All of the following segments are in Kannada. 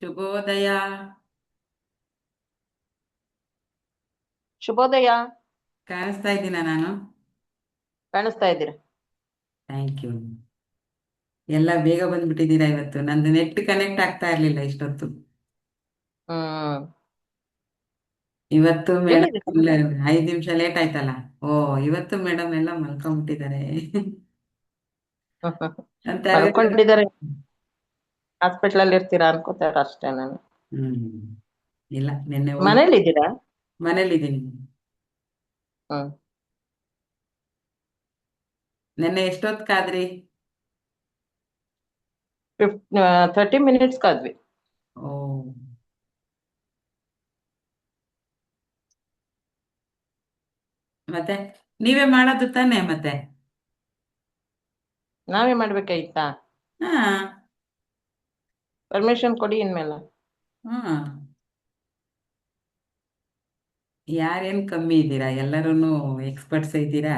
ಶುಭೋದಯ. ಶುಭೋದಯ. ಕಾಣಿಸ್ತಾ ಇದ್ದೀನ ನಾನು? ಕಾಣಿಸ್ತಾ ಇದ್ದೀರಾ? Thank you. ಎಲ್ಲ ಬೇಗ ಬಂದ್ಬಿಟ್ಟಿದ್ದೀರಾ ಇವತ್ತು. ನಂದು ನೆಟ್ ಕನೆಕ್ಟ್ ಆಗ್ತಾ ಇರ್ಲಿಲ್ಲ ಇಷ್ಟೊತ್ತು. ಹ್ಮ್. ಇವತ್ತು ಮೇಡಮ್ ಎಲ್ಲಿದ್ದೀರಾ? 5 ನಿಮಿಷ ಲೇಟ್ ಆಯ್ತಲ್ಲ. ಓ, ಇವತ್ತು ಮೇಡಮ್ ಎಲ್ಲ ಮಲ್ಕೊಂಡ್ಬಿಟ್ಟಿದ್ದಾರೆ. ನನ್ನ ತರಗತಿ. ಮಲ್ಕೊಂಡಿದ್ದಾರೆ. ಹಾಸ್ಪಿಟಲ್ ಅಲ್ಲಿ ಇರ್ತೀರಾ ಅನ್ಕೋತಾರ ಅಷ್ಟೇ ನಾನು. ಹ್ಮ್. ಇಲ್ಲ, ನಿನ್ನೆ ಹೋಗಿ ಮನೇಲಿ ಇದ್ದೀರಾ? ಮನೇಲಿದ್ದೀನಿ. ಹ್ಮ್. ನಿನ್ನೆ ಎಷ್ಟೊತ್ಕಾದ್ರಿ? 30 ಮಿನಿಟ್ಸ್ ಕಾದ್ವಿ. ಓ, ಮತ್ತೆ ನೀವೇ ಮಾಡೋದು ತಾನೇ ಮತ್ತೆ? ನಾವೇ ಮಾಡ್ಬೇಕಾಯ್ತಾ? ಹಾ. ಪರ್ಮಿಷನ್ ಕೊಡಿ ಇನ್ಮೇಲೆ. ಹಾ. ಯಾರೇನ್ ಕಮ್ಮಿ ಇದ್ದೀರಾ? ಎಲ್ಲರೂ ಎಕ್ಸ್ಪರ್ಟ್ಸ್ ಇದ್ದೀರಾ.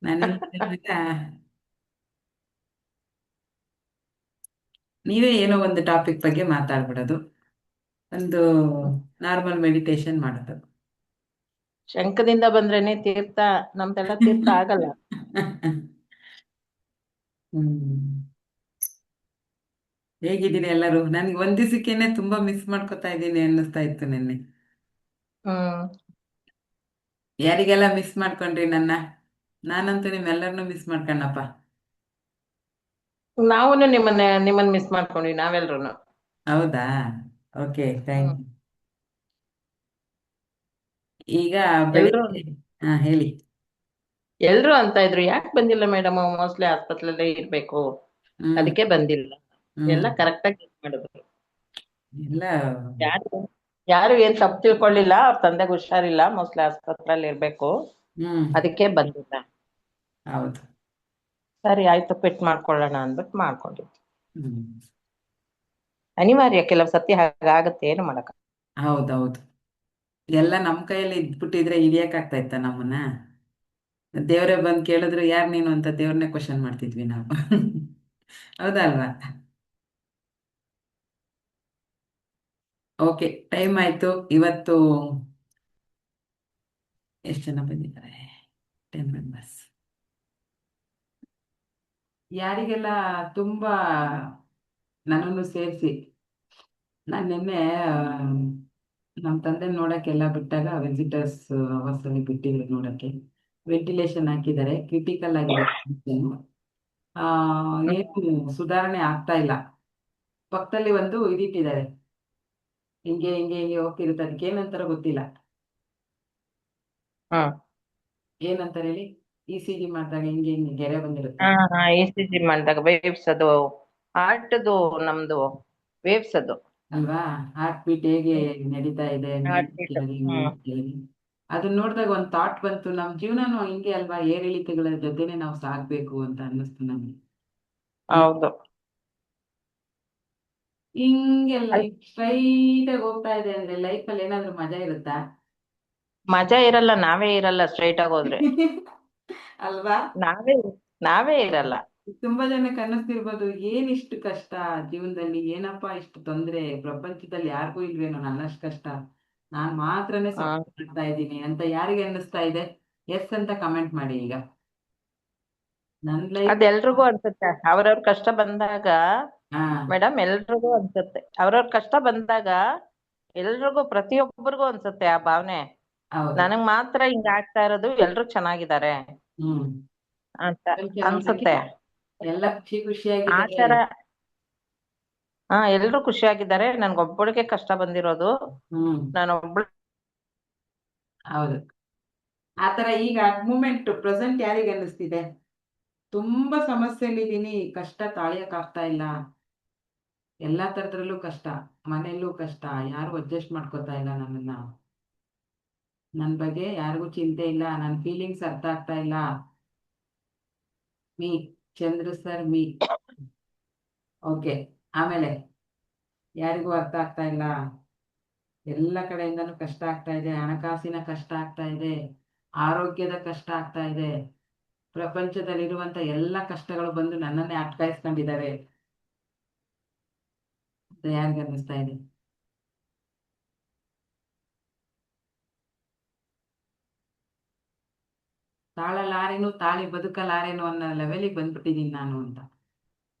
ನನಗೆ ನೀವೇ ಏನೋ ಒಂದು ಟಾಪಿಕ್ ಬಗ್ಗೆ ಮಾತಾಡ್ಬಿಡೋದು, ಒಂದು ನಾರ್ಮಲ್ ಮೆಡಿಟೇಷನ್ ಮಾಡೋದು. ಶಂಕದಿಂದ ಬಂದ್ರೇನೆ ತೀರ್ಥ. ನಮ್ದೆಲ್ಲ ತೀರ್ಥ ಆಗಲ್ಲ. ಹ್ಮ್. ಹೇಗಿದ್ದೀರಿ ಎಲ್ಲರೂ? ನನ್ಗೆ ಒಂದ್ ದಿವಸಕ್ಕೇನೆ ತುಂಬಾ ಮಿಸ್ ಮಾಡ್ಕೊತಾ ಇದ್ದೀನಿ ಅನ್ನಿಸ್ತಾ ಇತ್ತು ನಿನ್ನೆ. ಹ್ಮ್. ಯಾರಿಗೆಲ್ಲ ಮಿಸ್ ಮಾಡ್ಕೊಂಡ್ರಿ ನನ್ನ? ನಾನಂತೂ ನಿಮ್ಮೆಲ್ಲರನ್ನೂ ಮಿಸ್ ಮಾಡ್ಕೊಂಡಪ್ಪ. ನಾವು ನಿಮ್ಮನ್ನ ಮಿಸ್ ಮಾಡ್ಕೊಂಡ್ವಿ ನಾವೆಲ್ರು. ಹೌದಾ? Okay, thank hmm. ಯು. ಈಗ ಎಲ್ರು ಬೆಳಿಗ್ಗೆ. ಹಾ, ಹೇಳಿ. ಎಲ್ರು ಅಂತ ಇದ್ರು, ಯಾಕೆ ಬಂದಿಲ್ಲ ಮೇಡಮ್, ಮೋಸ್ಟ್ಲಿ ಆಸ್ಪತ್ರೆಲ್ಲೇ ಇರ್ಬೇಕು, ಹ್ಮ್. ಅದಕ್ಕೆ ಬಂದಿಲ್ಲ. ಹ್ಮ್. ಎಲ್ಲ ಕರೆಕ್ಟ್ ಆಗಿ ಮಾಡಿದ್ರು. ಎಲ್ಲ. ಯಾರು ಯಾರು ಏನ್ ತಪ್ಪು ತಿಳ್ಕೊಳ್ಳಿಲ್ಲ. ಅವ್ರ ತಂದೆಗೆ ಹುಷಾರಿಲ್ಲ, ಮೋಸ್ಟ್ಲಿ ಆಸ್ಪತ್ರೆಯಲ್ಲಿ ಇರ್ಬೇಕು, ಹ್ಮ್. ಅದಕ್ಕೆ ಬಂದಿಲ್ಲ. ಹೌದು. ಸರಿ ಆಯ್ತು, ಪಿಟ್ ಮಾಡ್ಕೊಳ್ಳೋಣ ಅಂದ್ಬಿಟ್ಟು ಮಾಡ್ಕೊಂಡಿದ್ವಿ. ಹ್ಮ್. ಅನಿವಾರ್ಯ, ಕೆಲವು ಸತಿ ಹಾಗಾಗತ್ತೆ, ಏನು ಮಾಡಕ. ಹೌದೌದು. ಎಲ್ಲ ನಮ್ಮ ಕೈಯಲ್ಲಿ ಇದ್ಬಿಟ್ಟಿದ್ರೆ ಹಿಡಿಯಕ್ಕಾಗ್ತಾ ಇತ್ತ ನಮ್ಮನ್ನ? ದೇವ್ರೇ ಬಂದು ಕೇಳಿದ್ರು ಯಾರು ನೀನು ಅಂತ ದೇವ್ರನ್ನೇ ಕ್ವಶನ್ ಮಾಡ್ತಿದ್ವಿ ನಾವು. ಹೌದಲ್ವಾ? ಓಕೆ, ಟೈಮ್ ಆಯ್ತು. ಇವತ್ತು ಎಷ್ಟು ಜನ ಬಂದಿದ್ದಾರೆ? 10 ಮೆಂಬರ್ಸ್. ಯಾರಿಗೆಲ್ಲ ತುಂಬಾ, ನನ್ನನ್ನು ಸೇರಿಸಿ, ನಾನು ನಿನ್ನೆ ನಮ್ಮ ತಂದೆ ನೋಡಕ್ಕೆಲ್ಲ ಬಿಟ್ಟಾಗ ವಿಸಿಟರ್ಸ್ ಅವರ್ಸಲ್ಲಿ ಬಿಟ್ಟಿದ್ರು ನೋಡಕ್ಕೆ. ವೆಂಟಿಲೇಷನ್ ಹಾಕಿದ್ದಾರೆ, ಕ್ರಿಟಿಕಲ್ ಆಗಿದೆ condition. ಆ, ಏನು ಸುಧಾರಣೆ ಆಗ್ತಾ ಇಲ್ಲ. ಪಕ್ಕದಲ್ಲಿ ಒಂದು ಇದಿಟ್ಟಿದ್ದಾರೆ, ಹಿಂಗೆ ಹಿಂಗೆ ಹಿಂಗೆ ಹೋಗ್ತಿರುತ್ತೆ. ಅದಕ್ಕೆ ಏನಂತಾರ ಗೊತ್ತಿಲ್ಲ. ಹ್ಮ್. ಏನಂತಾರೆ ಹೇಳಿ? ಇ ಸಿ ಜಿ ಮಾಡಿದಾಗ ಹಿಂಗೆ ಹಿಂಗೆ ಗೆರೆ ಬಂದಿರುತ್ತೆ. ಹಾ, ECG ಮಾಡಿದಾಗ ವೇವ್ಸ್, ಅದು ಹಾರ್ಟ್ದು, ನಮ್ದು ವೇವ್ಸ್ ಅದು. ಅಲ್ವಾ? ಹಾರ್ಟ್ ಬೀಟ್ ಹೇಗೆ ನಡೀತಾ ಇದೆ, ಮೇಲೆ ಹಾರ್ಟ್ ಬೀಟ್. ಕೆಳಗೆ ಮೇಲೆ ಹ್ಮ್. ಕೆಳಗೆ. ಅದನ್ನ ನೋಡಿದಾಗ ಒಂದು ಥಾಟ್ ಬಂತು, ನಮ್ಮ ಜೀವನನೂ ಹಿಂಗೆ ಅಲ್ವಾ, ಏರಿಳಿತಗಳ ಜೊತೆನೆ ನಾವು ಸಾಗ್ಬೇಕು ಅಂತ ಅನ್ನಿಸ್ತು ನಮ್ಗೆ. ಹೌದು. ಹಿಂಗೆಲ್ಲ ಅಲ್- ಸ್ಟ್ರೈಟ್ ಆಗಿ ಹೋಗ್ತಾ ಇದೆ ಅಂದ್ರೆ ಲೈಫಲ್ಲಿ ಏನಾದ್ರೂ ಮಜಾ ಇರುತ್ತಾ? ಮಜಾ ಇರಲ್ಲ, ನಾವೇ ಇರಲ್ಲ ಸ್ಟ್ರೈಟ್ ಆಗಿ ಹೋದ್ರೆ. ಅಲ್ವಾ? ನಾವೇ ನಾವೇ ಇರಲ್ಲ. ತುಂಬಾ ಜನಕ್ಕೆ ಅನ್ನಿಸ್ತಿರ್ಬೋದು, ಏನ್ ಇಷ್ಟು ಕಷ್ಟ ಜೀವನದಲ್ಲಿ, ಏನಪ್ಪಾ ಇಷ್ಟು ತೊಂದ್ರೆ, ಪ್ರಪಂಚದಲ್ಲಿ ಯಾರಿಗೂ ಇಲ್ವೇನೋ ನನ್ನಷ್ಟು ಕಷ್ಟ, ನಾನ್ ಮಾತ್ರನೇ ಹ್ಮ್. ಸಫರ್ ಮಾಡ್ತಾ ಇದ್ದೀನಿ ಅಂತ ಯಾರಿಗೆ ಅನ್ನಿಸ್ತಾ ಇದೆ? ಎಸ್ ಅಂತ ಕಮೆಂಟ್ ಮಾಡಿ ಈಗ. ನನ್ ಲೈಫ್. ಅದೆಲ್ರಿಗೂ ಅನ್ಸುತ್ತೆ, ಅವ್ರವ್ರ ಕಷ್ಟ ಬಂದಾಗ. ಹಾ. ಮೇಡಮ್, ಎಲ್ರಿಗೂ ಅನ್ಸುತ್ತೆ ಅವ್ರವ್ರ ಕಷ್ಟ ಬಂದಾಗ. ಎಲ್ರಿಗೂ, ಪ್ರತಿಯೊಬ್ಬರಿಗೂ ಅನ್ಸುತ್ತೆ ಆ ಭಾವನೆ. ಹೌದು. ನನಗ್ ಮಾತ್ರ ಹಿಂಗ ಆಗ್ತಾ ಇರೋದು, ಎಲ್ರು ಚೆನ್ನಾಗಿದ್ದಾರೆ ಹ್ಮ್. ಅಂತ ಪ್ರಪಂಚ ನೋಡಕ್ಕೆ ಅನ್ಸುತ್ತೆ. ಎಲ್ಲ ಖುಷಿ ಆ ಖುಷಿಯಾಗಿದ್ದಾರೆ. ತರ. ಹಾ, ಎಲ್ರು ಖುಷಿಯಾಗಿದ್ದಾರೆ, ನನ್ಗೊಬ್ಬಳಿಗೆ ಕಷ್ಟ ಬಂದಿರೋದು. ಹ್ಮ್. ನಾನೊಬ್ಳು. ಹೌದು. ಆತರ ಈಗ ಮೂಮೆಂಟ್ ಪ್ರೆಸೆಂಟ್ ಯಾರಿಗೆ ಅನ್ನಿಸ್ತಿದೆ? ತುಂಬಾ ಸಮಸ್ಯೆಯಲ್ಲಿದ್ದೀನಿ, ಕಷ್ಟ ತಾಳಿಯಕ್ ಆಗ್ತಾ ಇಲ್ಲ, ಎಲ್ಲಾ ತರದ್ರಲ್ಲೂ ಕಷ್ಟ, ಮನೆಯಲ್ಲೂ ಕಷ್ಟ, ಯಾರು ಅಡ್ಜಸ್ಟ್ ಮಾಡ್ಕೋತಾ ಇಲ್ಲ ನನ್ನನ್ನ, ನನ್ ಬಗ್ಗೆ ಯಾರಿಗೂ ಚಿಂತೆ ಇಲ್ಲ, ನನ್ನ ಫೀಲಿಂಗ್ಸ್ ಅರ್ಥ ಆಗ್ತಾ ಇಲ್ಲ. ಮೀ ಚಂದ್ರ ಸರ್, ಮೀ. ಓಕೆ. ಆಮೇಲೆ ಯಾರಿಗೂ ಅರ್ಥ ಆಗ್ತಾ ಇಲ್ಲ, ಎಲ್ಲ ಕಡೆಯಿಂದನೂ ಕಷ್ಟ ಆಗ್ತಾ ಇದೆ, ಹಣಕಾಸಿನ ಕಷ್ಟ ಆಗ್ತಾ ಇದೆ, ಆರೋಗ್ಯದ ಕಷ್ಟ ಆಗ್ತಾ ಇದೆ, ಪ್ರಪಂಚದಲ್ಲಿರುವಂತ ಎಲ್ಲ ಕಷ್ಟಗಳು ಬಂದು ನನ್ನನ್ನೇ ಅಟ್ಕಾಯಿಸ್ಕೊಂಡಿದ್ದಾವೆ. ಅದು ಯಾರಿಗೆ ಅನ್ನಿಸ್ತಾ ಇದೆ? ತಾಳಲಾರೆನು ತಾಳಿ ಬದುಕಲಾರೆನು ಅನ್ನೋ ಲೆವೆಲಿಗೆ ಬಂದ್ಬಿಟ್ಟಿದ್ದೀನಿ ನಾನು ಅಂತ.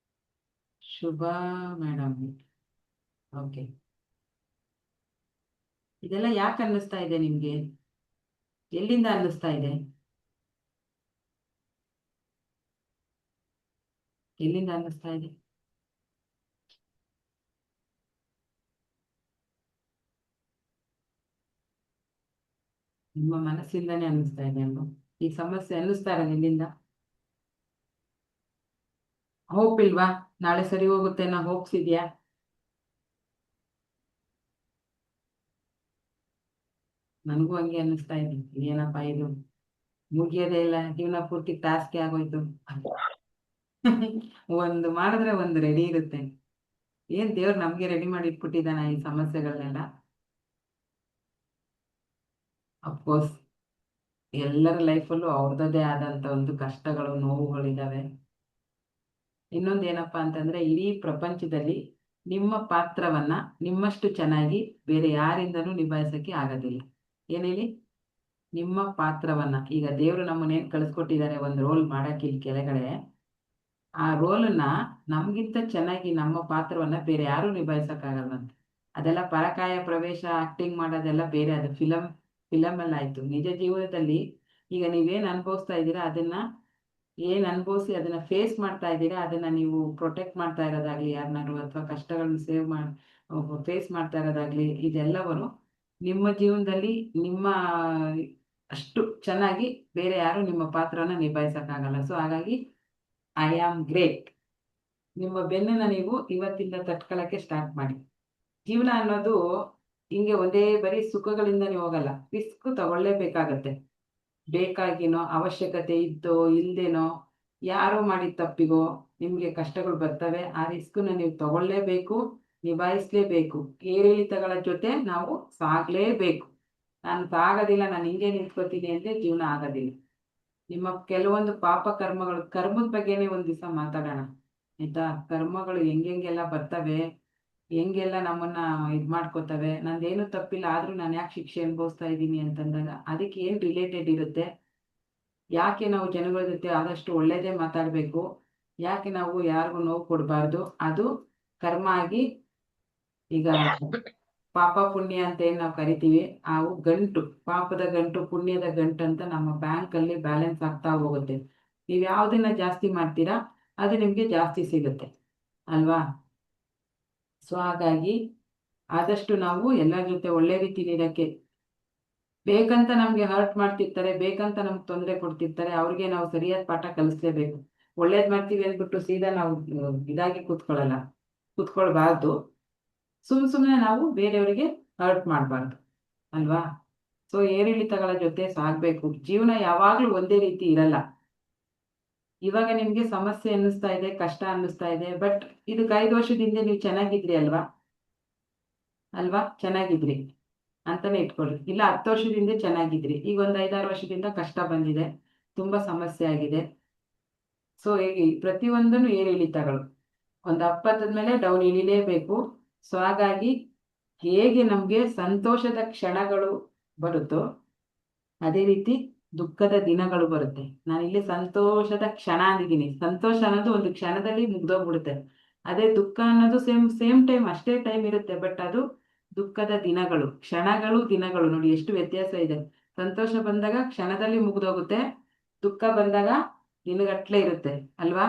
ಶುಭ ಮೇಡಮ್, ಓಕೆ. ಇದೆಲ್ಲ ಯಾಕೆ ಅನ್ನಿಸ್ತಾ ಇದೆ ನಿಮ್ಗೆ? ಎಲ್ಲಿಂದ ಅನ್ನಿಸ್ತಾ ಇದೆ? ಎಲ್ಲಿಂದ ಅನ್ನಿಸ್ತಾ ಇದೆ? ನಿಮ್ಮ ಮನಸ್ಸಿಂದಾನೇ ಅನ್ನಿಸ್ತಾ ಇದೆ ಅಲ್ವಾ ಈ ಸಮಸ್ಯೆ? ಅನ್ನಿಸ್ತಾ ಇರೋದು ಎಲ್ಲಿಂದ? ಹೋಪ್ ಇಲ್ವಾ? ನಾಳೆ ಸರಿ ಹೋಗುತ್ತೆ ಅನ್ನೋ ಹೋಪ್ಸ್ ಇದೆಯಾ? ನನಗೂ ಹಂಗೆ ಅನ್ನಿಸ್ತಾ ಇದೆ. ಏನಪ್ಪಾ ಇದು, ಮುಗಿಯೋದೇ ಇಲ್ಲ, ಜೀವನ ಪೂರ್ತಿ ಟಾಸ್ಕ್ ಆಗೋಯ್ತು. ಒಂದು ಮಾಡಿದ್ರೆ ಒಂದು ರೆಡಿ ಇರುತ್ತೆ. ಏನ್ ದೇವ್ರು ನಮ್ಗೆ ರೆಡಿ ಮಾಡಿ ಇಟ್ಬಿಟ್ಟಿದ್ದಾನ ಈ ಸಮಸ್ಯೆಗಳನ್ನೆಲ್ಲ? ಅಫ್ಕೋರ್ಸ್ ಎಲ್ಲರ ಲೈಫಲ್ಲೂ ಅವ್ರದ್ದೇ ಆದಂತ ಒಂದು ಕಷ್ಟಗಳು, ನೋವುಗಳಿದಾವೆ. ಇನ್ನೊಂದೇನಪ್ಪಾ ಅಂತಂದ್ರೆ, ಇಡೀ ಪ್ರಪಂಚದಲ್ಲಿ ನಿಮ್ಮ ಪಾತ್ರವನ್ನ ನಿಮ್ಮಷ್ಟು ಚೆನ್ನಾಗಿ ಬೇರೆ ಯಾರಿಂದನೂ ನಿಭಾಯಿಸಕ್ಕೆ ಆಗೋದಿಲ್ಲ. ಏನ್ ಹೇಳಿ? ನಿಮ್ಮ ಪಾತ್ರವನ್ನ, ಈಗ ದೇವರು ನಮ್ಮನ್ನೇನ್ ಕಳಿಸ್ಕೊಟ್ಟಿದ್ದಾರೆ ಒಂದು ರೋಲ್ ಮಾಡಕ್ಕೆ ಇಲ್ಲಿ ಕೆಳಗಡೆ, ಆ ರೋಲನ್ನ ನಮ್ಗಿಂತ ಚೆನ್ನಾಗಿ ನಮ್ಮ ಪಾತ್ರವನ್ನ ಬೇರೆ ಯಾರು ನಿಭಾಯಿಸಕ್ಕಾಗಲ್ವಂತೆ. ಅದೆಲ್ಲ ಪರಕಾಯ ಪ್ರವೇಶ, ಆಕ್ಟಿಂಗ್ ಮಾಡೋದೆಲ್ಲ ಬೇರೆ, ಅದು ಫಿಲಮ್ ಎಲ್ಲ ಆಯ್ತು. ನಿಜ ಜೀವನದಲ್ಲಿ ಈಗ ನೀವೇನ್ ಅನುಭವಿಸ್ತಾ ಇದ್ದೀರಾ, ಅದನ್ನ ಏನ್ ಅನುಭವಿಸಿ ಅದನ್ನ ಫೇಸ್ ಮಾಡ್ತಾ ಇದ್ದೀರಾ, ಅದನ್ನ ನೀವು ಪ್ರೊಟೆಕ್ಟ್ ಮಾಡ್ತಾ ಇರೋದಾಗ್ಲಿ ಯಾರನ್ನಾರು, ಅಥವಾ ಕಷ್ಟಗಳನ್ನ ಫೇಸ್ ಮಾಡ್ತಾ ಇರೋದಾಗ್ಲಿ, ಇದೆಲ್ಲವನ್ನು ನಿಮ್ಮ ಜೀವನದಲ್ಲಿ ನಿಮ್ಮ ಅಷ್ಟು ಚೆನ್ನಾಗಿ ಬೇರೆ ಯಾರು ನಿಮ್ಮ ಪಾತ್ರನ ನಿಭಾಯಿಸಕ್ಕಾಗಲ್ಲ. ಸೊ ಹಾಗಾಗಿ ಐ ಆಮ್ ಗ್ರೇಟ್. ನಿಮ್ಮ ಬೆನ್ನನ್ನ ನೀವು ಇವತ್ತಿಂದ ತಟ್ಕೊಳಕ್ಕೆ ಸ್ಟಾರ್ಟ್ ಮಾಡಿ. ಜೀವನ ಅನ್ನೋದು ಹಿಂಗೆ ಒಂದೇ ಬರೀ ಸುಖಗಳಿಂದನೇ ಹೋಗಲ್ಲ, ರಿಸ್ಕ್ ತಗೊಳ್ಳೇಬೇಕಾಗತ್ತೆ. ಬೇಕಾಗಿನೋ, ಅವಶ್ಯಕತೆ ಇದ್ದೋ ಇಲ್ದೇನೋ, ಯಾರೋ ಮಾಡಿದ ತಪ್ಪಿಗೋ ನಿಮ್ಗೆ ಕಷ್ಟಗಳು ಬರ್ತವೆ. ಆ ರಿಸ್ಕ್ನ ನೀವು ತಗೊಳ್ಳೇಬೇಕು, ನಿಭಾಯಿಸ್ಲೇಬೇಕು. ಏರಿಳಿತಗಳ ಜೊತೆ ನಾವು ಸಾಗ್ಲೇಬೇಕು. ನಾನು ಸಾಗೋದಿಲ್ಲ, ನಾನು ಹಿಂಗೆ ನಿಂತ್ಕೋತೀನಿ ಅಂದ್ರೆ ಜೀವನ ಆಗೋದಿಲ್ಲ. ನಿಮ್ಮ ಕೆಲವೊಂದು ಪಾಪ ಕರ್ಮಗಳು, ಕರ್ಮದ ಬಗ್ಗೆನೇ ಒಂದ್ ದಿವಸ ಮಾತಾಡೋಣ ಆಯ್ತಾ? ಕರ್ಮಗಳು ಹೆಂಗೆಲ್ಲ ಬರ್ತವೆ, ಹೆಂಗೆಲ್ಲ ನಮ್ಮನ್ನ ಇದ್ ಮಾಡ್ಕೋತವೆ. ನಂದೇನು ತಪ್ಪಿಲ್ಲ ಆದ್ರೂ ನಾನು ಯಾಕೆ ಶಿಕ್ಷೆ ಅನುಭವಿಸ್ತಾ ಇದ್ದೀನಿ ಅಂತಂದಾಗ ಅದಕ್ಕೆ ಏನ್ ರಿಲೇಟೆಡ್ ಇರುತ್ತೆ? ಯಾಕೆ ನಾವು ಜನಗಳ ಜೊತೆ ಆದಷ್ಟು ಒಳ್ಳೇದೇ ಮಾತಾಡ್ಬೇಕು? ಯಾಕೆ ನಾವು ಯಾರಿಗೂ ನೋವು ಕೊಡಬಾರ್ದು? ಅದು ಕರ್ಮ ಆಗಿ, ಈಗ ಪಾಪ ಪುಣ್ಯ ಅಂತ ಏನ್ ನಾವು ಕರಿತೀವಿ, ಅವು ಗಂಟು, ಪಾಪದ ಗಂಟು ಪುಣ್ಯದ ಗಂಟು ಅಂತ ನಮ್ಮ ಬ್ಯಾಂಕ್ ಅಲ್ಲಿ ಬ್ಯಾಲೆನ್ಸ್ ಆಗ್ತಾ ಹೋಗುತ್ತೆ. ನೀವ್ ಯಾವ್ದನ್ನ ಜಾಸ್ತಿ ಮಾಡ್ತೀರಾ ಅದು ನಿಮ್ಗೆ ಜಾಸ್ತಿ ಸಿಗುತ್ತೆ ಅಲ್ವಾ? ಸೊ ಹಾಗಾಗಿ ಆದಷ್ಟು ನಾವು ಎಲ್ಲರ ಜೊತೆ ಒಳ್ಳೆ ರೀತಿಲಿ ಇರಕ್ಕೆ, ಬೇಕಂತ ನಮ್ಗೆ ಹರ್ಟ್ ಮಾಡ್ತಿರ್ತಾರೆ, ಬೇಕಂತ ನಮ್ಗೆ ತೊಂದರೆ ಕೊಡ್ತಿರ್ತಾರೆ, ಅವ್ರಿಗೆ ನಾವು ಸರಿಯಾದ ಪಾಠ ಕಲಿಸ್ಲೇಬೇಕು. ಒಳ್ಳೇದ್ ಮಾಡ್ತೀವಿ ಅಂದ್ಬಿಟ್ಟು ಸೀದಾ ನಾವು ಇದಾಗಿ ಕೂತ್ಕೊಳ್ಬಾರ್ದು. ಸುಮ್ನೆ ನಾವು ಬೇರೆಯವರಿಗೆ ಹರ್ಟ್ ಮಾಡಬಾರ್ದು ಅಲ್ವಾ? ಸೊ ಏರಿಳಿತಗಳ ಜೊತೆ ಸಾಗ್ಬೇಕು. ಜೀವನ ಯಾವಾಗ್ಲೂ ಒಂದೇ ರೀತಿ ಇರಲ್ಲ. ಇವಾಗ ನಿಮ್ಗೆ ಸಮಸ್ಯೆ ಅನ್ನಿಸ್ತಾ ಇದೆ, ಕಷ್ಟ ಅನ್ನಿಸ್ತಾ ಇದೆ, ಬಟ್ ಇದಕ್ಕೆ 5 ವರ್ಷದ ಹಿಂದೆ ನೀವು ಚೆನ್ನಾಗಿದ್ರಿ ಅಲ್ವಾ? ಚೆನ್ನಾಗಿದ್ರಿ ಅಂತಾನೆ ಇಟ್ಕೊಳ್ಳಿ. ಇಲ್ಲ 10 ವರ್ಷದಿಂದ ಚೆನ್ನಾಗಿದ್ರಿ, ಈಗ ಒಂದ್ 5-6 ವರ್ಷದಿಂದ ಕಷ್ಟ ಬಂದಿದೆ, ತುಂಬಾ ಸಮಸ್ಯೆ ಆಗಿದೆ. ಸೊ ಪ್ರತಿಯೊಂದನ್ನು ಏರಿಳಿತಗಳು, ಒಂದು ಅಪ್ಪತ್ತದ ಮೇಲೆ ಡೌನ್ ಇಳಿಲೇಬೇಕು. ಸೊ ಹಾಗಾಗಿ ಹೇಗೆ ನಮ್ಗೆ ಸಂತೋಷದ ಕ್ಷಣಗಳು ಬರುತ್ತೋ ಅದೇ ರೀತಿ ದುಃಖದ ದಿನಗಳು ಬರುತ್ತೆ. ನಾನಿಲ್ಲಿ ಸಂತೋಷದ ಕ್ಷಣ ಅಂದಿದ್ದೀನಿ. ಸಂತೋಷ ಅನ್ನೋದು ಒಂದು ಕ್ಷಣದಲ್ಲಿ ಮುಗ್ದೋಗ್ಬಿಡುತ್ತೆ. ಅದೇ ದುಃಖ ಅನ್ನೋದು ಸೇಮ್ ಟೈಮ್, ಅಷ್ಟೇ ಟೈಮ್ ಇರುತ್ತೆ, ಬಟ್ ಅದು ದುಃಖದ ದಿನಗಳು. ಕ್ಷಣಗಳು ದಿನಗಳು ನೋಡಿ ಎಷ್ಟು ವ್ಯತ್ಯಾಸ ಇದೆ. ಸಂತೋಷ ಬಂದಾಗ ಕ್ಷಣದಲ್ಲಿ ಮುಗ್ದೋಗುತ್ತೆ, ದುಃಖ ಬಂದಾಗ ದಿನಗಟ್ಲೆ ಇರುತ್ತೆ ಅಲ್ವಾ?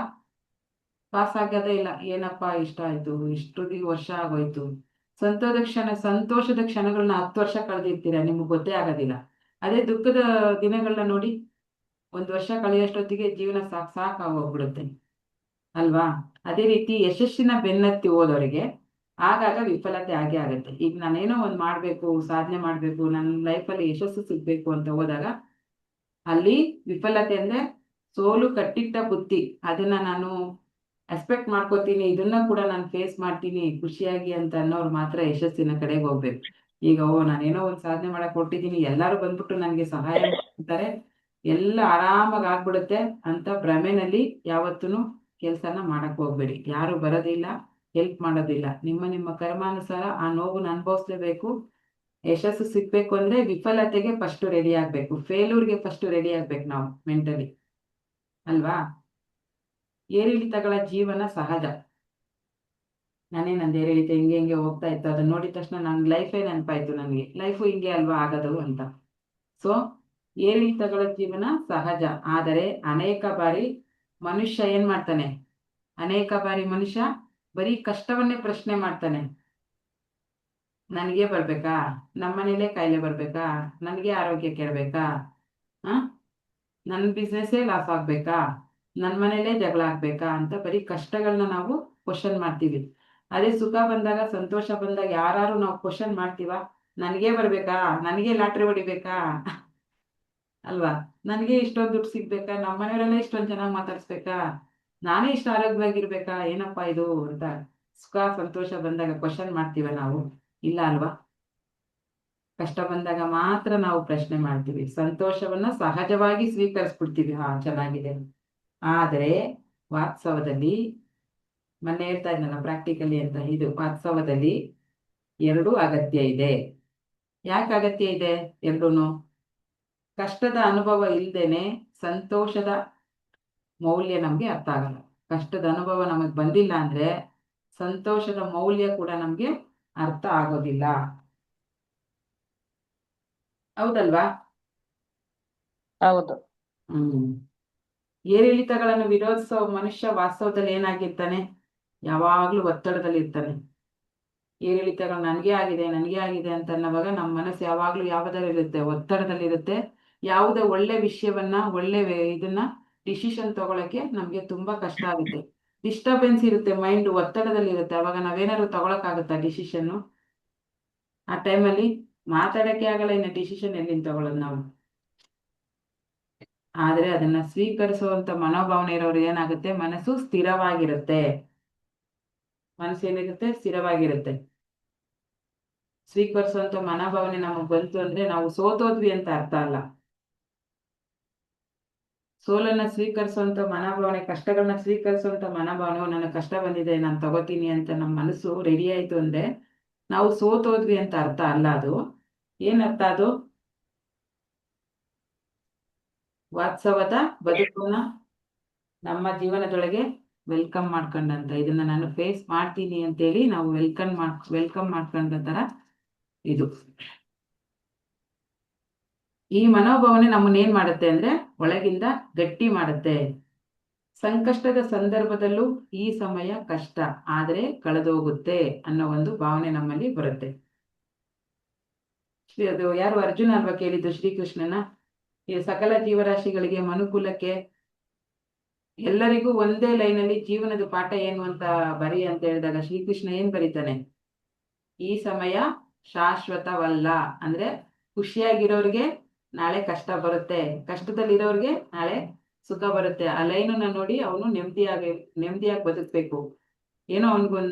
ಪಾಸ್ ಆಗೋದೇ ಇಲ್ಲ. ಏನಪ್ಪಾ ಇಷ್ಟ ಆಯ್ತು, ಇಷ್ಟು ವರ್ಷ ಆಗೋಯ್ತು. ಸಂತೋಷದ ಕ್ಷಣಗಳನ್ನ 10 ವರ್ಷ ಕಳೆದಿರ್ತೀರ, ನಿಮ್ಗೆ ಗೊತ್ತೇ ಆಗೋದಿಲ್ಲ. ಅದೇ ದುಃಖದ ದಿನಗಳನ್ನ ನೋಡಿ, 1 ವರ್ಷ ಕಳೆಯೋಷ್ಟೊತ್ತಿಗೆ ಜೀವನ ಸಾಕಾಗೋಗ್ಬಿಡುತ್ತೆ ಅಲ್ವಾ? ಅದೇ ರೀತಿ ಯಶಸ್ಸಿನ ಬೆನ್ನತ್ತಿ ಹೋದವರಿಗೆ ಆಗಾಗ ವಿಫಲತೆ ಆಗೇ ಆಗುತ್ತೆ. ಈಗ ನಾನೇನೋ ಒಂದು ಮಾಡ್ಬೇಕು, ಸಾಧನೆ ಮಾಡ್ಬೇಕು, ನನ್ನ ಲೈಫಲ್ಲಿ ಯಶಸ್ಸು ಸಿಗ್ಬೇಕು ಅಂತ ಹೋದಾಗ ಅಲ್ಲಿ ವಿಫಲತೆ ಅಂದ್ರೆ ಸೋಲು ಕಟ್ಟಿಟ್ಟ ಬುತ್ತಿ. ಅದನ್ನ ನಾನು ಎಕ್ಸ್ಪೆಕ್ಟ್ ಮಾಡ್ಕೋತೀನಿ, ಇದನ್ನ ಕೂಡ ನಾನು ಫೇಸ್ ಮಾಡ್ತೀನಿ ಖುಷಿಯಾಗಿ ಅಂತ ಅನ್ನೋರು ಮಾತ್ರ ಯಶಸ್ಸಿನ ಕಡೆಗೆ ಹೋಗ್ಬೇಕು. ಈಗ ನಾನೇನೋ ಒಂದು ಸಾಧನೆ ಮಾಡಕ್ ಹೊರಟಿದ್ದೀನಿ, ಎಲ್ಲರೂ ಬಂದ್ಬಿಟ್ಟು ನನಗೆ ಸಹಾಯ ಮಾಡ್ತಾರೆ, ಎಲ್ಲ ಆರಾಮಾಗಿ ಆಗ್ಬಿಡುತ್ತೆ ಅಂತ ಭ್ರಮೆನಲ್ಲಿ ಯಾವತ್ತೂ ಕೆಲಸನ ಮಾಡಕ್ ಹೋಗ್ಬೇಡಿ. ಯಾರು ಬರೋದಿಲ್ಲ, ಹೆಲ್ಪ್ ಮಾಡೋದಿಲ್ಲ. ನಿಮ್ಮ ಕರ್ಮಾನುಸಾರ ಆ ನೋವನ್ನು ಅನುಭವಿಸ್ಲೇಬೇಕು. ಯಶಸ್ಸು ಸಿಗ್ಬೇಕು ಅಂದ್ರೆ ವಿಫಲತೆಗೆ ಫಸ್ಟ್ ರೆಡಿ ಆಗ್ಬೇಕು, ಫೇಲ್ಯೂರ್ಗೆ ಫಸ್ಟ್ ರೆಡಿ ಆಗ್ಬೇಕು ನಾವು ಮೆಂಟಲಿ, ಅಲ್ವಾ? ಏರಿಳಿತಗಳ ಜೀವನ ಸಹಜ. ನಂದು ಏರಿಳಿತ ಹಿಂಗೆ ಹೋಗ್ತಾ ಇತ್ತು, ಅದನ್ನ ನೋಡಿದ ತಕ್ಷಣ ನನ್ನ ಲೈಫೇ ನೆನಪಾಯ್ತು, ನನಗೆ ಲೈಫು ಹಿಂಗೆ ಅಲ್ವಾ ಆಗೋದು ಅಂತ. ಸೊ ಏರಿಳಿತಗಳ ಜೀವನ ಸಹಜ. ಆದರೆ ಅನೇಕ ಬಾರಿ ಮನುಷ್ಯ ಏನ್ ಮಾಡ್ತಾನೆ, ಅನೇಕ ಬಾರಿ ಮನುಷ್ಯ ಬರೀ ಕಷ್ಟವನ್ನೇ ಪ್ರಶ್ನೆ ಮಾಡ್ತಾನೆ. ನನಗೆ ಬರ್ಬೇಕಾ, ನಮ್ಮನೇಲೇ ಕಾಯಿಲೆ ಬರ್ಬೇಕಾ, ನನಗೆ ಆರೋಗ್ಯ ಕೆಡಬೇಕಾ, ನನ್ನ ಬಿಸ್ನೆಸ್ಸೇ ಲಾಸ್ ಆಗ್ಬೇಕಾ, ನನ್ನ ಮನೇಲೇ ಜಗಳ ಆಗ್ಬೇಕಾ ಅಂತ ಬರೀ ಕಷ್ಟಗಳನ್ನ ನಾವು ಕ್ವಶನ್ ಮಾಡ್ತೀವಿ. ಅದೇ ಸುಖ ಬಂದಾಗ, ಸಂತೋಷ ಬಂದಾಗ ಯಾರು ನಾವು ಕ್ವಶನ್ ಮಾಡ್ತೀವ? ನನಗೆ ಬರ್ಬೇಕಾ, ನನಗೆ ಲಾಟ್ರಿ ಹೊಡಿಬೇಕಾ, ಅಲ್ವಾ? ನನಗೆ ಇಷ್ಟೊಂದು ದುಡ್ಡು ಸಿಗ್ಬೇಕಾ, ನಮ್ಮ ಮನೆಯವರೆಲ್ಲ ಇಷ್ಟೊಂದು ಚೆನ್ನಾಗಿ ಮಾತಾಡ್ಸ್ಬೇಕಾ, ನಾನೇ ಇಷ್ಟು ಆರೋಗ್ಯವಾಗಿರ್ಬೇಕಾ, ಏನಪ್ಪಾ ಇದು ಅಂತ ಸುಖ ಸಂತೋಷ ಬಂದಾಗ ಕ್ವಶನ್ ಮಾಡ್ತೀವ ನಾವು? ಇಲ್ಲ ಅಲ್ವಾ? ಕಷ್ಟ ಬಂದಾಗ ಮಾತ್ರ ನಾವು ಪ್ರಶ್ನೆ ಮಾಡ್ತೀವಿ. ಸಂತೋಷವನ್ನ ಸಹಜವಾಗಿ ಸ್ವೀಕರಿಸ್ಬಿಡ್ತೀವಿ, ಹಾ ಚೆನ್ನಾಗಿದೆ. ಆದರೆ ವಾಸ್ತವದಲ್ಲಿ, ಮೊನ್ನೆ ಹೇಳ್ತಾ ಇದ್ನಲ್ಲ ಪ್ರಾಕ್ಟಿಕಲಿ ಅಂತ, ಇದು ವಾಸ್ತವದಲ್ಲಿ ಎರಡೂ ಅಗತ್ಯ ಇದೆ. ಯಾಕೆ ಅಗತ್ಯ ಇದೆ ಎರಡೂನು? ಕಷ್ಟದ ಅನುಭವ ಇಲ್ದೇನೆ ಸಂತೋಷದ ಮೌಲ್ಯ ನಮ್ಗೆ ಅರ್ಥ ಆಗಲ್ಲ. ಕಷ್ಟದ ಅನುಭವ ನಮಗ್ ಬಂದಿಲ್ಲ ಅಂದ್ರೆ ಸಂತೋಷದ ಮೌಲ್ಯ ಕೂಡ ನಮ್ಗೆ ಅರ್ಥ ಆಗೋದಿಲ್ಲ, ಹೌದಲ್ವಾ? ಹೌದು. ಏರಿಳಿತಗಳನ್ನು ವಿರೋಧಿಸೋ ಮನುಷ್ಯ ವಾಸ್ತವದಲ್ಲಿ ಏನಾಗಿರ್ತಾನೆ? ಯಾವಾಗ್ಲೂ ಒತ್ತಡದಲ್ಲಿ ಇರ್ತಾನೆ. ಏರಿಳಿತಗಳು ನನಗೆ ಆಗಿದೆ ಅಂತ ಅನ್ನೋವಾಗ ನಮ್ಮ ಮನಸ್ಸು ಯಾವಾಗ್ಲೂ ಯಾವುದರಲ್ಲಿರುತ್ತೆ? ಒತ್ತಡದಲ್ಲಿರುತ್ತೆ. ಯಾವುದೇ ಒಳ್ಳೆ ವಿಷಯವನ್ನ, ಇದನ್ನ ಡಿಸಿಷನ್ ತಗೊಳಕ್ಕೆ ನಮ್ಗೆ ತುಂಬಾ ಕಷ್ಟ ಆಗುತ್ತೆ. ಡಿಸ್ಟರ್ಬೆನ್ಸ್ ಇರುತ್ತೆ, ಮೈಂಡ್ ಒತ್ತಡದಲ್ಲಿ ಇರುತ್ತೆ. ಅವಾಗ ನಾವೇನಾದ್ರು ತಗೊಳಕ್ಕಾಗುತ್ತಾ ಡಿಸಿಷನ್? ಆ ಟೈಮಲ್ಲಿ ಮಾತಾಡಕ್ಕೆ ಆಗಲ್ಲ, ಇನ್ನು ಡಿಸಿಷನ್ ಎಲ್ಲಿಂದ ತಗೊಳ್ಳೋದು ನಾವು? ಆದ್ರೆ ಅದನ್ನ ಸ್ವೀಕರಿಸುವಂತ ಮನೋಭಾವನೆ ಇರೋರು ಏನಾಗುತ್ತೆ, ಮನಸ್ಸು ಸ್ಥಿರವಾಗಿರುತ್ತೆ. ಮನಸ್ಸೇನಿರುತ್ತೆ? ಸ್ಥಿರವಾಗಿರುತ್ತೆ. ಸ್ವೀಕರಿಸುವಂತ ಮನೋಭಾವನೆ ನಮಗ್ ಬಂತು ಅಂದ್ರೆ ನಾವು ಸೋತೋದ್ವಿ ಅಂತ ಅರ್ಥ ಅಲ್ಲ. ಸೋಲನ್ನ ಸ್ವೀಕರಿಸುವಂತ ಮನೋಭಾವನೆ, ಕಷ್ಟಗಳನ್ನ ಸ್ವೀಕರಿಸುವಂತ ಮನೋಭಾವನೆ, ನನ್ನ ಕಷ್ಟ ಬಂದಿದೆ ನಾನು ತಗೋತೀನಿ ಅಂತ ನಮ್ಮ ಮನಸ್ಸು ರೆಡಿ ಆಯ್ತು ಅಂದ್ರೆ ನಾವು ಸೋತೋದ್ವಿ ಅಂತ ಅರ್ಥ ಅಲ್ಲ. ಅದು ಏನರ್ಥ? ಅದು ವಾಸ್ತವದ ಬದುಕನ್ನ ನಮ್ಮ ಜೀವನದೊಳಗೆ ವೆಲ್ಕಮ್ ಮಾಡ್ಕೊಂಡಂತ, ಇದನ್ನ ನಾನು ಫೇಸ್ ಮಾಡ್ತೀನಿ ಅಂತೇಳಿ ನಾವು ವೆಲ್ಕಮ್ ಮಾಡ್ಕೊಂಡ ತರ ಇದು. ಈ ಮನೋಭಾವನೆ ನಮ್ಮನ್ನ ಏನ್ ಮಾಡುತ್ತೆ ಅಂದ್ರೆ ಒಳಗಿಂದ ಗಟ್ಟಿ ಮಾಡುತ್ತೆ. ಸಂಕಷ್ಟದ ಸಂದರ್ಭದಲ್ಲೂ ಈ ಸಮಯ ಕಷ್ಟ ಆದ್ರೆ ಕಳೆದೋಗುತ್ತೆ ಅನ್ನೋ ಒಂದು ಭಾವನೆ ನಮ್ಮಲ್ಲಿ ಬರುತ್ತೆ. ಅದು ಯಾರು ಅರ್ಜುನ ಅಲ್ವಾ ಕೇಳಿದ್ದು ಶ್ರೀಕೃಷ್ಣನ, ಈ ಸಕಲ ಜೀವರಾಶಿಗಳಿಗೆ, ಮನುಕುಲಕ್ಕೆ ಎಲ್ಲರಿಗೂ ಒಂದೇ ಲೈನಲ್ಲಿ ಜೀವನದ ಪಾಠ ಏನು ಅಂತ ಬರಿ ಅಂತ ಹೇಳಿದಾಗ ಶ್ರೀಕೃಷ್ಣ ಏನ್ ಬರೀತಾನೆ? ಈ ಸಮಯ ಶಾಶ್ವತವಲ್ಲ. ಅಂದ್ರೆ ಖುಷಿಯಾಗಿರೋರಿಗೆ ನಾಳೆ ಕಷ್ಟ ಬರುತ್ತೆ, ಕಷ್ಟದಲ್ಲಿರೋರಿಗೆ ನಾಳೆ ಸುಖ ಬರುತ್ತೆ. ಆ ಲೈನನ್ನ ನೋಡಿ ಅವನು ನೆಮ್ಮದಿಯಾಗಿ ಬದುಕ್ಬೇಕು. ಏನೋ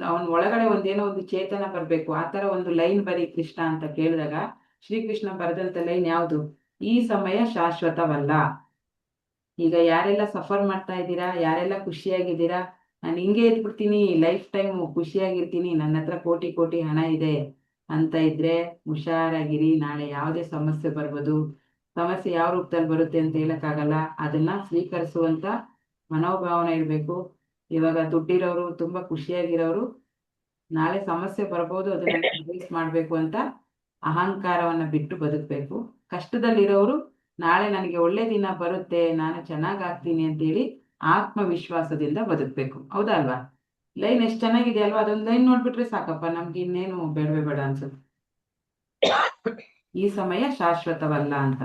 ಅವನ ಒಳಗಡೆ ಒಂದೇನೋ ಒಂದು ಚೇತನ ಬರ್ಬೇಕು. ಆ ತರ ಒಂದು ಲೈನ್ ಬರೀ ಕೃಷ್ಣ ಅಂತ ಕೇಳಿದಾಗ ಶ್ರೀಕೃಷ್ಣ ಬರೆದಂತ ಲೈನ್ ಯಾವುದು? ಈ ಸಮಯ ಶಾಶ್ವತವಲ್ಲ. ಈಗ ಯಾರೆಲ್ಲ ಸಫರ್ ಮಾಡ್ತಾ ಇದ್ದೀರಾ, ಯಾರೆಲ್ಲ ಖುಷಿಯಾಗಿದ್ದೀರಾ, ನಾನು ಹಿಂಗೆ ಇದ್ಬಿಡ್ತೀನಿ ಲೈಫ್ ಟೈಮ್ ಖುಷಿಯಾಗಿರ್ತೀನಿ, ನನ್ನ ಹತ್ರ ಕೋಟಿ ಕೋಟಿ ಹಣ ಇದೆ ಅಂತ ಇದ್ರೆ ಹುಷಾರಾಗಿರಿ. ನಾಳೆ ಯಾವುದೇ ಸಮಸ್ಯೆ ಬರ್ಬೋದು. ಸಮಸ್ಯೆ ಯಾವ ರೂಪದಲ್ಲಿ ಬರುತ್ತೆ ಅಂತ ಹೇಳಕ್ಕಾಗಲ್ಲ. ಅದನ್ನ ಸ್ವೀಕರಿಸುವಂತ ಮನೋಭಾವನೆ ಇರಬೇಕು. ಇವಾಗ ದುಡ್ಡಿರೋರು, ತುಂಬಾ ಖುಷಿಯಾಗಿರೋರು, ನಾಳೆ ಸಮಸ್ಯೆ ಬರ್ಬೋದು, ಅದನ್ನ ಫೇಸ್ ಮಾಡ್ಬೇಕು ಅಂತ ಅಹಂಕಾರವನ್ನ ಬಿಟ್ಟು ಬದುಕಬೇಕು. ಕಷ್ಟದಲ್ಲಿರೋರು ನಾಳೆ ನನಗೆ ಒಳ್ಳೆ ದಿನ ಬರುತ್ತೆ, ನಾನು ಚೆನ್ನಾಗಾಗ್ತೀನಿ ಅಂತೇಳಿ ಆತ್ಮವಿಶ್ವಾಸದಿಂದ ಬದುಕಬೇಕು. ಹೌದಾ ಅಲ್ವಾ? ಲೈನ್ ಎಷ್ಟು ಚೆನ್ನಾಗಿದೆ ಅಲ್ವಾ? ಅದೊಂದು ಲೈನ್ ನೋಡ್ಬಿಟ್ರೆ ಸಾಕಪ್ಪ, ನಮ್ಗೆ ಇನ್ನೇನು ಬೇಡವೇ ಬೇಡ ಅನ್ಸುತ್ತೆ. ಈ ಸಮಯ ಶಾಶ್ವತವಲ್ಲ ಅಂತ.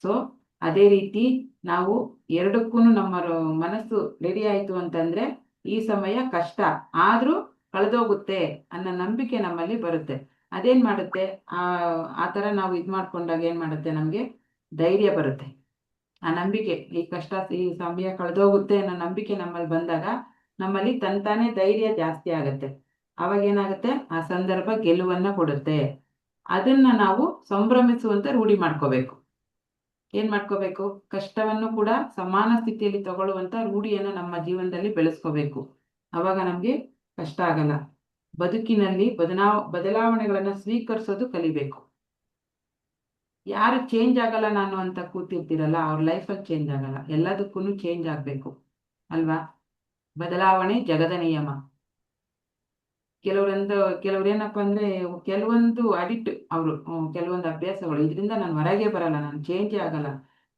ಸೊ ಅದೇ ರೀತಿ ನಾವು ಎರಡಕ್ಕೂ ನಮ್ಮ ಮನಸ್ಸು ರೆಡಿ ಆಯ್ತು ಅಂತಂದ್ರೆ ಈ ಸಮಯ ಕಷ್ಟ ಆದ್ರೂ ಕಳೆದೋಗುತ್ತೆ ಅನ್ನೋ ನಂಬಿಕೆ ನಮ್ಮಲ್ಲಿ ಬರುತ್ತೆ. ಅದೇನ್ ಮಾಡುತ್ತೆ, ಆ ತರ ನಾವು ಇದ್ ಮಾಡ್ಕೊಂಡಾಗ ಏನ್ ಮಾಡುತ್ತೆ, ನಮ್ಗೆ ಧೈರ್ಯ ಬರುತ್ತೆ. ಆ ನಂಬಿಕೆ, ಈ ಕಷ್ಟ, ಈ ಸಮಯ ಕಳೆದೋಗುತ್ತೆ ಅನ್ನೋ ನಂಬಿಕೆ ನಮ್ಮಲ್ಲಿ ಬಂದಾಗ ನಮ್ಮಲ್ಲಿ ತಂತಾನೆ ಧೈರ್ಯ ಜಾಸ್ತಿ ಆಗತ್ತೆ. ಅವಾಗ ಏನಾಗುತ್ತೆ, ಆ ಸಂದರ್ಭ ಗೆಲುವನ್ನ ಕೊಡುತ್ತೆ. ಅದನ್ನ ನಾವು ಸಂಭ್ರಮಿಸುವಂತ ರೂಢಿ ಮಾಡ್ಕೋಬೇಕು. ಏನ್ ಮಾಡ್ಕೋಬೇಕು? ಕಷ್ಟವನ್ನು ಕೂಡ ಸಮಾನ ಸ್ಥಿತಿಯಲ್ಲಿ ತಗೊಳ್ಳುವಂತ ರೂಢಿಯನ್ನು ನಮ್ಮ ಜೀವನದಲ್ಲಿ ಬೆಳೆಸ್ಕೋಬೇಕು. ಅವಾಗ ನಮ್ಗೆ ಕಷ್ಟ ಆಗಲ್ಲ. ಬದುಕಿನಲ್ಲಿ ಬದಲಾವಣೆಗಳನ್ನ ಸ್ವೀಕರಿಸೋದು ಕಲಿಬೇಕು. ಯಾರು ಚೇಂಜ್ ಆಗಲ್ಲ ನಾನು ಅಂತ ಕೂತಿರ್ತೀರಲ್ಲ, ಅವ್ರ ಲೈಫಲ್ಲಿ ಚೇಂಜ್ ಆಗಲ್ಲ. ಎಲ್ಲದಕ್ಕೂ ಚೇಂಜ್ ಆಗಬೇಕು ಅಲ್ವಾ? ಬದಲಾವಣೆ ಜಗದ ನಿಯಮ. ಕೆಲವ್ರು ಏನಪ್ಪ ಅಂದ್ರೆ ಕೆಲವೊಂದು ಅಡಿಕ್ಟ್ ಅವರು, ಕೆಲವೊಂದು ಅಭ್ಯಾಸಗಳು, ಇದರಿಂದ ನಾನು ಹೊರಗೆ ಬರಲ್ಲ, ನಾನು ಚೇಂಜೇ ಆಗಲ್ಲ,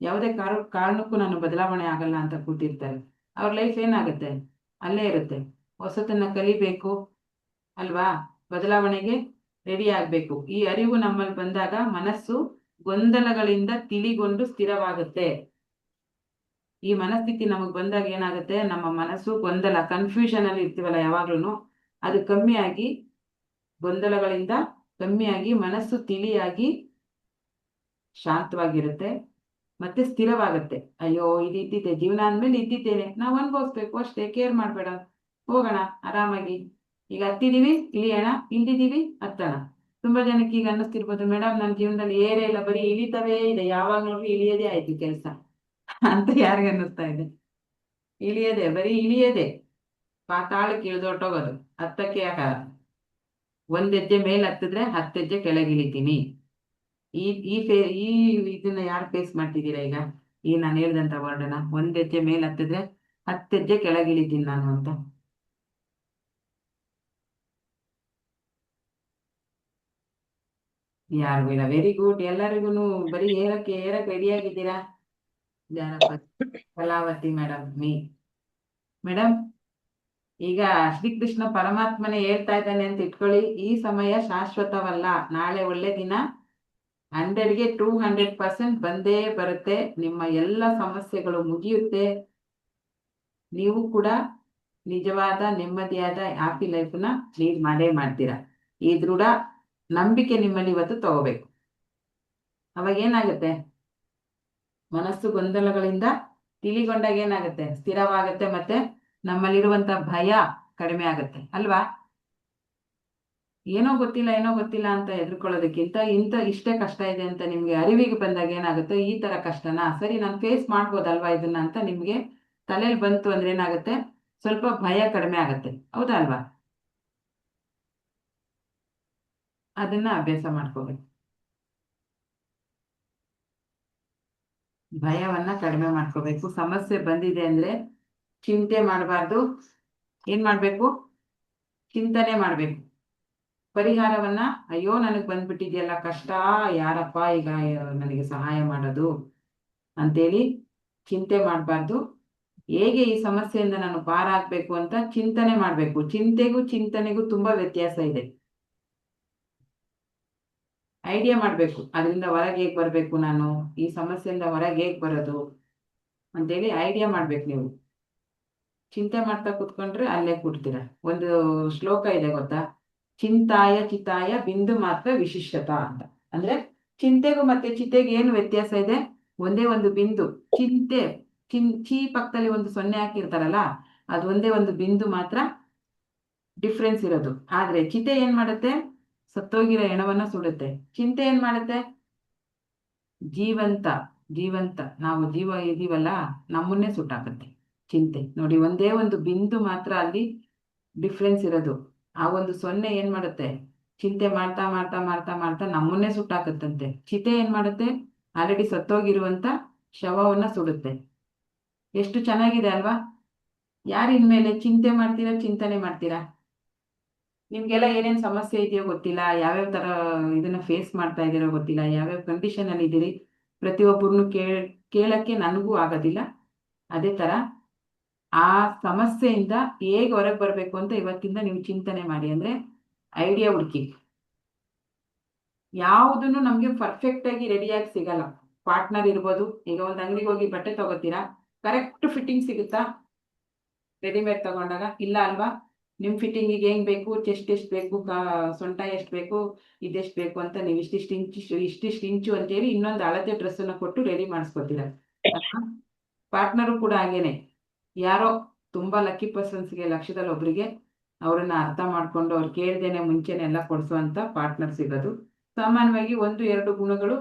ಯಾವುದೇ ಕಾರಣಕ್ಕೂ ನಾನು ಬದಲಾವಣೆ ಆಗಲ್ಲ ಅಂತ ಕೂತಿರ್ತಾರೆ. ಅವ್ರ ಲೈಫ್ ಏನಾಗುತ್ತೆ? ಅಲ್ಲೇ ಇರುತ್ತೆ. ಹೊಸತನ್ನ ಕಲಿಬೇಕು ಅಲ್ವಾ? ಬದಲಾವಣೆಗೆ ರೆಡಿ ಆಗ್ಬೇಕು. ಈ ಅರಿವು ನಮ್ಮಲ್ಲಿ ಬಂದಾಗ ಮನಸ್ಸು ಗೊಂದಲಗಳಿಂದ ತಿಳಿಗೊಂಡು ಸ್ಥಿರವಾಗುತ್ತೆ. ಈ ಮನಸ್ಥಿತಿ ನಮಗ್ ಬಂದಾಗ ಏನಾಗುತ್ತೆ? ನಮ್ಮ ಮನಸ್ಸು ಗೊಂದಲ, ಕನ್ಫ್ಯೂಷನ್ ಅಲ್ಲಿ ಇರ್ತೀವಲ್ಲ ಯಾವಾಗ್ಲೂ, ಅದು ಕಮ್ಮಿಯಾಗಿ, ಗೊಂದಲಗಳಿಂದ ಕಮ್ಮಿಯಾಗಿ ಮನಸ್ಸು ತಿಳಿಯಾಗಿ ಶಾಂತವಾಗಿರುತ್ತೆ, ಮತ್ತೆ ಸ್ಥಿರವಾಗುತ್ತೆ. ಅಯ್ಯೋ ಇದು ಇದ್ದಿದ್ದೆ, ಜೀವನ ಅಂದ್ಮೇಲೆ ಇದ್ದಿದ್ದೇನೆ, ನಾವು ಅನ್ಭವಿಸ್ಬೇಕು ಅಷ್ಟೇ, ಕೇರ್ ಮಾಡ್ಬೇಡ, ಹೋಗೋಣ ಆರಾಮಾಗಿ. ಈಗ ಹತ್ತಿದೀವಿ ಇಳಿಯೋಣ, ಇಳ್ದಿದೀವಿ ಹತ್ತೋಣ. ತುಂಬಾ ಜನಕ್ಕೆ ಈಗ ಅನ್ನಿಸ್ತಿರ್ಬೋದು, ಮೇಡಮ್ ನನ್ನ ಜೀವನದಲ್ಲಿ ಏರೇ ಇಲ್ಲ, ಬರೀ ಇಳಿತವೇ ಇದೆ, ಯಾವಾಗ ನೋಡ್ರಿ ಇಳಿಯೋದೇ ಆಯ್ತು ಕೆಲಸ ಅಂತ ಯಾರಿಗೆ ಅನ್ನಿಸ್ತಾ ಇದೆ? ಇಳಿಯದೆ, ಬರೀ ಇಳಿಯದೆ, ಪಾತಾಳಕ್ಕೆ ಇಳಿದೊಟ್ಟೋಗೋದು, ಹತ್ತಕ್ಕೆ ಆಗಲ್ಲ. ಒಂದ್ ಹೆಜ್ಜೆ ಮೇಲೆ ಹತ್ತಿದ್ರೆ 10 ಹೆಜ್ಜೆ ಕೆಳಗಿಳಿತೀನಿ. ಈ ಈ ಫೇ ಈ ಇದನ್ನ ಯಾರು ಫೇಸ್ ಮಾಡ್ತಿದ್ದೀರಾ ಈಗ? ಈ ನಾನು ಹೇಳ್ದಂತ ವರ್ಡನ, ಒಂದ್ ಹೆಜ್ಜೆ ಮೇಲೆ ಹತ್ತಿದ್ರೆ 10 ಹೆಜ್ಜೆ ಕೆಳಗಿಳಿತೀನಿ ನಾನು ಅಂತ. ಯಾರಿಗೂ ಇಲ್ಲ. Very good. ಎಲ್ಲರಿಗೂ ಬರೀ ಏರಕ್ಕೆ ರೆಡಿಯಾಗಿದ್ದೀರಾ? ಯಾರಪ್ಪ? ಕಲಾವತಿ ಮೇಡಮ್, ಮೇಡಮ್ ಈಗ ಶ್ರೀಕೃಷ್ಣ ಪರಮಾತ್ಮನೇ ಹೇಳ್ತಾ ಇದ್ದಾನೆ ಅಂತ ಇಟ್ಕೊಳ್ಳಿ, ಈ ಸಮಯ ಶಾಶ್ವತವಲ್ಲ, ನಾಳೆ ಒಳ್ಳೆ ದಿನ 100ಗೆ 200% ಬಂದೇ ಬರುತ್ತೆ. ನಿಮ್ಮ ಎಲ್ಲ ಸಮಸ್ಯೆಗಳು ಮುಗಿಯುತ್ತೆ. ನೀವು ಕೂಡ ನಿಜವಾದ ನೆಮ್ಮದಿಯಾದ ಹ್ಯಾಪಿ ಲೈಫ್ನ ಲೀಡ್ ಮಾಡೇ ಮಾಡ್ತೀರಾ. ಈ ದೃಢ ನಂಬಿಕೆ ನಿಮ್ಮಲ್ಲಿ ಇವತ್ತು ತಗೋಬೇಕು. ಅವಾಗ ಏನಾಗುತ್ತೆ? ಮನಸ್ಸು ಗೊಂದಲಗಳಿಂದ ತಿಳಿಗೊಂಡಾಗ ಏನಾಗುತ್ತೆ? ಸ್ಥಿರವಾಗುತ್ತೆ, ಮತ್ತೆ ನಮ್ಮಲ್ಲಿರುವಂತ ಭಯ ಕಡಿಮೆ ಆಗುತ್ತೆ ಅಲ್ವಾ? ಏನೋ ಗೊತ್ತಿಲ್ಲ ಅಂತ ಎದುರ್ಕೊಳ್ಳೋದಕ್ಕಿಂತ ಇಷ್ಟೇ ಕಷ್ಟ ಇದೆ ಅಂತ ನಿಮ್ಗೆ ಅರಿವಿಗೆ ಬಂದಾಗ ಏನಾಗುತ್ತೆ? ಈ ತರ ಕಷ್ಟನಾ, ಸರಿ ನಾನು ಫೇಸ್ ಮಾಡ್ಬೋದಲ್ವಾ ಇದನ್ನ ಅಂತ ನಿಮ್ಗೆ ತಲೆಯಲ್ಲಿ ಬಂತು ಅಂದ್ರೆ ಏನಾಗುತ್ತೆ? ಸ್ವಲ್ಪ ಭಯ ಕಡಿಮೆ ಆಗುತ್ತೆ, ಹೌದಾ ಅಲ್ವಾ? ಅದನ್ನ ಅಭ್ಯಾಸ ಮಾಡ್ಕೋಬೇಕು. ಭಯವನ್ನ ಕಡಿಮೆ ಮಾಡ್ಕೋಬೇಕು. ಸಮಸ್ಯೆ ಬಂದಿದೆ ಅಂದ್ರೆ ಚಿಂತೆ ಮಾಡಬಾರ್ದು. ಏನ್ ಮಾಡ್ಬೇಕು? ಚಿಂತನೆ ಮಾಡ್ಬೇಕು. ಪರಿಹಾರವನ್ನ, ಅಯ್ಯೋ ನನಗ್ ಬಂದ್ಬಿಟ್ಟಿದೆಯಲ್ಲ ಕಷ್ಟ, ಯಾರಪ್ಪ ಈಗ ನನಗೆ ಸಹಾಯ ಮಾಡೋದು ಅಂತೇಳಿ ಚಿಂತೆ ಮಾಡಬಾರ್ದು. ಹೇಗೆ ಈ ಸಮಸ್ಯೆಯಿಂದ ನಾನು ಪಾರಾಗ್ಬೇಕು ಅಂತ ಚಿಂತನೆ ಮಾಡ್ಬೇಕು. ಚಿಂತೆಗೂ ಚಿಂತನೆಗೂ ತುಂಬಾ ವ್ಯತ್ಯಾಸ ಇದೆ. ಐಡಿಯಾ ಮಾಡ್ಬೇಕು, ಅದರಿಂದ ಹೊರಗೆ ಹೇಗ್ ಬರ್ಬೇಕು, ನಾನು ಈ ಸಮಸ್ಯೆಯಿಂದ ಹೊರಗೆ ಹೇಗ್ ಬರೋದು ಅಂತೇಳಿ ಐಡಿಯಾ ಮಾಡ್ಬೇಕು. ನೀವು ಚಿಂತೆ ಮಾಡ್ತಾ ಕುತ್ಕೊಂಡ್ರೆ ಅಲ್ಲೇ ಕೂಡ್ತೀರ. ಒಂದು ಶ್ಲೋಕ ಇದೆ ಗೊತ್ತಾ? ಚಿಂತಾಯ ಚಿತಾಯ ಬಿಂದು ಮಾತ್ರ ವಿಶಿಷ್ಟತ ಅಂತ. ಅಂದ್ರೆ ಚಿಂತೆಗೂ ಮತ್ತೆ ಚಿತೆಗೆ ಏನು ವ್ಯತ್ಯಾಸ ಇದೆ? ಒಂದೇ ಒಂದು ಬಿಂದು. ಚಿಂತೆ ಚೀ ಪಕ್ಕದಲ್ಲಿ ಒಂದು 0 ಹಾಕಿರ್ತಾರಲ್ಲ, ಅದು ಒಂದೇ ಒಂದು ಬಿಂದು ಮಾತ್ರ ಡಿಫ್ರೆನ್ಸ್ ಇರೋದು. ಆದ್ರೆ ಚಿತೆ ಏನ್ ಮಾಡುತ್ತೆ? ಸತ್ತೋಗಿರೋ ಹೆಣವನ್ನ ಸುಡುತ್ತೆ. ಚಿಂತೆ ಏನ್ ಮಾಡುತ್ತೆ? ಜೀವಂತ ಜೀವಂತ ನಾವು ಜೀವ ಇದೀವಲ್ಲ, ನಮ್ಮನ್ನೇ ಸುಟ್ಟಾಕತ್ತೆ ಚಿಂತೆ. ನೋಡಿ, ಒಂದೇ ಒಂದು ಬಿಂದು ಮಾತ್ರ ಅಲ್ಲಿ ಡಿಫ್ರೆನ್ಸ್ ಇರೋದು. ಆ ಒಂದು 0 ಏನ್ ಮಾಡುತ್ತೆ? ಚಿಂತೆ ಮಾಡ್ತಾ ಮಾಡ್ತಾ ಮಾಡ್ತಾ ಮಾಡ್ತಾ ನಮ್ಮನ್ನೇ ಸುಟ್ಟಾಕತ್ತಂತೆ. ಚಿತೆ ಏನ್ ಮಾಡುತ್ತೆ? ಆಲ್ರೆಡಿ ಸತ್ತೋಗಿರುವಂತ ಶವವನ್ನ ಸುಡುತ್ತೆ. ಎಷ್ಟು ಚೆನ್ನಾಗಿದೆ ಅಲ್ವಾ? ಯಾರಿನ್ಮೇಲೆ ಚಿಂತೆ ಮಾಡ್ತೀರಾ, ಚಿಂತನೆ ಮಾಡ್ತೀರಾ? ನಿಮ್ಗೆಲ್ಲ ಏನೇನ್ ಸಮಸ್ಯೆ ಇದೆಯೋ ಗೊತ್ತಿಲ್ಲ, ಯಾವ್ಯಾವ ತರ ಇದನ್ನ ಫೇಸ್ ಮಾಡ್ತಾ ಇದೀರೋ ಗೊತ್ತಿಲ್ಲ, ಯಾವ್ಯಾವ ಕಂಡೀಷನ್ ಅಲ್ಲಿ ಇದೀರಿ, ಪ್ರತಿಯೊಬ್ಬರನ್ನು ಕೇಳಕ್ಕೆ ನನಗೂ ಆಗೋದಿಲ್ಲ. ಅದೇ ತರ ಆ ಸಮಸ್ಯೆಯಿಂದ ಹೇಗೆ ಹೊರಗೆ ಬರ್ಬೇಕು ಅಂತ ಇವತ್ತಿಂದ ನೀವು ಚಿಂತನೆ ಮಾಡಿ. ಅಂದ್ರೆ ಐಡಿಯಾ ಹುಡುಕಿ. ಯಾವುದನ್ನು ನಮ್ಗೆ ಪರ್ಫೆಕ್ಟ್ ಆಗಿ ರೆಡಿಯಾಗಿ ಸಿಗಲ್ಲ. ಪಾರ್ಟ್ನರ್ ಇರ್ಬೋದು. ಈಗ ಒಂದು ಅಂಗಡಿಗೆ ಹೋಗಿ ಬಟ್ಟೆ ತಗೋತೀರಾ, ಕರೆಕ್ಟ್ ಫಿಟ್ಟಿಂಗ್ ಸಿಗುತ್ತಾ ರೆಡಿಮೇಡ್ ತಗೊಂಡಾಗ? ಇಲ್ಲ ಅಲ್ವಾ? ನಿಮ್ ಫಿಟ್ಟಿಂಗಿಗೆ ಹೆಂಗ್ ಬೇಕು, ಚೆಸ್ಟ್ ಎಷ್ಟು ಬೇಕು, ಸೊಂಟ ಎಷ್ಟು ಬೇಕು, ಇದೆಷ್ಟು ಬೇಕು ಅಂತ ನೀವು ಇಷ್ಟಿಷ್ಟು ಇಂಚು ಅಂತೇಳಿ ಇನ್ನೊಂದು ಅಳತೆ ಡ್ರೆಸ್ ಅನ್ನ ಕೊಟ್ಟು ರೆಡಿ ಮಾಡಿಸ್ಕೊತೀರ. ಪಾರ್ಟ್ನರು ಕೂಡ ಹಾಗೇನೆ. ಯಾರೋ ತುಂಬಾ ಲಕ್ಕಿ ಪರ್ಸನ್ಸ್ಗೆ, ಲಕ್ಷದಲ್ಲಿ ಒಬ್ರಿಗೆ ಅವರನ್ನ ಅರ್ಥ ಮಾಡ್ಕೊಂಡು ಅವ್ರು ಕೇಳ್ದೇನೆ ಮುಂಚೆನೆ ಎಲ್ಲ ಕೊಡಿಸುವಂತ ಪಾರ್ಟ್ನರ್ ಸಿಗೋದು. ಸಾಮಾನ್ಯವಾಗಿ 1-2 ಗುಣಗಳು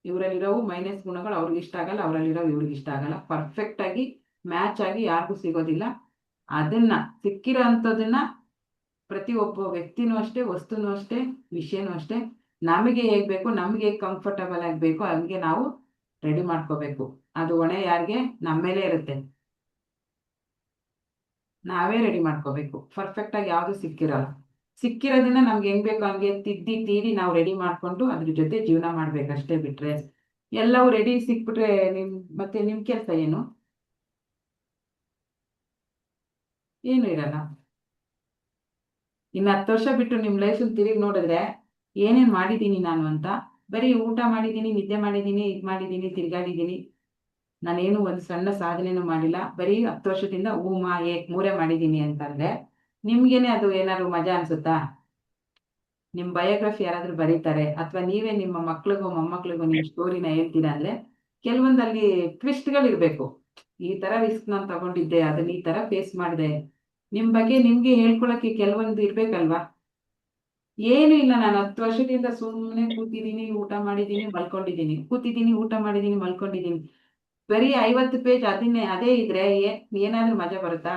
ಇವರಲ್ಲಿರೋವು, ಮೈನಸ್ ಗುಣಗಳು ಅವ್ರಿಗೆ ಇಷ್ಟ ಆಗಲ್ಲ, ಅವರಲ್ಲಿರೋ ಇವ್ರಿಗೆ ಇಷ್ಟ ಆಗಲ್ಲ. ಪರ್ಫೆಕ್ಟ್ ಆಗಿ ಮ್ಯಾಚ್ ಆಗಿ ಯಾರಿಗೂ ಸಿಗೋದಿಲ್ಲ. ಅದನ್ನ ಸಿಕ್ಕಿರೋ ಅಂಥದನ್ನ ಪ್ರತಿಯೊಬ್ಬ ವ್ಯಕ್ತಿನೂ ಅಷ್ಟೇ, ವಸ್ತುನೂ ಅಷ್ಟೇ, ವಿಷಯನೂ ಅಷ್ಟೇ, ನಮಗೆ ಹೇಗ್ ಬೇಕು, ನಮ್ಗೆ ಹೇಗ್ ಕಂಫರ್ಟಬಲ್ ಆಗಬೇಕು ಹಂಗೆ ನಾವು ರೆಡಿ ಮಾಡ್ಕೋಬೇಕು. ಅದು ಹೊಣೆ ಯಾರಿಗೆ? ನಮ್ಮ ಮೇಲೆ ಇರುತ್ತೆ. ನಾವೇ ರೆಡಿ ಮಾಡ್ಕೋಬೇಕು. ಪರ್ಫೆಕ್ಟ್ ಆಗಿ ಯಾವುದು ಸಿಕ್ಕಿರಲ್ಲ. ಸಿಕ್ಕಿರೋದನ್ನ ನಮ್ಗೆ ಹೆಂಗ್ ಬೇಕು ಹಂಗೆ ತಿದ್ದಿ ತೀಡಿ ನಾವು ರೆಡಿ ಮಾಡ್ಕೊಂಡು ಅದ್ರ ಜೊತೆ ಜೀವನ ಮಾಡ್ಬೇಕಷ್ಟೇ. ಬಿಟ್ರೆ ಎಲ್ಲವೂ ರೆಡಿ ಸಿಕ್ಬಿಟ್ರೆ ಮತ್ತೆ ನಿಮ್ ಕೆಲಸ ಏನು? ಏನು ಇರಲ್ಲ. ಇನ್ನು 10 ವರ್ಷ ಬಿಟ್ಟು ನಿಮ್ ಲೈಫ್ ತಿರುಗಿ ನೋಡಿದ್ರೆ ಏನೇನ್ ಮಾಡಿದೀನಿ ನಾನು ಅಂತ, ಬರೀ ಊಟ ಮಾಡಿದೀನಿ, ನಿದ್ದೆ ಮಾಡಿದೀನಿ, ಇದ್ ಮಾಡಿದೀನಿ, ತಿರ್ಗಾಡಿದೀನಿ, ನಾನೇನು ಒಂದು ಸಣ್ಣ ಸಾಧನೆನೂ ಮಾಡಿಲ್ಲ, ಬರೀ 10 ವರ್ಷದಿಂದ ಮೂರೇ ಮಾಡಿದೀನಿ ಅಂತಂದ್ರೆ ನಿಮ್ಗೇನೆ ಅದು ಏನಾದ್ರು ಮಜಾ ಅನ್ಸುತ್ತಾ? ನಿಮ್ ಬಯೋಗ್ರಫಿ ಯಾರಾದ್ರೂ ಬರೀತಾರೆ ಅಥವಾ ನೀವೇ ನಿಮ್ಮ ಮಕ್ಳಿಗೋ ಮೊಮ್ಮಕ್ಳಿಗೋ ನಿಮ್ ಸ್ಟೋರಿನ ಹೇಳ್ತೀರಾ ಅಂದ್ರೆ ಕೆಲವೊಂದಲ್ಲಿ ಟ್ವಿಸ್ಟ್ಗಳು ಇರ್ಬೇಕು. ಈ ತರ ರಿಸ್ಕ್ ನಾನು ತಗೊಂಡಿದ್ದೆ, ಅದನ್ನ ಈ ತರ ಫೇಸ್ ಮಾಡಿದೆ, ನಿಮ್ ಬಗ್ಗೆ ನಿಮ್ಗೆ ಹೇಳ್ಕೊಳಕ್ಕೆ ಕೆಲವೊಂದು ಇರ್ಬೇಕಲ್ವಾ? ಏನು ಇಲ್ಲ, ನಾನು 10 ವರ್ಷದಿಂದ ಸುಮ್ಮನೆ ಕೂತಿದ್ದೀನಿ, ಊಟ ಮಾಡಿದ್ದೀನಿ, ಮಲ್ಕೊಂಡಿದ್ದೀನಿ, ಕೂತಿದ್ದೀನಿ, ಊಟ ಮಾಡಿದ್ದೀನಿ, ಮಲ್ಕೊಂಡಿದ್ದೀನಿ. ಬರೀ 50 ಪೇಜ್ ಅದೇ ಇದ್ರೆ ಏನಾದ್ರೂ ಮಜಾ ಬರುತ್ತಾ?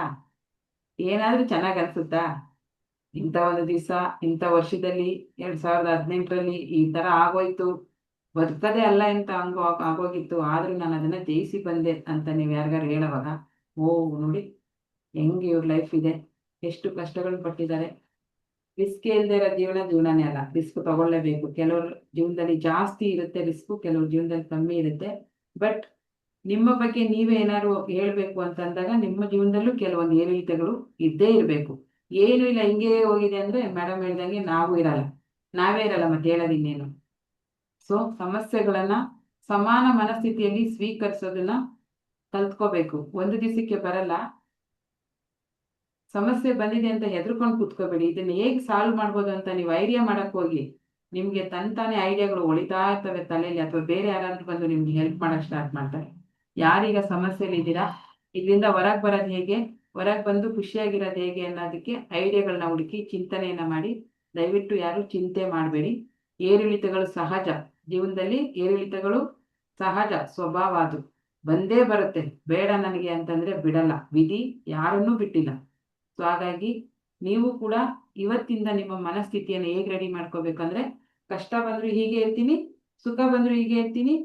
ಏನಾದ್ರೂ ಚೆನ್ನಾಗ್ ಅನ್ಸುತ್ತಾ? ಇಂಥ ಒಂದು ದಿವಸ, ಇಂಥ ವರ್ಷದಲ್ಲಿ 2018ರಲ್ಲಿ ಈ ತರ ಆಗೋಯ್ತು, ಬದುಕದೇ ಅಲ್ಲ ಅಂತ ಆಗೋಗಿತ್ತು, ಆದ್ರೂ ನಾನು ಅದನ್ನ ಜಯಿಸಿ ಬಂದೆ ಅಂತ ನೀವ್ ಯಾರಿಗಾರು ಹೇಳೋವಾಗ, ಓ ನೋಡಿ ಹೆಂಗೆ ಇವ್ರ ಲೈಫ್ ಇದೆ, ಎಷ್ಟು ಕಷ್ಟಗಳು ಪಟ್ಟಿದ್ದಾರೆ. ರಿಸ್ಕ್ ಇಲ್ದೇ ಇರೋ ಜೀವನನೇ ಅಲ್ಲ, ರಿಸ್ಕ್ ತಗೊಳ್ಳೇಬೇಕು. ಕೆಲವ್ರ ಜೀವನದಲ್ಲಿ ಜಾಸ್ತಿ ಇರುತ್ತೆ ರಿಸ್ಕ್, ಕೆಲವ್ರ ಜೀವನದಲ್ಲಿ ಕಮ್ಮಿ ಇರುತ್ತೆ. ಬಟ್ ನಿಮ್ಮ ಬಗ್ಗೆ ನೀವೇ ಏನಾದ್ರು ಹೇಳ್ಬೇಕು ಅಂತಂದಾಗ ನಿಮ್ಮ ಜೀವನದಲ್ಲೂ ಕೆಲವೊಂದು ಏರಿಳಿತಗಳು ಇದ್ದೇ ಇರಬೇಕು. ಏನು ಇಲ್ಲ ಹಿಂಗೆ ಹೋಗಿದೆ ಅಂದ್ರೆ ಮೇಡಮ್ ಹೇಳ್ದಂಗೆ ನಾವು ಇರಲ್ಲ, ನಾವೇ ಇರಲ್ಲ, ಮತ್ತೆ ಹೇಳೋದಿನ್ನೇನು? ಸೊ ಸಮಸ್ಯೆಗಳನ್ನ ಸಮಾನ ಮನಸ್ಥಿತಿಯಲ್ಲಿ ಸ್ವೀಕರಿಸೋದನ್ನ ಕಲ್ತ್ಕೋಬೇಕು. ಒಂದು ದಿವಸಕ್ಕೆ ಬರಲ್ಲ. ಸಮಸ್ಯೆ ಬಂದಿದೆ ಅಂತ ಹೆದರ್ಕೊಂಡು ಕೂತ್ಕೋಬೇಡಿ. ಇದನ್ನ ಹೇಗ್ ಸಾಲ್ವ್ ಮಾಡ್ಬೋದು ಅಂತ ನೀವು ಐಡಿಯಾ ಮಾಡಕ್ ಹೋಗಿ ನಿಮ್ಗೆ ತಂತಾನೆ ಐಡಿಯಾಗಳು ಹೊಳಿತಾ ಇರ್ತವೆ ತಲೆಯಲ್ಲಿ, ಅಥವಾ ಬೇರೆ ಯಾರಾದ್ರೂ ಬಂದು ನಿಮ್ಗೆ ಹೆಲ್ಪ್ ಮಾಡಕ್ ಸ್ಟಾರ್ಟ್ ಮಾಡ್ತಾರೆ. ಯಾರೀಗ ಸಮಸ್ಯೆಲಿ ಇದ್ದೀರಾ, ಇದರಿಂದ ಹೊರಗೆ ಬರೋದು ಹೇಗೆ, ಹೊರಗೆ ಬಂದು ಖುಷಿಯಾಗಿರೋದು ಹೇಗೆ ಅನ್ನೋದಕ್ಕೆ ಐಡಿಯಾಗಳನ್ನ ಹುಡುಕಿ ಚಿಂತನೆಯನ್ನ ಮಾಡಿ. ದಯವಿಟ್ಟು ಯಾರು ಚಿಂತೆ ಮಾಡಬೇಡಿ. ಏರಿಳಿತಗಳು ಸಹಜ, ಜೀವನದಲ್ಲಿ ಏರಿಳಿತಗಳು ಸಹಜ, ಸ್ವಭಾವ, ಅದು ಬಂದೇ ಬರುತ್ತೆ. ಬೇಡ ನನಗೆ ಅಂತಂದ್ರೆ ಬಿಡಲ್ಲ, ವಿಧಿ ಯಾರನ್ನೂ ಬಿಟ್ಟಿಲ್ಲ. ಸೊ ಹಾಗಾಗಿ ನೀವು ಕೂಡ ಇವತ್ತಿಂದ ನಿಮ್ಮ ಮನಸ್ಥಿತಿಯನ್ನು ಹೇಗೆ ರೆಡಿ ಮಾಡ್ಕೋಬೇಕಂದ್ರೆ, ಕಷ್ಟ ಬಂದ್ರು ಹೀಗೆ ಇರ್ತೀನಿ, ಸುಖ ಬಂದ್ರು ಹೀಗೆ ಇರ್ತೀನಿ,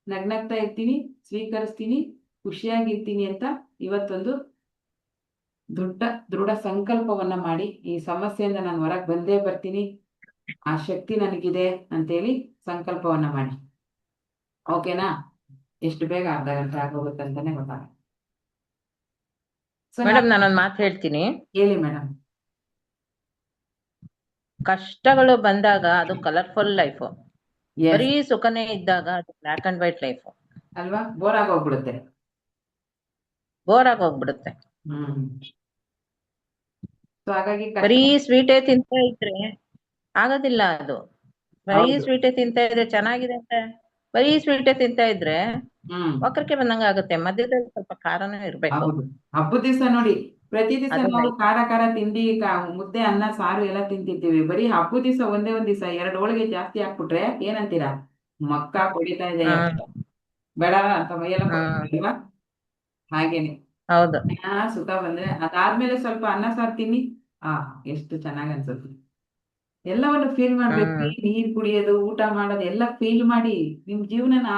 ನಗ್ನಗ್ತಾ ಇರ್ತೀನಿ, ಸ್ವೀಕರಿಸ್ತೀನಿ, ಖುಷಿಯಾಗಿರ್ತೀನಿ ಅಂತ ಇವತ್ತೊಂದು ದೃಢ ಸಂಕಲ್ಪವನ್ನ ಮಾಡಿ, ಈ ಸಮಸ್ಯೆಯಿಂದ ನಾನು ಹೊರಗೆ ಬಂದೇ ಬರ್ತೀನಿ, ಆ ಶಕ್ತಿ ನನಗಿದೆ ಅಂತೇಳಿ ಸಂಕಲ್ಪವನ್ನ ಮಾಡಿ. ಓಕೆನಾ? ಎಷ್ಟು ಬೇಗ ಅರ್ಧ ಗಂಟೆ ಆಗೋಗುತ್ತೆ ಅಂತಾನೆ ಗೊತ್ತಾಗ. ಮೇಡಮ್ ನಾನೊಂದ್ ಮಾತು ಹೇಳ್ತೀನಿ. ಹೇಳಿ ಮೇಡಮ್. ಕಷ್ಟಗಳು ಬಂದಾಗ ಅದು ಕಲರ್ಫುಲ್ ಲೈಫ್, ಬರೀ ಸುಖನೇ ಇದ್ದಾಗ ಅದು ಬ್ಲಾಕ್ ಅಂಡ್ ವೈಟ್ ಲೈಫ್ ಅಲ್ವಾ? ಬೋರ್ ಆಗೋಗ್ಬಿಡುತ್ತೆ. ಸೊ ಹಾಗಾಗಿ ಬರೀ ಸ್ವೀಟೇ ತಿಂತಾ ಇದ್ರೆ ಆಗೋದಿಲ್ಲ ಅದು. ಬರೀ ಸ್ವೀಟೇ ತಿಂತಾ ಇದ್ರೆ ಚೆನ್ನಾಗಿದೆ ಅಂತ ಬರೀ ಸ್ವೀಟೇ ತಿಂತಾ ಇದ್ರೆ ವಕ್ರಕ್ಕೆ ಬಂದಂಗ ಆಗುತ್ತೆ. ಮಧ್ಯದಲ್ಲಿ ಸ್ವಲ್ಪ ಖಾರನೂ ಇರ್ಬೇಕು. ಹಬ್ಬದ ದಿವಸ ನೋಡಿ, ಪ್ರತಿ ದಿವಸ ನಾವು ಖಾರ ತಿಂಡಿ, ಮುದ್ದೆ, ಅನ್ನ, ಸಾರು ಎಲ್ಲ ತಿಂತಿರ್ತೀವಿ. ಬರೀ ಹಬ್ಬದ ದಿವಸ ಒಂದ್ ದಿವಸ 2 ಹೋಳಿಗೆ ಜಾಸ್ತಿ ಹಾಕ್ಬಿಟ್ರೆ ಏನಂತೀರಾ? ಮಕ್ಕ ಹೊಡಿತಾ ಇದೆ, ಬೇಡ ಅಂತ ಮೈಯೆಲ್ಲ. ಹಾಗೇನೆ ಹೌದು, ಸುಖ ಬಂದ್ರೆ ಅದಾದ್ಮೇಲೆ ಸ್ವಲ್ಪ ಅನ್ನ ಸಾರು ತಿನ್ನಿ, ಎಷ್ಟು ಚೆನ್ನಾಗ್ ಅನ್ಸುತ್ತೆ. ಎಲ್ಲವನ್ನು ಫೀಲ್ ಮಾಡ್ಬೇಕು. ನೀರ್ ಕುಡಿಯೋದು, ಊಟ ಮಾಡೋದು ಎಲ್ಲ ಫೀಲ್ ಮಾಡಿ ನಿಮ್ ಜೀವನನ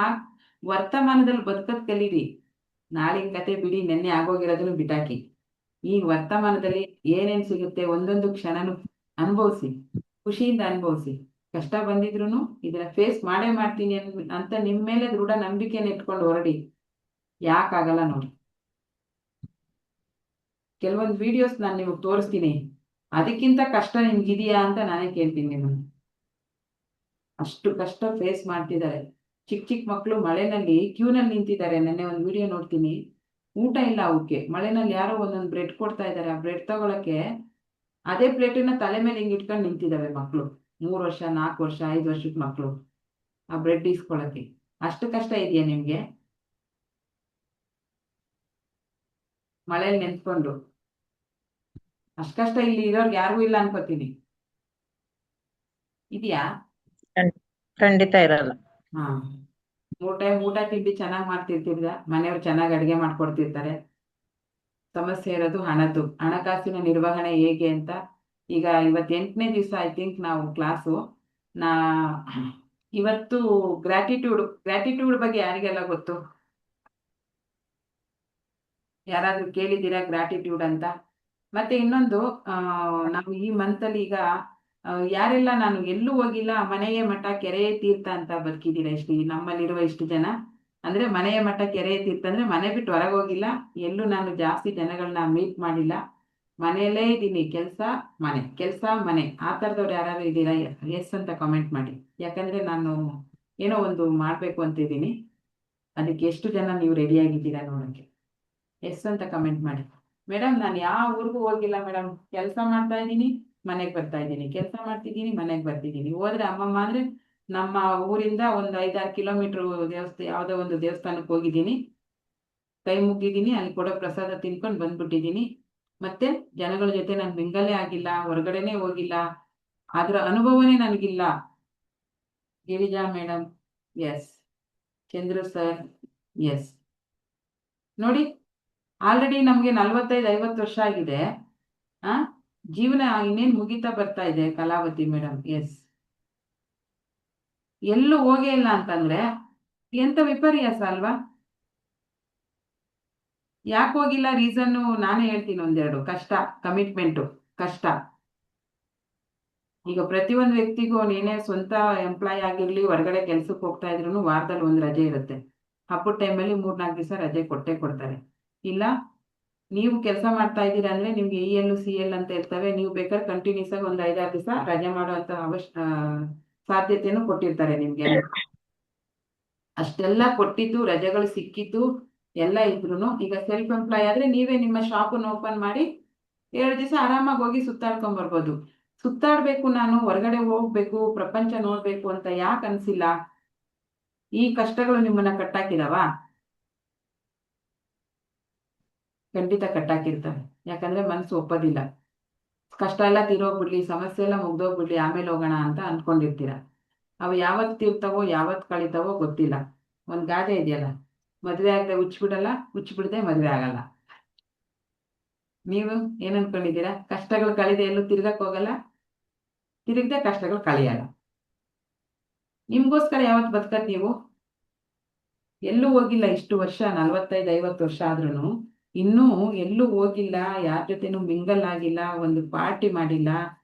ವರ್ತಮಾನದಲ್ಲಿ ಬದುಕದ್ ಕಲೀರಿ. ನಾಳಿನ ಕತೆ ಬಿಡಿ, ನೆನ್ನೆ ಆಗೋಗಿರೋದನ್ನು ಬಿಟಾಕಿ. ಈ ವರ್ತಮಾನದಲ್ಲಿ ಏನೇನ್ ಸಿಗುತ್ತೆ ಒಂದೊಂದು ಕ್ಷಣನು ಅನುಭವಿಸಿ, ಖುಷಿಯಿಂದ ಅನುಭವಿಸಿ. ಕಷ್ಟ ಬಂದಿದ್ರು ಇದನ್ನ ಫೇಸ್ ಮಾಡೇ ಮಾಡ್ತೀನಿ ಅಂತ ನಿಮ್ ಮೇಲೆ ದೃಢ ನಂಬಿಕೆನ ಇಟ್ಕೊಂಡು ಹೊರಡಿ. ಯಾಕಾಗಲ್ಲ ನೋಡಿ. ಕೆಲವೊಂದು ವಿಡಿಯೋಸ್ ನಾನು ನಿಮಗೆ ತೋರಿಸ್ತೀನಿ, ಅದಕ್ಕಿಂತ ಕಷ್ಟ ನಿಮ್ಗಿದೆಯಾ ಅಂತ ನಾನೇ ಕೇಳ್ತೀನಿ ನಿಮ್ಮನ್ನು. ಅಷ್ಟು ಕಷ್ಟ ಫೇಸ್ ಮಾಡ್ತಿದ್ದಾರೆ. ಚಿಕ್ಕ ಮಕ್ಕಳು ಮಳೆನಲ್ಲಿ ಕ್ಯೂನಲ್ಲಿ ನಿಂತಿದ್ದಾರೆ. ನೆನ್ನೆ ಒಂದು ವಿಡಿಯೋ ನೋಡ್ತೀನಿ, ಊಟ ಇಲ್ಲ ಅವಕ್ಕೆ, ಮಳೆನಲ್ಲಿ ಯಾರೋ ಒಂದೊಂದು ಬ್ರೆಡ್ ಕೊಡ್ತಾ ಇದ್ದಾರೆ. ಆ ಬ್ರೆಡ್ ತಗೊಳಕ್ಕೆ ಅದೇ ಪ್ಲೇಟನ್ನ ತಲೆ ಮೇಲೆ ಹಿಂಗೆ ಇಟ್ಕೊಂಡು ನಿಂತಿದ್ದಾವೆ ಮಕ್ಕಳು. 3 ವರ್ಷ, 4 ವರ್ಷ, 5 ವರ್ಷದ ಮಕ್ಕಳು ಆ ಬ್ರೆಡ್ ಇಸ್ಕೊಳಕ್ಕೆ. ಅಷ್ಟು ಕಷ್ಟ ಇದೆಯಾ ನಿಮ್ಗೆ? ಮಳೆಯಲ್ಲಿ ನೆನ್ಸ್ಕೊಂಡು ಅಷ್ಟು ಕಷ್ಟ ಇಲ್ಲಿ ಇರೋರ್ಗೆ ಯಾರಿಗೂ ಇಲ್ಲ ಅನ್ಕೋತೀನಿ. ಇದೆಯಾ? ಖಂಡಿತ ಇರಲ್ಲ. 3 ಟೈಮ್ ಊಟ ತಿಂಡಿ ಚೆನ್ನಾಗಿ ಮಾಡ್ತಿರ್ತಿದ್ರ, ಮನೆಯವ್ರು ಚೆನ್ನಾಗಿ ಅಡುಗೆ ಮಾಡ್ಕೊಡ್ತಿರ್ತಾರೆ. ಸಮಸ್ಯೆ ಇರೋದು ಹಣದ್ದು, ಹಣಕಾಸಿನ ನಿರ್ವಹಣೆ ಹೇಗೆ ಅಂತ ಈಗ ಇವತ್ತು 8ನೇ ದಿವಸ ಐ ಥಿಂಕ್ ನಾವು ಕ್ಲಾಸು. ನಾ ಇವತ್ತು ಗ್ರ್ಯಾಟಿಟ್ಯೂಡ್ ಬಗ್ಗೆ ಯಾರಿಗೆಲ್ಲ ಗೊತ್ತು? ಯಾರಾದ್ರೂ ಕೇಳಿದ್ದೀರಾ ಗ್ರ್ಯಾಟಿಟ್ಯೂಡ್ ಅಂತ? ಮತ್ತೆ ಇನ್ನೊಂದು, ನಾವು ಈ ಮಂತಲ್ಲಿ ಈಗ ಯಾರೆಲ್ಲ ನಾನು ಎಲ್ಲೂ ಹೋಗಿಲ್ಲ, ಮನೆಯೇ ಮಠ ಕೆರೆಯೇ ತೀರ್ಥ ಅಂತ ಬದುಕಿದ್ದೀರಾ ನಮ್ಮಲ್ಲಿರುವ ಇಷ್ಟು ಜನ? ಅಂದ್ರೆ ಮನೆಯ ಮಠ ಕೆರೆಯೇ ತೀರ್ಥ ಅಂದ್ರೆ ಮನೆ ಬಿಟ್ಟು ಹೊರಗೆ ಹೋಗಿಲ್ಲ, ಎಲ್ಲೂ ನಾನು ಜಾಸ್ತಿ ಜನಗಳನ್ನ ಮೀಟ್ ಮಾಡಿಲ್ಲ, ಮನೆಯಲ್ಲೇ ಇದ್ದೀನಿ, ಕೆಲಸ ಮನೆ, ಆ ಥರದವ್ರು ಯಾರು ಇದ್ದೀರಾ? ಎಸ್ ಅಂತ ಕಾಮೆಂಟ್ ಮಾಡಿ. ಯಾಕಂದ್ರೆ ನಾನು ಏನೋ ಒಂದು ಮಾಡಬೇಕು ಅಂತ ಇದ್ದೀನಿ, ಅದಕ್ಕೆ ಎಷ್ಟು ಜನ ನೀವು ರೆಡಿಯಾಗಿದ್ದೀರಾ ನೋಡೋಕ್ಕೆ? ಎಸ್ ಅಂತ ಕಮೆಂಟ್ ಮಾಡಿ. ಮೇಡಮ್ ನಾನು ಯಾವ ಊರಿಗೂ ಹೋಗಿಲ್ಲ ಮೇಡಮ್, ಕೆಲಸ ಮಾಡ್ತಾ ಇದ್ದೀನಿ, ಮನೆಗೆ ಬರ್ತಾ ಇದ್ದೀನಿ, ಕೆಲಸ ಮಾಡ್ತಿದ್ದೀನಿ, ಮನೆಗೆ ಬರ್ತಿದ್ದೀನಿ. ಹೋದ್ರೆ ಅಮ್ಮಮ್ಮ ಅಂದ್ರೆ ನಮ್ಮ ಊರಿಂದ ಒಂದು 5-6 ಕಿಲೋಮೀಟ್ರ್ ಯಾವುದೋ ಒಂದು ದೇವಸ್ಥಾನಕ್ಕೆ ಹೋಗಿದ್ದೀನಿ, ಕೈ ಮುಗಿದ್ದೀನಿ, ಅಲ್ಲಿ ಕೊಡೋ ಪ್ರಸಾದ ತಿನ್ಕೊಂಡು ಬಂದ್ಬಿಟ್ಟಿದ್ದೀನಿ. ಮತ್ತೆ ಜನಗಳ ಜೊತೆ ನಾನು ಮಿಂಗಲೇ ಆಗಿಲ್ಲ, ಹೊರಗಡೆನೆ ಹೋಗಿಲ್ಲ, ಅದರ ಅನುಭವನೇ ನನಗಿಲ್ಲ. Girija madam yes, Chandru sir yes. ನೋಡಿ, ಆಲ್ರೆಡಿ ನಮಗೆ 45-50 ವರ್ಷ ಆಗಿದೆ. ಜೀವನ ಇನ್ನೇನು ಮುಗಿತಾ ಬರ್ತಾ ಇದೆ. Kalavati madam yes. ಎಲ್ಲೂ ಹೋಗೇ ಇಲ್ಲ ಅಂತಂದ್ರೆ ಎಂತ ವಿಪರ್ಯಾಸ ಅಲ್ವಾ? ಯಾಕೆ ಹೋಗಿಲ್ಲ ರೀಸನ್ನು ನಾನೇ ಹೇಳ್ತೀನಿ ಒಂದೆರಡು. ಕಮಿಟ್ಮೆಂಟು ಕಷ್ಟ. ಈಗ ಪ್ರತಿಯೊಂದು ವ್ಯಕ್ತಿಗೂ ಏನೇ ಸ್ವಂತ ಎಂಪ್ಲಾಯ್ ಆಗಿರ್ಲಿ, ಹೊರಗಡೆ ಕೆಲ್ಸಕ್ಕೆ ಹೋಗ್ತಾ ಇದ್ರು ವಾರದಲ್ಲಿ ಒಂದು ರಜೆ ಇರುತ್ತೆ. ಹಬ್ಬದ ಟೈಮಲ್ಲಿ 3-4 ದಿವಸ ರಜೆ ಕೊಟ್ಟೇ ಕೊಡ್ತಾರೆ. ಇಲ್ಲ ನೀವು ಕೆಲಸ ಮಾಡ್ತಾ ಇದ್ದೀರಾ ಅಂದ್ರೆ ನಿಮ್ಗೆ EL ಅಂತ ಇರ್ತವೆ, ನೀವು ಬೇಕಾದ್ರೆ ಕಂಟಿನ್ಯೂಸ್ ಆಗಿ ಒಂದು 5-6 ದಿವಸ ರಜೆ ಮಾಡುವಂತ ಸಾಧ್ಯತೆಯನ್ನು ಕೊಟ್ಟಿರ್ತಾರೆ ನಿಮ್ಗೆ. ಅಷ್ಟೆಲ್ಲ ಕೊಟ್ಟಿದ್ದು, ರಜೆಗಳು ಸಿಕ್ಕಿದ್ದು ಎಲ್ಲ ಇದ್ರು, ಈಗ ಸೆಲ್ಫ್ ಎಂಪ್ಲಾಯ್ ಆದ್ರೆ ನೀವೇ ನಿಮ್ಮ ಶಾಪನ್ನು ಓಪನ್ ಮಾಡಿ 7 ದಿವಸ ಆರಾಮಾಗಿ ಹೋಗಿ ಸುತ್ತಾಡ್ಕೊಂಡ್ ಬರ್ಬೋದು. ಸುತ್ತಾಡ್ಬೇಕು, ನಾನು ಹೊರಗಡೆ ಹೋಗ್ಬೇಕು, ಪ್ರಪಂಚ ನೋಡ್ಬೇಕು ಅಂತ ಯಾಕೆ ಅನ್ಸಿಲ್ಲ? ಈ ಕಷ್ಟಗಳು ನಿಮ್ಮನ್ನ ಕಟ್ಟಾಕಿದವ? ಖಂಡಿತ ಕಟ್ಟಾಕಿರ್ತವೆ. ಯಾಕಂದ್ರೆ ಮನಸ್ಸು ಒಪ್ಪೋದಿಲ್ಲ. ಕಷ್ಟ ಎಲ್ಲ ತೀರೋಗ್ಬಿಡ್ಲಿ, ಸಮಸ್ಯೆ ಎಲ್ಲ ಮುಗ್ದೋಗ್ಬಿಡ್ಲಿ, ಆಮೇಲೆ ಹೋಗೋಣ ಅಂತ ಅನ್ಕೊಂಡಿರ್ತೀರ. ಅವು ಯಾವತ್ತು ತೀರ್ತಾವೋ ಯಾವತ್ತು ಕಳೀತಾವೋ ಗೊತ್ತಿಲ್ಲ. ಒಂದು ಗಾದೆ ಇದೆಯಲ್ಲ, ಮದುವೆ ಆಗದೆ ಹುಚ್ಚಿಬಿಡಲ್ಲ, ಹುಚ್ಚಿಬಿಡದೆ ಮದುವೆ ಆಗಲ್ಲ. ನೀವು ಏನ್ ಅನ್ಕೊಂಡಿದ್ದೀರಾ? ಕಷ್ಟಗಳು ಕಳೆದೆ ಎಲ್ಲೂ ತಿರ್ಗಕ್ ಹೋಗಲ್ಲ, ತಿರುಗದೆ ಕಷ್ಟಗಳು ಕಳೆಯಲ್ಲ. ನಿಮ್ಗೋಸ್ಕರ ಯಾವತ್ತು ಬದುಕದ್ ನೀವು? ಎಲ್ಲೂ ಹೋಗಿಲ್ಲ ಇಷ್ಟು ವರ್ಷ, 45-50 ವರ್ಷ ಆದ್ರೂ ಇನ್ನೂ ಎಲ್ಲೂ ಹೋಗಿಲ್ಲ, ಯಾರ ಜೊತೆನೂ ಮಿಂಗಲ್ ಆಗಿಲ್ಲ, ಒಂದು ಪಾರ್ಟಿ ಮಾಡಿಲ್ಲ,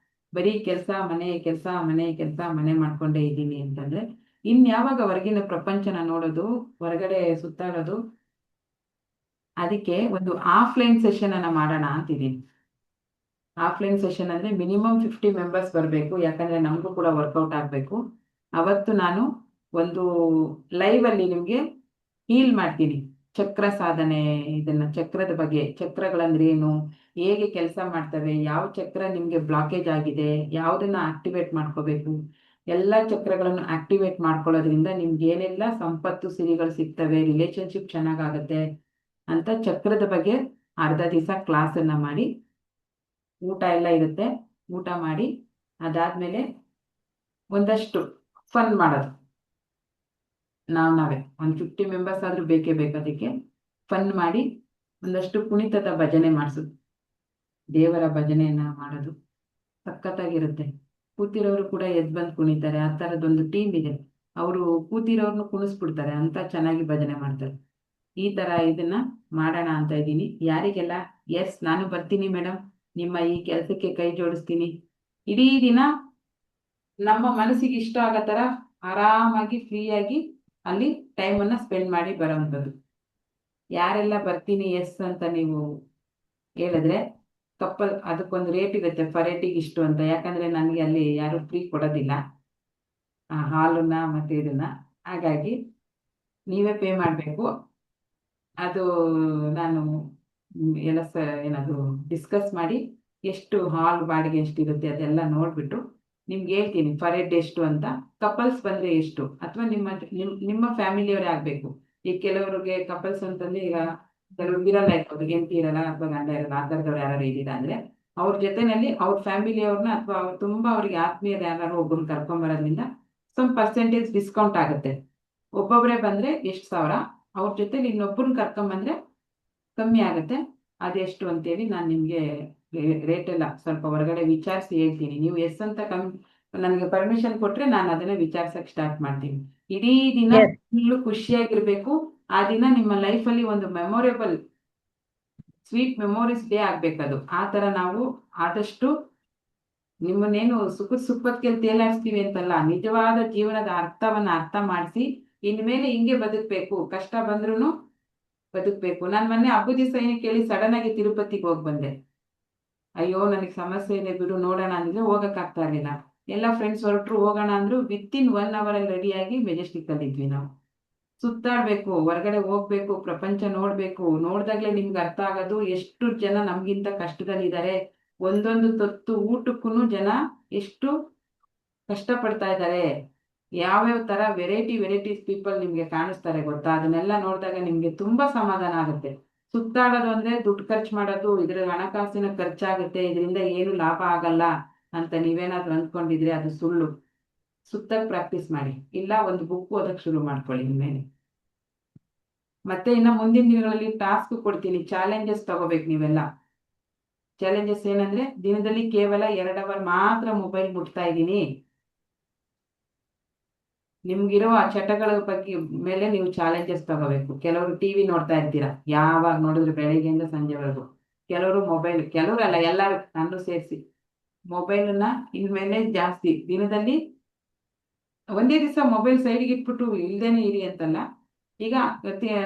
ಬರೀ ಕೆಲಸ ಮನೆ ಮಾಡ್ಕೊಂಡೇ ಇದ್ದೀನಿ ಅಂತಂದ್ರೆ ಇನ್ಯಾವಾಗ ಹೊರಗಿನ ಪ್ರಪಂಚನ ನೋಡೋದು, ಹೊರಗಡೆ ಸುತ್ತಾಡೋದು? ಅದಕ್ಕೆ ಒಂದು ಆಫ್ಲೈನ್ ಸೆಷನ್ ಅನ್ನ ಮಾಡೋಣ ಅಂತಿದ್ದೀನಿ. ಆಫ್ಲೈನ್ ಸೆಷನ್ ಅಂದ್ರೆ ಮಿನಿಮಮ್ 50 ಮೆಂಬರ್ಸ್ ಬರಬೇಕು, ಯಾಕಂದ್ರೆ ನಮಗೂ ಕೂಡ ವರ್ಕೌಟ್ ಆಗಬೇಕು. ಅವತ್ತು ನಾನು ಒಂದು ಲೈವ್ ಅಲ್ಲಿ ನಿಮ್ಗೆ ಹೀಲ್ ಮಾಡ್ತೀನಿ. ಚಕ್ರ ಸಾಧನೆ, ಇದನ್ನ ಚಕ್ರದ ಬಗ್ಗೆ, ಚಕ್ರಗಳಂದ್ರೆ ಏನು, ಹೇಗೆ ಕೆಲಸ ಮಾಡ್ತವೆ, ಯಾವ ಚಕ್ರ ನಿಮ್ಗೆ ಬ್ಲಾಕೇಜ್ ಆಗಿದೆ, ಯಾವುದನ್ನ ಆಕ್ಟಿವೇಟ್ ಮಾಡ್ಕೋಬೇಕು, ಎಲ್ಲ ಚಕ್ರಗಳನ್ನು ಆಕ್ಟಿವೇಟ್ ಮಾಡ್ಕೊಳ್ಳೋದ್ರಿಂದ ನಿಮ್ಗೆ ಏನೆಲ್ಲ ಸಂಪತ್ತು ಸಿರಿಗಳು ಸಿಗ್ತವೆ, ರಿಲೇಶನ್ಶಿಪ್ ಚೆನ್ನಾಗಾಗತ್ತೆ ಅಂತ ಚಕ್ರದ ಬಗ್ಗೆ ಅರ್ಧ ದಿವಸ ಕ್ಲಾಸನ್ನ ಮಾಡಿ, ಊಟ ಎಲ್ಲ ಇರುತ್ತೆ, ಊಟ ಮಾಡಿ ಅದಾದ್ಮೇಲೆ ಒಂದಷ್ಟು ಫನ್ ಮಾಡೋದು. ನಾವೇ ಒಂದು 50 ಮೆಂಬರ್ಸ್ ಆದ್ರೂ ಬೇಕೇ ಬೇಕು. ಅದಕ್ಕೆ ಫನ್ ಮಾಡಿ ಒಂದಷ್ಟು ಕುಣಿತದ ಭಜನೆ ಮಾಡಿಸೋದು, ದೇವರ ಭಜನೆಯನ್ನ ಮಾಡೋದು ಸಖತ್ತಾಗಿರುತ್ತೆ. ಕೂತಿರೋರು ಕೂಡ ಎದ್ದು ಬಂದು ಕುಣಿತಾರೆ. ಆ ಥರದೊಂದು ಟೀಮ್ ಇದೆ, ಅವರು ಕೂತಿರೋರ್ನು ಕುಣಿಸ್ಬಿಡ್ತಾರೆ, ಅಂತ ಚೆನ್ನಾಗಿ ಭಜನೆ ಮಾಡ್ತಾರೆ. ಈ ತರ ಇದನ್ನ ಮಾಡೋಣ ಅಂತ ಇದ್ದೀನಿ. ಯಾರಿಗೆಲ್ಲ ಎಸ್ ನಾನು ಬರ್ತೀನಿ ಮೇಡಮ್, ನಿಮ್ಮ ಈ ಕೆಲಸಕ್ಕೆ ಕೈ ಜೋಡಿಸ್ತೀನಿ. ಇಡೀ ದಿನ ನಮ್ಮ ಮನಸ್ಸಿಗೆ ಇಷ್ಟ ಆಗೋ ಥರ ಆರಾಮಾಗಿ ಫ್ರೀಯಾಗಿ ಅಲ್ಲಿ ಟೈಮನ್ನು ಸ್ಪೆಂಡ್ ಮಾಡಿ ಬರೋವಂಥದ್ದು. ಯಾರೆಲ್ಲ ಬರ್ತೀನಿ ಎಸ್ ಅಂತ ನೀವು ಹೇಳಿದ್ರೆ, ಕಪ್ಪಲ್ ಅದಕ್ಕೊಂದು ರೇಟ್ ಇರುತ್ತೆ, ಫರೇಟಿಗೆ ಇಷ್ಟು ಅಂತ. ಯಾಕಂದರೆ ನನಗೆ ಅಲ್ಲಿ ಯಾರು ಫ್ರೀ ಕೊಡೋದಿಲ್ಲ ಹಾಲನ್ನ ಮತ್ತು ಇದನ್ನ, ಹಾಗಾಗಿ ನೀವೇ ಪೇ ಮಾಡಬೇಕು. ಅದು ನಾನು ಎಲ್ಲ ಏನಾದರೂ ಡಿಸ್ಕಸ್ ಮಾಡಿ ಎಷ್ಟು ಹಾಲ್ ಬಾಡಿಗೆ ಎಷ್ಟಿರುತ್ತೆ ಅದೆಲ್ಲ ನೋಡಿಬಿಟ್ಟು ನಿಮ್ಗೆ ಹೇಳ್ತೀನಿ ಫರ್ ಹೆಡ್ ಎಷ್ಟು ಅಂತ. ಕಪಲ್ಸ್ ಬಂದರೆ ಎಷ್ಟು, ಅಥವಾ ನಿಮ್ಮ ಫ್ಯಾಮಿಲಿಯವರೇ ಆಗಬೇಕು. ಈಗ ಕೆಲವರಿಗೆ ಕಪಲ್ಸ್ ಅಂತಂದ್ರೆ, ಈಗ ಕೆಲವ್ರಿಗೆ ಇರಲ್ಲ, ಇರ್ಬೋದು ಹೆಂಡತಿ ಇರಲ್ಲ ಅಥವಾ ಗಂಡ ಇರಲ್ಲ, ಆ ಥರದವ್ರು ಯಾರು ಇದ್ದೀರಾ ಅಂದರೆ ಅವ್ರ ಜೊತೆಯಲ್ಲಿ ಅವ್ರ ಫ್ಯಾಮಿಲಿಯವ್ರನ್ನ ಅಥವಾ ಅವ್ರು ತುಂಬ ಅವ್ರಿಗೆ ಆತ್ಮೀಯರು ಯಾರು ಒಬ್ಬರನ್ನ ಕರ್ಕೊಂಬರೋದ್ರಿಂದ ಸ್ವಲ್ಪ ಪರ್ಸೆಂಟೇಜ್ ಡಿಸ್ಕೌಂಟ್ ಆಗುತ್ತೆ. ಒಬ್ಬೊಬ್ಬರೇ ಬಂದರೆ ಎಷ್ಟು ಸಾವಿರ, ಅವ್ರ ಜೊತೆಲಿ ಇನ್ನೊಬ್ಬರನ್ನ ಕರ್ಕೊಂಬಂದ್ರೆ ಕಮ್ಮಿ ಆಗುತ್ತೆ. ಅದೆಷ್ಟು ಅಂತೇಳಿ ನಾನು ನಿಮಗೆ ರೇಟ್ ಎಲ್ಲ ಸ್ವಲ್ಪ ಹೊರಗಡೆ ವಿಚಾರಿಸಿ ಹೇಳ್ತೀನಿ. ನೀವು ಎಸ್ ಅಂತ ನನಗೆ ಪರ್ಮಿಷನ್ ಕೊಟ್ರೆ ನಾನು ಅದನ್ನ ವಿಚಾರಿಸಕ್ ಸ್ಟಾರ್ಟ್ ಮಾಡ್ತೀನಿ. ಇಡೀ ದಿನ Yes. ಫುಲ್ಲು ಖುಷಿಯಾಗಿರ್ಬೇಕು. ಆ ದಿನ ನಿಮ್ಮ ಲೈಫಲ್ಲಿ ಒಂದು ಮೆಮೊರೇಬಲ್ ಸ್ವೀಟ್ ಮೆಮೊರೀಸ್ ಡೇ ಆಗ್ಬೇಕದು. ಆ ತರ ನಾವು ಆದಷ್ಟು ನಿಮ್ಮನ್ನೇನು ಸುಪ್ಪತ್ತಿಗೆಲ್ಲಿ ತೇಲಾಡಿಸ್ತೀವಿ ಅಂತಲ್ಲ, ನಿಜವಾದ ಜೀವನದ ಅರ್ಥವನ್ನ ಅರ್ಥ ಮಾಡಿಸಿ ಇನ್ಮೇಲೆ ಹಿಂಗೆ ಬದುಕ್ಬೇಕು, ಕಷ್ಟ ಬಂದ್ರೂ ಬದುಕ್ಬೇಕು. ನಾನು ಮೊನ್ನೆ ಹಬ್ಬದ ದಿವಸ ಏನು ಕೇಳಿ ಸಡನ್ ಆಗಿ ತಿರುಪತಿಗೆ ಹೋಗಿ ಬಂದೆ. ಅಯ್ಯೋ ನನಗೆ ಸಮಸ್ಯೆ ಇದೆ ಬಿಡು ನೋಡೋಣ ಅಂದ್ರೆ ಹೋಗಕ್ ಆಗ್ತಾ ಇರ್ಲಿಲ್ಲ. ಎಲ್ಲ ಫ್ರೆಂಡ್ಸ್ ಹೊರಟ್ರು ಹೋಗೋಣ ಅಂದ್ರು. ವಿತಿನ್ 1 hour ಅಲ್ಲಿ ರೆಡಿಯಾಗಿ ಮೆಜೆಸ್ಟಿಕ್ ಅಲ್ಲಿ ಇದ್ವಿ ನಾವು. ಸುತ್ತಾಡ್ಬೇಕು, ಹೊರಗಡೆ ಹೋಗ್ಬೇಕು, ಪ್ರಪಂಚ ನೋಡ್ಬೇಕು. ನೋಡ್ದಾಗ್ಲೇ ನಿಮ್ಗೆ ಅರ್ಥ ಆಗೋದು ಎಷ್ಟು ಜನ ನಮ್ಗಿಂತ ಕಷ್ಟದಲ್ಲಿದ್ದಾರೆ. ಒಂದೊಂದು ತೊತ್ತು ಊಟಕ್ಕೂ ಜನ ಎಷ್ಟು ಕಷ್ಟಪಡ್ತಾ ಇದ್ದಾರೆ. ಯಾವ್ಯಾವ ತರ ವೆರೈಟೀಸ್ ಪೀಪಲ್ ನಿಮ್ಗೆ ಕಾಣಿಸ್ತಾರೆ ಗೊತ್ತಾ. ಅದನ್ನೆಲ್ಲ ನೋಡಿದಾಗ ನಿಮ್ಗೆ ತುಂಬಾ ಸಮಾಧಾನ ಆಗುತ್ತೆ. ಸುತ್ತಾಡೋದು ಅಂದ್ರೆ ದುಡ್ಡು ಖರ್ಚು ಮಾಡೋದು, ಇದ್ರ ಹಣಕಾಸಿನ ಖರ್ಚಾಗುತ್ತೆ, ಇದರಿಂದ ಏನು ಲಾಭ ಆಗಲ್ಲ ಅಂತ ನೀವೇನಾದ್ರೂ ಅಂದ್ಕೊಂಡಿದ್ರೆ ಅದು ಸುಳ್ಳು. ಸುತ್ತಕ್ ಪ್ರಾಕ್ಟೀಸ್ ಮಾಡಿ, ಇಲ್ಲ ಒಂದು ಬುಕ್ ಓದಕ್ ಶುರು ಮಾಡ್ಕೊಳ್ಳಿ ಇನ್ಮೇಲೆ. ಮತ್ತೆ ಇನ್ನ ಮುಂದಿನ ದಿನಗಳಲ್ಲಿ ಟಾಸ್ಕ್ ಕೊಡ್ತೀನಿ, ಚಾಲೆಂಜಸ್ ತಗೋಬೇಕು ನೀವೆಲ್ಲ. ಚಾಲೆಂಜಸ್ ಏನಂದ್ರೆ ದಿನದಲ್ಲಿ ಕೇವಲ 2 ಅವರ್ ಮಾತ್ರ ಮೊಬೈಲ್ ಮುಟ್ತಾ ಇದ್ದೀನಿ. ನಿಮ್ಗಿರೋ ಆ ಚಟಗಳ ಬಗ್ಗೆ ಮೇಲೆ ನೀವು ಚಾಲೆಂಜಸ್ ತಗೋಬೇಕು. ಕೆಲವರು ಟಿವಿ ನೋಡ್ತಾ ಇರ್ತೀರಾ, ಯಾವಾಗ ನೋಡಿದ್ರು ಬೆಳಗ್ಗೆಯಿಂದ ಸಂಜೆವರೆಗೂ. ಕೆಲವರು ಮೊಬೈಲ್, ಕೆಲವರಲ್ಲ ಎಲ್ಲರೂ, ನಾನು ಸೇರಿಸಿ ಮೊಬೈಲನ್ನ ಇನ್ಮೇಲೆ ಜಾಸ್ತಿ ದಿನದಲ್ಲಿ ಒಂದೇ ದಿವಸ ಮೊಬೈಲ್ ಸೈಡ್ಗೆ ಇಟ್ಬಿಟ್ಟು ಇಲ್ದೇನೆ ಇರಿ ಅಂತಲ್ಲ. ಈಗ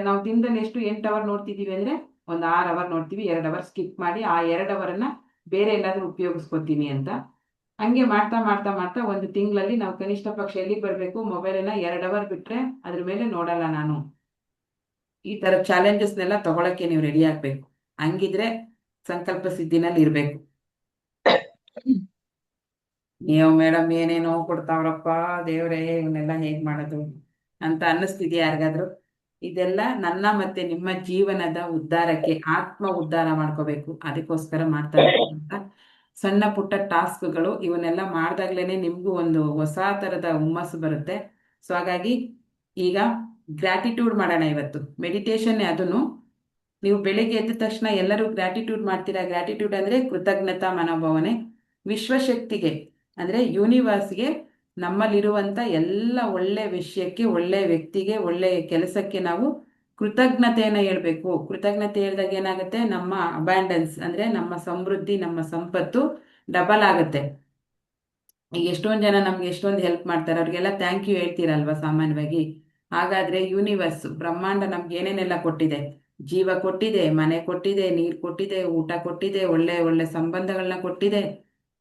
ನಾವು ದಿನದಲ್ಲಿ ಎಷ್ಟು 8 ಅವರ್ ನೋಡ್ತಿದೀವಿ ಅಂದ್ರೆ ಒಂದು 6 ಅವರ್ ನೋಡ್ತೀವಿ, 2 ಅವರ್ ಸ್ಕಿಪ್ ಮಾಡಿ ಆ 2 ಅವರನ್ನ ಬೇರೆ ಎಲ್ಲಾದ್ರೂ ಉಪಯೋಗಿಸ್ಕೊತೀನಿ ಅಂತ. ಹಂಗೆ ಮಾಡ್ತಾ ಮಾಡ್ತಾ ಮಾಡ್ತಾ ಒಂದು ತಿಂಗಳಲ್ಲಿ ನಾವು ಕನಿಷ್ಠ ಪಕ್ಷ ಎಲ್ಲಿಗೆ ಬರಬೇಕು, ಮೊಬೈಲನ್ನ 2 ಅವರ್ ಬಿಟ್ರೆ ಅದ್ರ ಮೇಲೆ ನೋಡಲ್ಲ ನಾನು. ಈ ತರ ಚಾಲೆಂಜಸ್ನೆಲ್ಲ ತಗೊಳಕ್ಕೆ ನೀವು ರೆಡಿ ಆಗ್ಬೇಕು. ಹಂಗಿದ್ರೆ ಸಂಕಲ್ಪ ಸಿದ್ಧಿನಲ್ಲಿ ಇರ್ಬೇಕು. ನೀವು ಮೇಡಮ್ ಏನೇನೋ ಕೊಡ್ತಾವ್ರಪ್ಪ ದೇವ್ರೇ, ಇವನ್ನೆಲ್ಲ ಹೇಗ್ ಮಾಡೋದು ಅಂತ ಅನ್ನಿಸ್ತಿದ್ಯಾ ಯಾರಿಗಾದ್ರು? ಇದೆಲ್ಲ ನನ್ನ ಮತ್ತೆ ನಿಮ್ಮ ಜೀವನದ ಉದ್ಧಾರಕ್ಕೆ, ಆತ್ಮ ಉದ್ಧಾರ ಮಾಡ್ಕೋಬೇಕು, ಅದಕ್ಕೋಸ್ಕರ ಮಾಡ್ತಾ ಇರೋಂಥ ಸಣ್ಣ ಪುಟ್ಟ ಟಾಸ್ಕ್ಗಳು. ಇವನ್ನೆಲ್ಲ ಮಾಡ್ದಾಗ್ಲೇನೆ ನಿಮ್ಗೂ ಒಂದು ಹೊಸ ತರದ ಹುಮ್ಮಸ್ಸು ಬರುತ್ತೆ. ಸೊ ಹಾಗಾಗಿ ಈಗ ಗ್ರಾಟಿಟ್ಯೂಡ್ ಮಾಡೋಣ ಇವತ್ತು. ಮೆಡಿಟೇಷನ್ ಅದನ್ನು ನೀವು ಬೆಳಿಗ್ಗೆ ಎದ್ದ ತಕ್ಷಣ ಎಲ್ಲರೂ ಗ್ರಾಟಿಟ್ಯೂಡ್ ಮಾಡ್ತೀರಾ. ಗ್ರಾಟಿಟ್ಯೂಡ್ ಅಂದ್ರೆ ಕೃತಜ್ಞತಾ ಮನೋಭಾವನೆ. ವಿಶ್ವಶಕ್ತಿಗೆ ಅಂದ್ರೆ ಯೂನಿವರ್ಸ್ಗೆ ನಮ್ಮಲ್ಲಿರುವಂತ ಎಲ್ಲ ಒಳ್ಳೆ ವಿಷಯಕ್ಕೆ, ಒಳ್ಳೆ ವ್ಯಕ್ತಿಗೆ, ಒಳ್ಳೆ ಕೆಲಸಕ್ಕೆ ನಾವು ಕೃತಜ್ಞತೆಯನ್ನ ಹೇಳ್ಬೇಕು. ಕೃತಜ್ಞತೆ ಹೇಳಿದಾಗ ಏನಾಗುತ್ತೆ, ನಮ್ಮ ಅಬ್ಯಾಂಡೆನ್ಸ್ ಅಂದ್ರೆ ನಮ್ಮ ಸಮೃದ್ಧಿ, ನಮ್ಮ ಸಂಪತ್ತು ಡಬಲ್ ಆಗುತ್ತೆ. ಈಗ ಎಷ್ಟೊಂದು ಜನ ನಮ್ಗೆ ಎಷ್ಟೊಂದು ಹೆಲ್ಪ್ ಮಾಡ್ತಾರೆ, ಅವ್ರಿಗೆಲ್ಲ ಥ್ಯಾಂಕ್ ಯು ಹೇಳ್ತೀರಲ್ವಾ ಸಾಮಾನ್ಯವಾಗಿ. ಹಾಗಾದ್ರೆ ಯೂನಿವರ್ಸ್, ಬ್ರಹ್ಮಾಂಡ ನಮ್ಗೆ ಏನೇನೆಲ್ಲ ಕೊಟ್ಟಿದೆ, ಜೀವ ಕೊಟ್ಟಿದೆ, ಮನೆ ಕೊಟ್ಟಿದೆ, ನೀರು ಕೊಟ್ಟಿದೆ, ಊಟ ಕೊಟ್ಟಿದೆ, ಒಳ್ಳೆ ಒಳ್ಳೆ ಸಂಬಂಧಗಳನ್ನ ಕೊಟ್ಟಿದೆ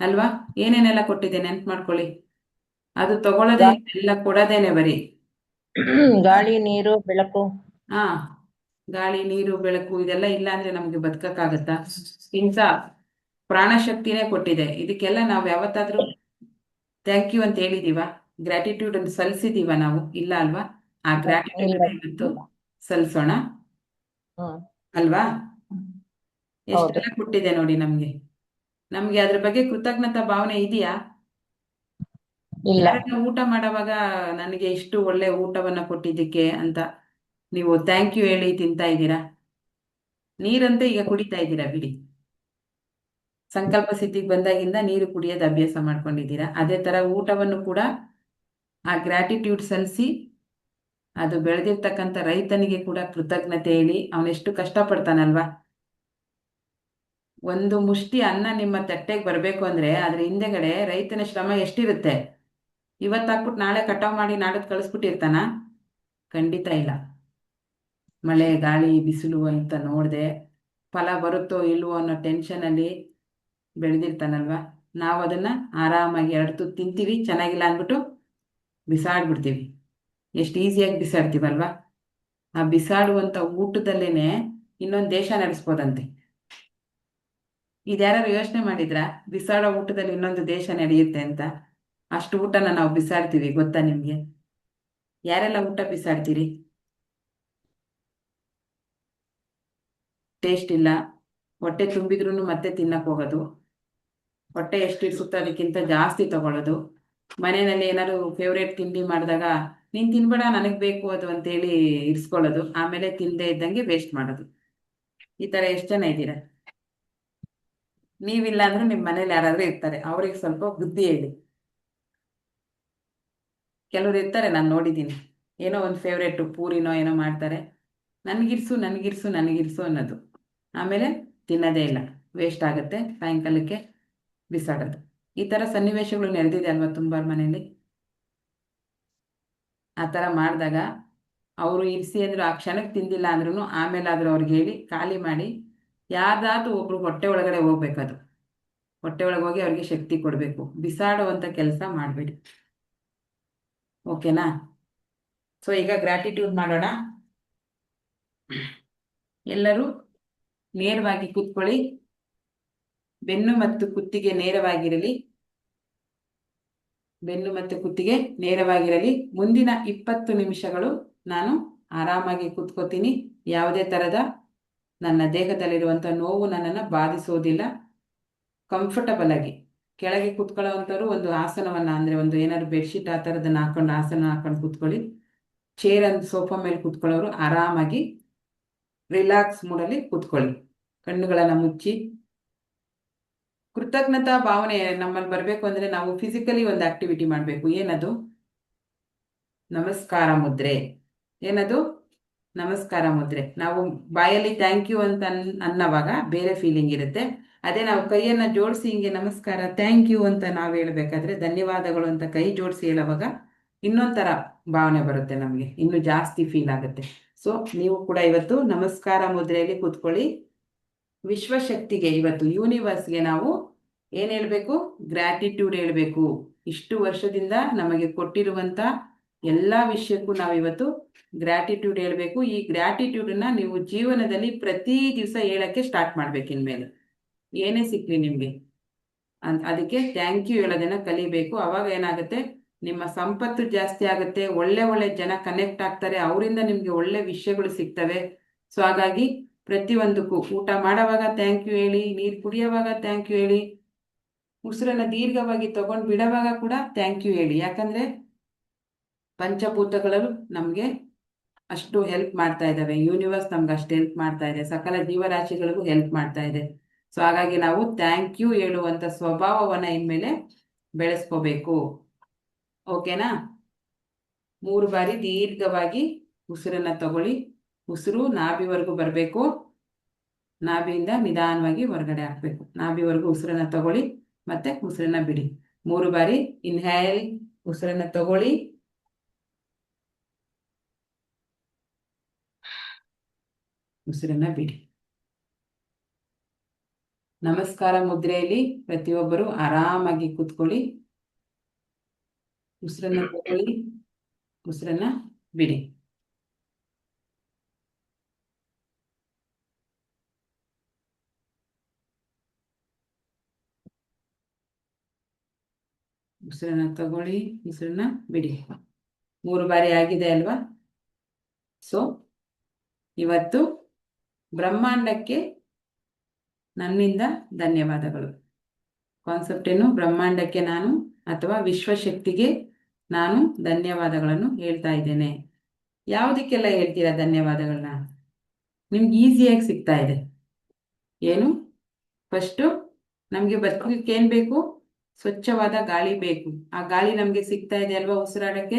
ಅಲ್ವಾ. ಏನೇನೆಲ್ಲ ಕೊಟ್ಟಿದೆ ನೆನ್ಪು ಮಾಡ್ಕೊಳ್ಳಿ. ಅದು ತಗೊಳ್ಳೋದೇ ಎಲ್ಲ ಕೊಡೋದೇನೆ ಬರೀ. ಗಾಳಿ, ನೀರು, ಬೆಳಕು. ಹಾ, ಗಾಳಿ, ನೀರು, ಬೆಳಕು ಇದೆಲ್ಲ ಇಲ್ಲ ಅಂದ್ರೆ ನಮ್ಗೆ ಬದುಕಕ್ಕಾಗತ್ತಾ? ಇಂಥ ಪ್ರಾಣಶಕ್ತಿನೇ ಕೊಟ್ಟಿದೆ. ಇದಕ್ಕೆಲ್ಲ ನಾವು ಯಾವತ್ತಾದ್ರೂ ಥ್ಯಾಂಕ್ ಯು ಅಂತ ಹೇಳಿದೀವ? ಗ್ರಾಟಿಟ್ಯೂಡ್ ಅಂತ ಸಲ್ಲಿಸಿದೀವ ನಾವು? ಇಲ್ಲ ಅಲ್ವಾ. ಆ ಗ್ರಾಟಿಟ್ಯೂಡ್ ಇಲ್ಲ. ಇವತ್ತು ಸಲ್ಲಿಸೋಣ ಹ್ಮ್. ಅಲ್ವಾ. ಹೌದು. ಎಷ್ಟೆಲ್ಲ ಕೊಟ್ಟಿದೆ ನೋಡಿ ನಮ್ಗೆ. ನಮ್ಗೆ ಅದ್ರ ಬಗ್ಗೆ ಕೃತಜ್ಞತಾ ಭಾವನೆ ಇದೆಯಾ? ಇಲ್ಲ. ಯಾರನ್ನ ಊಟ ಮಾಡುವಾಗ ನನಗೆ ಇಷ್ಟು ಒಳ್ಳೆ ಊಟವನ್ನ ಕೊಟ್ಟಿದ್ದಕ್ಕೆ ಅಂತ ನೀವು ಥ್ಯಾಂಕ್ ಯು ಹೇಳಿ ತಿಂತಾ ಇದ್ದೀರಾ? ನೀರಂತೆ ಈಗ ಕುಡಿತಾ ಇದ್ದೀರಾ ಬಿಡಿ. ಸಂಕಲ್ಪ ಸಿದ್ಧಿಗೆ ಬಂದಾಗಿಂದ ನೀರು ಕುಡಿಯೋದು ಅಭ್ಯಾಸ ಮಾಡ್ಕೊಂಡಿದ್ದೀರಾ. ಅದೇ ತರ ಊಟವನ್ನು ಕೂಡ ಆ ಗ್ರಾಟಿಟ್ಯೂಡ್ ಸಲ್ಲಿಸಿ, ಅದು ಬೆಳೆದಿರ್ತಕ್ಕಂಥ ರೈತನಿಗೆ ಕೂಡ ಕೃತಜ್ಞತೆ ಹೇಳಿ. ಅವನೆಷ್ಟು ಕಷ್ಟಪಡ್ತಾನಲ್ವಾ. ಒಂದು ಮುಷ್ಟಿ ಅನ್ನ ನಿಮ್ಮ ತಟ್ಟೆಗೆ ಬರಬೇಕು ಅಂದ್ರೆ ಅದ್ರ ಹಿಂದೆಗಡೆ ರೈತನ ಶ್ರಮ ಎಷ್ಟಿರುತ್ತೆ. ಇವತ್ತಾಕ್ಬಿಟ್ಟು ನಾಳೆ ಕಟಾವ್ ಮಾಡಿ ನಾಡದ್ ಕಳಿಸ್ಬಿಟ್ಟಿರ್ತಾನ? ಖಂಡಿತ ಇಲ್ಲ. ಮಳೆ, ಗಾಳಿ, ಬಿಸಿಲು ಅಂತ ನೋಡದೆ ಫಲ ಬರುತ್ತೋ ಇಲ್ವೋ ಅನ್ನೋ ಟೆನ್ಷನಲ್ಲಿ ಬೆಳೆದಿರ್ತಾನಲ್ವಾ. ನಾವು ಅದನ್ನ ಆರಾಮಾಗಿ 2 ತುತ್ತು ತಿಂತೀವಿ, ಚೆನ್ನಾಗಿಲ್ಲ ಅಂದ್ಬಿಟ್ಟು ಬಿಸಾಡ್ಬಿಡ್ತೀವಿ. ಎಷ್ಟು ಈಸಿಯಾಗಿ ಬಿಸಾಡ್ತೀವಲ್ವಾ. ಆ ಬಿಸಾಡುವಂಥ ಊಟದಲ್ಲೇನೆ ಇನ್ನೊಂದು ದೇಶ ನಡೆಸ್ಬೋದಂತೆ. ಇದ್ಯಾರು ಯೋಚನೆ ಮಾಡಿದ್ರಾ? ಬಿಸಾಡೋ ಊಟದಲ್ಲಿ ಇನ್ನೊಂದು ದೇಶ ನಡೆಯುತ್ತೆ ಅಂತ. ಅಷ್ಟು ಊಟನ ನಾವು ಬಿಸಾಡ್ತೀವಿ ಗೊತ್ತಾ ನಿಮ್ಗೆ? ಯಾರೆಲ್ಲ ಊಟ ಬಿಸಾಡ್ತೀರಿ? ಟೇಸ್ಟ್ ಇಲ್ಲ, ಹೊಟ್ಟೆ ತುಂಬಿದ್ರೂ ಮತ್ತೆ ತಿನ್ನಕ್ ಹೋಗೋದು, ಹೊಟ್ಟೆ ಎಷ್ಟು ಇಡ್ಸುತ್ತೋ ಅದಕ್ಕಿಂತ ಜಾಸ್ತಿ ತಗೊಳ್ಳೋದು. ಮನೆಯಲ್ಲಿ ಏನಾದ್ರು ಫೇವ್ರೇಟ್ ತಿಂಡಿ ಮಾಡಿದಾಗ ನೀನ್ ತಿನ್ಬೇಡ ನನಗ್ ಬೇಕು ಅದು ಅಂತೇಳಿ ಇರಿಸ್ಕೊಳ್ಳೋದು, ಆಮೇಲೆ ತಿಂದೇ ಇದ್ದಂಗೆ ವೇಸ್ಟ್ ಮಾಡೋದು. ಈ ತರ ಎಷ್ಟು ಜನ ಇದ್ದೀರಾ? ನೀವಿಲ್ಲ ಅಂದ್ರೆ ನಿಮ್ಮ ಮನೇಲಿ ಯಾರಾದ್ರೂ ಇರ್ತಾರೆ, ಅವ್ರಿಗೆ ಸ್ವಲ್ಪ ಬುದ್ಧಿ ಹೇಳಿ. ಕೆಲವ್ರು ಇರ್ತಾರೆ, ನಾನು ನೋಡಿದ್ದೀನಿ, ಏನೋ ಒಂದು ಫೇವ್ರೇಟು ಪೂರಿನೋ ಏನೋ ಮಾಡ್ತಾರೆ, ನನಗಿರ್ಸು ನನಗಿರ್ಸು ನನಗಿರ್ಸು ಅನ್ನೋದು, ಆಮೇಲೆ ತಿನ್ನೋದೇ ಇಲ್ಲ, ವೇಸ್ಟ್ ಆಗುತ್ತೆ, ಸಾಯಂಕಾಲಕ್ಕೆ ಬಿಸಾಡೋದು. ಈ ಥರ ಸನ್ನಿವೇಶಗಳು ನಡೆದಿದೆ ಅಲ್ವಾ ತುಂಬ ಮನೇಲಿ. ಆ ಥರ ಮಾಡಿದಾಗ ಅವರು ಇರಿಸಿ ಅಂದರು ಆ ಕ್ಷಣಕ್ಕೆ ತಿಂದಿಲ್ಲ ಅಂದ್ರೂ ಆಮೇಲಾದರೂ ಅವ್ರಿಗೆ ಹೇಳಿ ಖಾಲಿ ಮಾಡಿ, ಯಾರ್ದಾದ್ರೂ ಒಬ್ರು ಹೊಟ್ಟೆ ಒಳಗಡೆ ಹೋಗ್ಬೇಕದು, ಹೊಟ್ಟೆ ಒಳಗೆ ಹೋಗಿ ಅವ್ರಿಗೆ ಶಕ್ತಿ ಕೊಡಬೇಕು, ಬಿಸಾಡುವಂಥ ಕೆಲಸ ಮಾಡಬೇಡಿ. ಓಕೆನಾ? ಸೊ ಈಗ ಗ್ರ್ಯಾಟಿಟ್ಯೂಡ್ ಮಾಡೋಣ. ಎಲ್ಲರೂ ನೇರವಾಗಿ ಕೂತ್ಕೊಳ್ಳಿ, ಬೆನ್ನು ಮತ್ತು ಕುತ್ತಿಗೆ ನೇರವಾಗಿರಲಿ, ಬೆನ್ನು ಮತ್ತು ಕುತ್ತಿಗೆ ನೇರವಾಗಿರಲಿ. ಮುಂದಿನ 20 ನಿಮಿಷಗಳು ನಾನು ಆರಾಮಾಗಿ ಕೂತ್ಕೋತೀನಿ. ಯಾವುದೇ ಥರದ ನನ್ನ ದೇಹದಲ್ಲಿರುವಂಥ ನೋವು ನನ್ನನ್ನು ಬಾಧಿಸೋದಿಲ್ಲ. ಕಂಫರ್ಟಬಲ್ ಆಗಿ ಕೆಳಗೆ ಕೂತ್ಕೊಳ್ಳೋವಂಥವ್ರು ಒಂದು ಆಸನವನ್ನು, ಅಂದರೆ ಒಂದು ಏನಾದ್ರು ಬೆಡ್ಶೀಟ್ ಆ ಥರದನ್ನು ಹಾಕೊಂಡು ಆಸನ ಹಾಕೊಂಡು ಕೂತ್ಕೊಳ್ಳಿ. ಚೇರ್ ಅಂದ್ ಸೋಫಾ ಮೇಲೆ ಕೂತ್ಕೊಳ್ಳೋರು ಆರಾಮಾಗಿ ರಿಲ್ಯಾಕ್ಸ್ ಮೂಡಲ್ಲಿ ಕೂತ್ಕೊಳ್ಳಿ. ಕಣ್ಣುಗಳನ್ನು ಮುಚ್ಚಿ. ಕೃತಜ್ಞತಾ ಭಾವನೆ ನಮ್ಮಲ್ಲಿ ಬರಬೇಕು ಅಂದರೆ ನಾವು ಫಿಸಿಕಲಿ ಒಂದು ಆಕ್ಟಿವಿಟಿ ಮಾಡಬೇಕು. ಏನದು? ನಮಸ್ಕಾರ ಮುದ್ರೆ. ಏನದು? ನಮಸ್ಕಾರ ಮುದ್ರೆ. ನಾವು ಬಾಯಲ್ಲಿ ಥ್ಯಾಂಕ್ ಯು ಅಂತ ಅನ್ನೋವಾಗ ಬೇರೆ ಫೀಲಿಂಗ್ ಇರುತ್ತೆ. ಅದೇ ನಾವು ಕೈಯನ್ನು ಜೋಡಿಸಿ ಹಿಂಗೆ ನಮಸ್ಕಾರ ಥ್ಯಾಂಕ್ ಯು ಅಂತ ನಾವು ಹೇಳ್ಬೇಕಾದ್ರೆ, ಧನ್ಯವಾದಗಳು ಅಂತ ಕೈ ಜೋಡಿಸಿ ಹೇಳುವಾಗ ಇನ್ನೊಂಥರ ಭಾವನೆ ಬರುತ್ತೆ, ನಮಗೆ ಇನ್ನೂ ಜಾಸ್ತಿ ಫೀಲ್ ಆಗುತ್ತೆ. ಸೊ ನೀವು ಕೂಡ ಇವತ್ತು ನಮಸ್ಕಾರ ಮುದ್ರೆಯಲ್ಲಿ ಕೂತ್ಕೊಳ್ಳಿ. ವಿಶ್ವಶಕ್ತಿಗೆ, ಇವತ್ತು ಯೂನಿವರ್ಸ್ಗೆ ನಾವು ಏನು ಹೇಳಬೇಕು? ಗ್ರ್ಯಾಟಿಟ್ಯೂಡ್ ಹೇಳಬೇಕು. ಇಷ್ಟು ವರ್ಷದಿಂದ ನಮಗೆ ಕೊಟ್ಟಿರುವಂಥ ಎಲ್ಲ ವಿಷಯಕ್ಕೂ ನಾವಿವತ್ತು ಗ್ರ್ಯಾಟಿಟ್ಯೂಡ್ ಹೇಳಬೇಕು. ಈ ಗ್ರ್ಯಾಟಿಟ್ಯೂಡನ್ನ ನೀವು ಜೀವನದಲ್ಲಿ ಪ್ರತಿ ದಿವಸ ಹೇಳೋಕ್ಕೆ ಸ್ಟಾರ್ಟ್ ಮಾಡ್ಬೇಕು. ಇನ್ಮೇಲೆ ಏನೇ ಸಿಕ್ಕಲಿ ನಿಮಗೆ ಅದಕ್ಕೆ ಥ್ಯಾಂಕ್ ಯು ಹೇಳೋದನ್ನ ಕಲಿಬೇಕು. ಅವಾಗ ಏನಾಗುತ್ತೆ? ನಿಮ್ಮ ಸಂಪತ್ತು ಜಾಸ್ತಿ ಆಗುತ್ತೆ, ಒಳ್ಳೆ ಒಳ್ಳೆ ಜನ ಕನೆಕ್ಟ್ ಆಗ್ತಾರೆ, ಅವರಿಂದ ನಿಮಗೆ ಒಳ್ಳೆ ವಿಷಯಗಳು ಸಿಗ್ತವೆ. ಸೊ ಹಾಗಾಗಿ ಪ್ರತಿಯೊಂದಕ್ಕೂ ಊಟ ಮಾಡೋವಾಗ ಥ್ಯಾಂಕ್ ಯು ಹೇಳಿ, ನೀರು ಕುಡಿಯೋವಾಗ ಥ್ಯಾಂಕ್ ಯು ಹೇಳಿ, ಉಸಿರನ್ನು ದೀರ್ಘವಾಗಿ ತಗೊಂಡು ಬಿಡೋವಾಗ ಕೂಡ ಥ್ಯಾಂಕ್ ಯು ಹೇಳಿ. ಯಾಕಂದರೆ ಪಂಚಭೂತಗಳು ನಮಗೆ ಅಷ್ಟು ಹೆಲ್ಪ್ ಮಾಡ್ತಾ ಇದ್ದಾವೆ, ಯೂನಿವರ್ಸ್ ನಮ್ಗೆ ಅಷ್ಟು ಹೆಲ್ಪ್ ಮಾಡ್ತಾ ಇದೆ, ಸಕಲ ಜೀವರಾಶಿಗಳಿಗೂ ಹೆಲ್ಪ್ ಮಾಡ್ತಾ ಇದೆ. ಸೊ ಹಾಗಾಗಿ ನಾವು ಥ್ಯಾಂಕ್ ಯು ಹೇಳುವಂಥ ಸ್ವಭಾವವನ್ನು ಇನ್ಮೇಲೆ ಬೆಳೆಸ್ಕೋಬೇಕು. ಓಕೆನಾ? 3 ಬಾರಿ ದೀರ್ಘವಾಗಿ ಉಸಿರನ್ನು ತಗೊಳ್ಳಿ. ಉಸಿರು ನಾಭಿವರೆಗೂ ಬರಬೇಕು, ನಾಭಿಯಿಂದ ನಿಧಾನವಾಗಿ ಹೊರಗಡೆ ಹಾಕಬೇಕು. ನಾಭಿವರೆಗೂ ಉಸಿರನ್ನು ತಗೊಳ್ಳಿ, ಮತ್ತೆ ಉಸಿರನ್ನು ಬಿಡಿ. 3 ಬಾರಿ ಇನ್ಹೇಲ್, ಉಸಿರನ್ನು ತಗೊಳ್ಳಿ, ಉಸಿರನ್ನ ಬಿಡಿ. ನಮಸ್ಕಾರ ಮುದ್ರೆಯಲ್ಲಿ ಪ್ರತಿಯೊಬ್ಬರು ಆರಾಮಾಗಿ ಕೂತ್ಕೊಳ್ಳಿ. ಉಸಿರನ್ನ ತಗೊಳ್ಳಿ, ಉಸಿರನ್ನ ಬಿಡಿ. ಉಸಿರನ್ನ ತಗೊಳ್ಳಿ, ಉಸಿರನ್ನ ಬಿಡಿ. 3 ಬಾರಿ ಆಗಿದೆ ಅಲ್ವಾ? ಸೊ ಇವತ್ತು ಬ್ರಹ್ಮಾಂಡಕ್ಕೆ ನನ್ನಿಂದ ಧನ್ಯವಾದಗಳು. ಕಾನ್ಸೆಪ್ಟ್ ಏನು? ಬ್ರಹ್ಮಾಂಡಕ್ಕೆ ನಾನು ಅಥವಾ ವಿಶ್ವಶಕ್ತಿಗೆ ನಾನು ಧನ್ಯವಾದಗಳನ್ನು ಹೇಳ್ತಾ ಇದ್ದೇನೆ. ಯಾವುದಕ್ಕೆಲ್ಲ ಹೇಳ್ತೀರಾ ಧನ್ಯವಾದಗಳನ್ನ? ನಿಮ್ಗೆ ಈಸಿಯಾಗಿ ಸಿಗ್ತಾ ಇದೆ. ಏನು? ಫಸ್ಟು ನಮಗೆ ಬದುಕಲಿಕ್ಕೆ ಏನು ಬೇಕು? ಸ್ವಚ್ಛವಾದ ಗಾಳಿ ಬೇಕು. ಆ ಗಾಳಿ ನಮಗೆ ಸಿಗ್ತಾ ಇದೆ ಅಲ್ವಾ ಉಸಿರಾಡಕ್ಕೆ?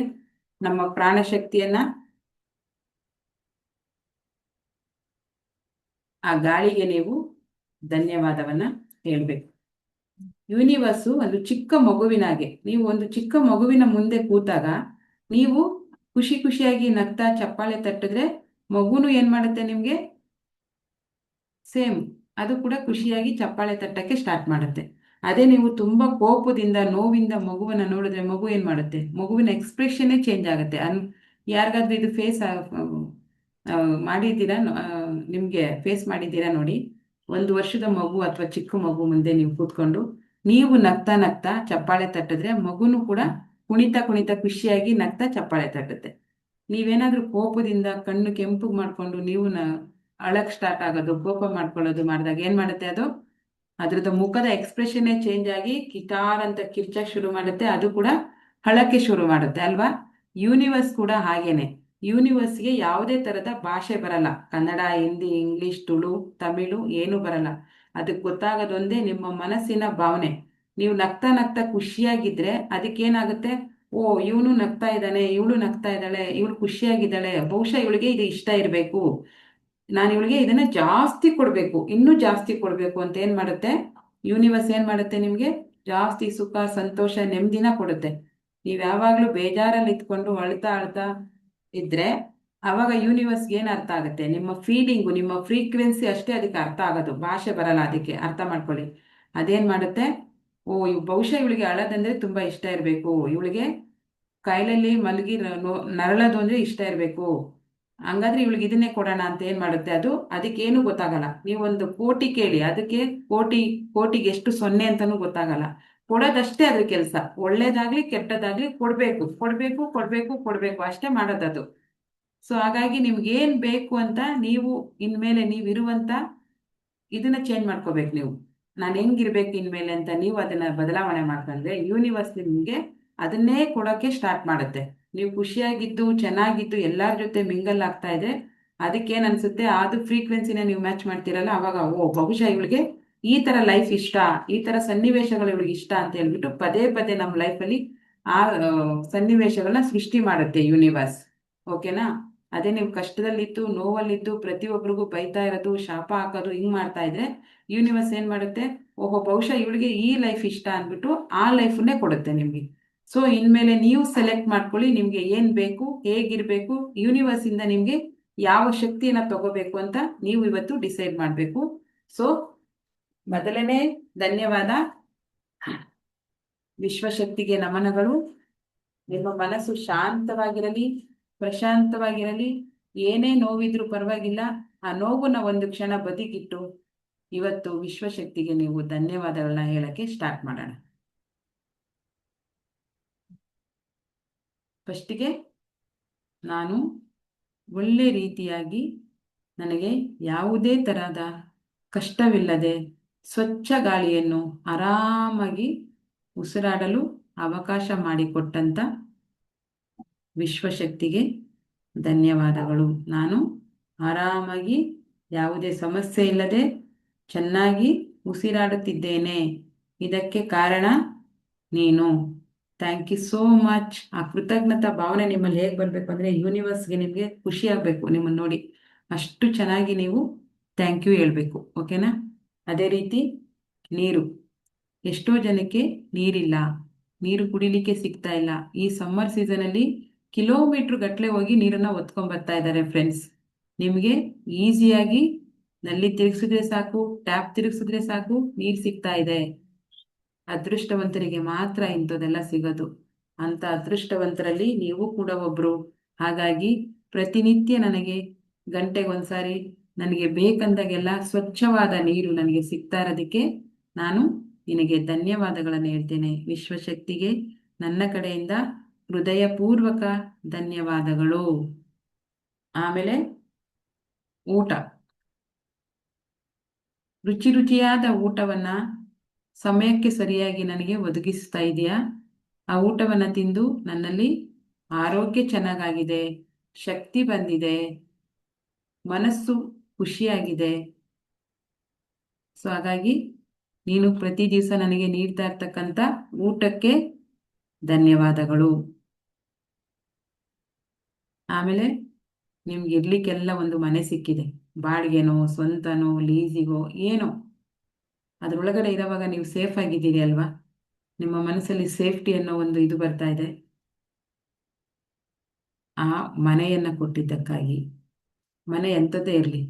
ನಮ್ಮ ಪ್ರಾಣಶಕ್ತಿಯನ್ನ ಆ ಗಾಳಿಗೆ ನೀವು ಧನ್ಯವಾದವನ್ನ ಹೇಳ್ಬೇಕು. ಯೂನಿವರ್ಸು ಒಂದು ಚಿಕ್ಕ ಮಗುವಿನಾಗೆ. ನೀವು ಒಂದು ಚಿಕ್ಕ ಮಗುವಿನ ಮುಂದೆ ಕೂತಾಗ ನೀವು ಖುಷಿ ಖುಷಿಯಾಗಿ ನಗ್ತಾ ಚಪ್ಪಾಳೆ ತಟ್ಟಿದ್ರೆ ಮಗುನು ಏನ್ ಮಾಡುತ್ತೆ? ನಿಮ್ಗೆ ಸೇಮ್ ಅದು ಕೂಡ ಖುಷಿಯಾಗಿ ಚಪ್ಪಾಳೆ ತಟ್ಟಕ್ಕೆ ಸ್ಟಾರ್ಟ್ ಮಾಡುತ್ತೆ. ಅದೇ ನೀವು ತುಂಬಾ ಕೋಪದಿಂದ ನೋವಿಂದ ಮಗುವನ್ನ ನೋಡಿದ್ರೆ ಮಗು ಏನ್ ಮಾಡುತ್ತೆ? ಮಗುವಿನ ಎಕ್ಸ್ಪ್ರೆಷನ್ನೇ ಚೇಂಜ್ ಆಗುತ್ತೆ. ಯಾರಿಗಾದ್ರೂ ಇದು ಫೇಸ್ ಮಾಡಿದ್ದೀರಾ? ನಿಮ್ಗೆ ಫೇಸ್ ಮಾಡಿದ್ದೀರಾ ನೋಡಿ. 1 ವರ್ಷದ ಮಗು ಅಥವಾ ಚಿಕ್ಕ ಮಗು ಮುಂದೆ ನೀವು ಕೂತ್ಕೊಂಡು ನೀವು ನಗ್ತಾ ನಗ್ತಾ ಚಪ್ಪಾಳೆ ತಟ್ಟಿದ್ರೆ ಮಗುನು ಕೂಡ ಕುಣಿತಾ ಕುಣಿತಾ ಖುಷಿಯಾಗಿ ನಗ್ತಾ ಚಪ್ಪಾಳೆ ತಟ್ಟುತ್ತೆ. ನೀವೇನಾದ್ರೂ ಕೋಪದಿಂದ ಕಣ್ಣು ಕೆಂಪು ಮಾಡ್ಕೊಂಡು ನೀವು ಅಳಕ್ ಸ್ಟಾರ್ಟ್ ಆಗೋದು, ಕೋಪ ಮಾಡ್ಕೊಳ್ಳೋದು ಮಾಡಿದಾಗ ಏನ್ ಮಾಡುತ್ತೆ? ಅದು ಅದ್ರದ್ದು ಮುಖದ ಎಕ್ಸ್ಪ್ರೆಷನ್ನೇ ಚೇಂಜ್ ಆಗಿ ಕಿಟಾರ್ ಅಂತ ಕಿರ್ಚಕ್ ಶುರು ಮಾಡುತ್ತೆ. ಅದು ಕೂಡ ಅಳಕ್ಕೆ ಶುರು ಮಾಡುತ್ತೆ ಅಲ್ವಾ? ಯೂನಿವರ್ಸ್ ಕೂಡ ಹಾಗೇನೆ. ಯೂನಿವರ್ಸ್ಗೆ ಯಾವುದೇ ಥರದ ಭಾಷೆ ಬರಲ್ಲ. ಕನ್ನಡ, ಹಿಂದಿ, ಇಂಗ್ಲಿಷ್, ತುಳು, ತಮಿಳು ಏನೂ ಬರಲ್ಲ. ಅದಕ್ಕೆ ಗೊತ್ತಾಗೋದೊಂದೇ ನಿಮ್ಮ ಮನಸ್ಸಿನ ಭಾವನೆ. ನೀವು ನಗ್ತಾ ನಗ್ತಾ ಖುಷಿಯಾಗಿದ್ರೆ ಅದಕ್ಕೇನಾಗುತ್ತೆ, ಓ ಇವನು ನಗ್ತಾ ಇದ್ದಾನೆ, ಇವಳು ನಗ್ತಾ ಇದ್ದಾಳೆ, ಇವಳು ಖುಷಿಯಾಗಿದ್ದಾಳೆ, ಬಹುಶಃ ಇವಳಿಗೆ ಇದು ಇಷ್ಟ ಇರಬೇಕು, ನಾನು ಇವಳಿಗೆ ಇದನ್ನ ಜಾಸ್ತಿ ಕೊಡಬೇಕು, ಇನ್ನೂ ಜಾಸ್ತಿ ಕೊಡಬೇಕು ಅಂತ ಏನು ಮಾಡುತ್ತೆ ಯೂನಿವರ್ಸ್, ಏನು ಮಾಡುತ್ತೆ ನಿಮಗೆ ಜಾಸ್ತಿ ಸುಖ ಸಂತೋಷ ನೆಮ್ಮದಿನ ಕೊಡುತ್ತೆ. ನೀವು ಯಾವಾಗಲೂ ಬೇಜಾರಲ್ಲಿ ಇದ್ಕೊಂಡು ಅಳ್ತಾ ಅಳ್ತಾ ಇದ್ರೆ ಅವಾಗ ಯೂನಿವರ್ಸ್ಗೆ ಏನು ಅರ್ಥ ಆಗುತ್ತೆ, ನಿಮ್ಮ ಫೀಲಿಂಗು ನಿಮ್ಮ ಫ್ರೀಕ್ವೆನ್ಸಿ ಅಷ್ಟೇ ಅದಕ್ಕೆ ಅರ್ಥ ಆಗೋದು, ಭಾಷೆ ಬರಲ್ಲ ಅದಕ್ಕೆ, ಅರ್ಥ ಮಾಡ್ಕೊಳ್ಳಿ. ಅದೇನು ಮಾಡುತ್ತೆ, ಓ ಬಹುಶಃ ಇವಳಿಗೆ ಅಳೋದಂದ್ರೆ ತುಂಬ ಇಷ್ಟ ಇರಬೇಕು, ಇವಳಿಗೆ ಕಾಯಿಲೆಯಲ್ಲಿ ಮಲಗಿ ನರಳೋದು ಅಂದರೆ ಇಷ್ಟ ಇರಬೇಕು, ಹಂಗಾದ್ರೆ ಇವಳಿಗೆ ಇದನ್ನೇ ಕೊಡೋಣ ಅಂತ ಏನು ಮಾಡುತ್ತೆ ಅದು, ಅದಕ್ಕೇನು ಗೊತ್ತಾಗಲ್ಲ. ನೀವೊಂದು ಕೋಟಿ ಕೇಳಿ, ಅದಕ್ಕೆ ಕೋಟಿಗೆ ಎಷ್ಟು ಸೊನ್ನೆ ಅಂತಲೂ ಗೊತ್ತಾಗಲ್ಲ. ಕೊಡೋದಷ್ಟೇ ಅದ್ರ ಕೆಲಸ, ಒಳ್ಳೇದಾಗ್ಲಿ ಕೆಟ್ಟದಾಗ್ಲಿ ಕೊಡಬೇಕು ಕೊಡಬೇಕು ಕೊಡಬೇಕು ಕೊಡಬೇಕು ಅಷ್ಟೇ ಮಾಡೋದದು. ಸೊ ಹಾಗಾಗಿ ನಿಮ್ಗೇನು ಬೇಕು ಅಂತ ನೀವು ಇನ್ಮೇಲೆ ನೀವಿರುವಂಥ ಇದನ್ನ ಚೇಂಜ್ ಮಾಡ್ಕೋಬೇಕು. ನೀವು ನಾನು ಹೆಂಗಿರ್ಬೇಕು ಇನ್ಮೇಲೆ ಅಂತ ನೀವು ಅದನ್ನ ಬದಲಾವಣೆ ಮಾಡ್ಕೊಂಡ್ರೆ ಯೂನಿವರ್ಸ್ ನಿಮಗೆ ಅದನ್ನೇ ಕೊಡೋಕ್ಕೆ ಸ್ಟಾರ್ಟ್ ಮಾಡುತ್ತೆ. ನೀವು ಖುಷಿಯಾಗಿದ್ದು ಚೆನ್ನಾಗಿದ್ದು ಎಲ್ಲರ ಜೊತೆ ಮಿಂಗಲ್ ಆಗ್ತಾ ಇದೆ, ಅದಕ್ಕೇನು ಅನ್ಸುತ್ತೆ ಅದು ಫ್ರೀಕ್ವೆನ್ಸಿನ ನೀವು ಮ್ಯಾಚ್ ಮಾಡ್ತೀರಲ್ಲ, ಅವಾಗ ಓ ಬಹುಶಃ ಇವಳಿಗೆ ಈ ಥರ ಲೈಫ್ ಇಷ್ಟ, ಈ ಥರ ಸನ್ನಿವೇಶಗಳು ಇವಳಿಗೆ ಇಷ್ಟ ಅಂತ ಹೇಳ್ಬಿಟ್ಟು ಪದೇ ಪದೇ ನಮ್ಮ ಲೈಫಲ್ಲಿ ಆ ಸನ್ನಿವೇಶಗಳನ್ನ ಸೃಷ್ಟಿ ಮಾಡುತ್ತೆ ಯೂನಿವರ್ಸ್. ಓಕೆನಾ? ಅದೇ ನೀವು ಕಷ್ಟದಲ್ಲಿದ್ದು ನೋವಲ್ಲಿದ್ದು ಪ್ರತಿಯೊಬ್ಬರಿಗೂ ಬೈತಾ ಇರೋದು ಶಾಪ ಹಾಕೋದು ಹಿಂಗೆ ಮಾಡ್ತಾ ಇದ್ರೆ ಯೂನಿವರ್ಸ್ ಏನು ಮಾಡುತ್ತೆ, ಓಹೋ ಬಹುಶಃ ಇವಳಿಗೆ ಈ ಲೈಫ್ ಇಷ್ಟ ಅಂದ್ಬಿಟ್ಟು ಆ ಲೈಫನ್ನೇ ಕೊಡುತ್ತೆ ನಿಮಗೆ. ಸೊ ಇನ್ಮೇಲೆ ನೀವು ಸೆಲೆಕ್ಟ್ ಮಾಡ್ಕೊಳ್ಳಿ ನಿಮಗೆ ಏನು ಬೇಕು, ಹೇಗಿರಬೇಕು, ಯೂನಿವರ್ಸಿಂದ ನಿಮಗೆ ಯಾವ ಶಕ್ತಿಯನ್ನು ತಗೋಬೇಕು ಅಂತ ನೀವು ಇವತ್ತು ಡಿಸೈಡ್ ಮಾಡಬೇಕು. ಸೊ ಮೊದಲನೇ ಧನ್ಯವಾದ, ವಿಶ್ವಶಕ್ತಿಗೆ ನಮನಗಳು. ನಿಮ್ಮ ಮನಸ್ಸು ಶಾಂತವಾಗಿರಲಿ, ಪ್ರಶಾಂತವಾಗಿರಲಿ. ಏನೇ ನೋವಿದ್ರೂ ಪರವಾಗಿಲ್ಲ, ಆ ನೋವನ್ನ ಒಂದು ಕ್ಷಣ ಬದಿಗಿಟ್ಟು ಇವತ್ತು ವಿಶ್ವಶಕ್ತಿಗೆ ನೀವು ಧನ್ಯವಾದಗಳನ್ನ ಹೇಳಕ್ಕೆ ಸ್ಟಾರ್ಟ್ ಮಾಡೋಣ. ಫಸ್ಟಿಗೆ ನಾನು ಒಳ್ಳೆ ರೀತಿಯಾಗಿ ನನಗೆ ಯಾವುದೇ ತರಹದ ಕಷ್ಟವಿಲ್ಲದೆ ಸ್ವಚ್ಛ ಗಾಳಿಯನ್ನು ಆರಾಮಾಗಿ ಉಸಿರಾಡಲು ಅವಕಾಶ ಮಾಡಿಕೊಟ್ಟಂಥ ವಿಶ್ವಶಕ್ತಿಗೆ ಧನ್ಯವಾದಗಳು. ನಾನು ಆರಾಮಾಗಿ ಯಾವುದೇ ಸಮಸ್ಯೆ ಇಲ್ಲದೆ ಚೆನ್ನಾಗಿ ಉಸಿರಾಡುತ್ತಿದ್ದೇನೆ, ಇದಕ್ಕೆ ಕಾರಣ ನೀನು. Thank you so much. ಆ ಕೃತಜ್ಞತಾ ಭಾವನೆ ನಿಮ್ಮಲ್ಲಿ ಹೇಗೆ ಬರಬೇಕು ಅಂದರೆ ಯೂನಿವರ್ಸ್ಗೆ ನಿಮಗೆ ಖುಷಿ ಆಗಬೇಕು ನಿಮ್ಮನ್ನು ನೋಡಿ, ಅಷ್ಟು ಚೆನ್ನಾಗಿ ನೀವು ಥ್ಯಾಂಕ್ ಯು ಹೇಳ್ಬೇಕು. ಓಕೆನಾ? ಅದೇ ರೀತಿ ನೀರು, ಎಷ್ಟೋ ಜನಕ್ಕೆ ನೀರಿಲ್ಲ, ನೀರು ಕುಡಿಲಿಕ್ಕೆ ಸಿಗ್ತಾ ಇಲ್ಲ. ಈ ಸಮ್ಮರ್ ಸೀಸನಲ್ಲಿ ಕಿಲೋಮೀಟ್ರ್ ಗಟ್ಟಲೆ ಹೋಗಿ ನೀರನ್ನು ಒತ್ಕೊಂಡ್ಬರ್ತಾ ಇದ್ದಾರೆ ಫ್ರೆಂಡ್ಸ್. ನಿಮಗೆ ಈಸಿಯಾಗಿ ನಲ್ಲಿ ತಿರುಗಿಸಿದ್ರೆ ಸಾಕು, ಟ್ಯಾಪ್ ತಿರುಗಿಸಿದ್ರೆ ಸಾಕು, ನೀರು ಸಿಗ್ತಾ ಇದೆ. ಅದೃಷ್ಟವಂತರಿಗೆ ಮಾತ್ರ ಇಂಥದ್ದೆಲ್ಲ ಸಿಗೋದು. ಅಂತ ಅದೃಷ್ಟವಂತರಲ್ಲಿ ನೀವು ಕೂಡ ಒಬ್ರು. ಹಾಗಾಗಿ ಪ್ರತಿನಿತ್ಯ ನನಗೆ ಗಂಟೆಗೊಂದ್ಸಾರಿ ನನಗೆ ಬೇಕಂದಾಗೆಲ್ಲ ಸ್ವಚ್ಛವಾದ ನೀರು ನನಗೆ ಸಿಗ್ತಾ ಇರೋದಕ್ಕೆ ನಾನು ನಿನಗೆ ಧನ್ಯವಾದಗಳನ್ನು ಹೇಳ್ತೇನೆ. ವಿಶ್ವಶಕ್ತಿಗೆ ನನ್ನ ಕಡೆಯಿಂದ ಹೃದಯಪೂರ್ವಕ ಧನ್ಯವಾದಗಳು. ಆಮೇಲೆ ಊಟ, ರುಚಿ ರುಚಿಯಾದ ಊಟವನ್ನ ಸಮಯಕ್ಕೆ ಸರಿಯಾಗಿ ನನಗೆ ಒದಗಿಸ್ತಾ ಇದೆಯಾ? ಆ ಊಟವನ್ನು ತಿಂದು ನನ್ನಲ್ಲಿ ಆರೋಗ್ಯ ಚೆನ್ನಾಗಾಗಿದೆ, ಶಕ್ತಿ ಬಂದಿದೆ, ಮನಸ್ಸು ಖುಷಿಯಾಗಿದೆ. ಸೊ ಹಾಗಾಗಿ ನೀನು ಪ್ರತಿ ದಿವಸ ನನಗೆ ನೀಡ್ತಾ ಇರ್ತಕ್ಕಂಥ ಊಟಕ್ಕೆ ಧನ್ಯವಾದಗಳು. ಆಮೇಲೆ ನಿಮ್ಗೆ ಇರ್ಲಿಕ್ಕೆಲ್ಲ ಒಂದು ಮನೆ ಸಿಕ್ಕಿದೆ, ಬಾಡಿಗೆನೋ ಸ್ವಂತನೋ ಲೀಸಿಗೋ ಏನೋ, ಅದರೊಳಗಡೆ ಇರೋವಾಗ ನೀವು ಸೇಫ್ ಆಗಿದ್ದೀರಿ ಅಲ್ವಾ? ನಿಮ್ಮ ಮನಸ್ಸಲ್ಲಿ ಸೇಫ್ಟಿ ಅನ್ನೋ ಒಂದು ಇದು ಬರ್ತಾ ಇದೆ. ಆ ಮನೆಯನ್ನು ಕೊಟ್ಟಿದ್ದಕ್ಕಾಗಿ, ಮನೆ ಎಂಥದ್ದೇ ಇರಲಿ,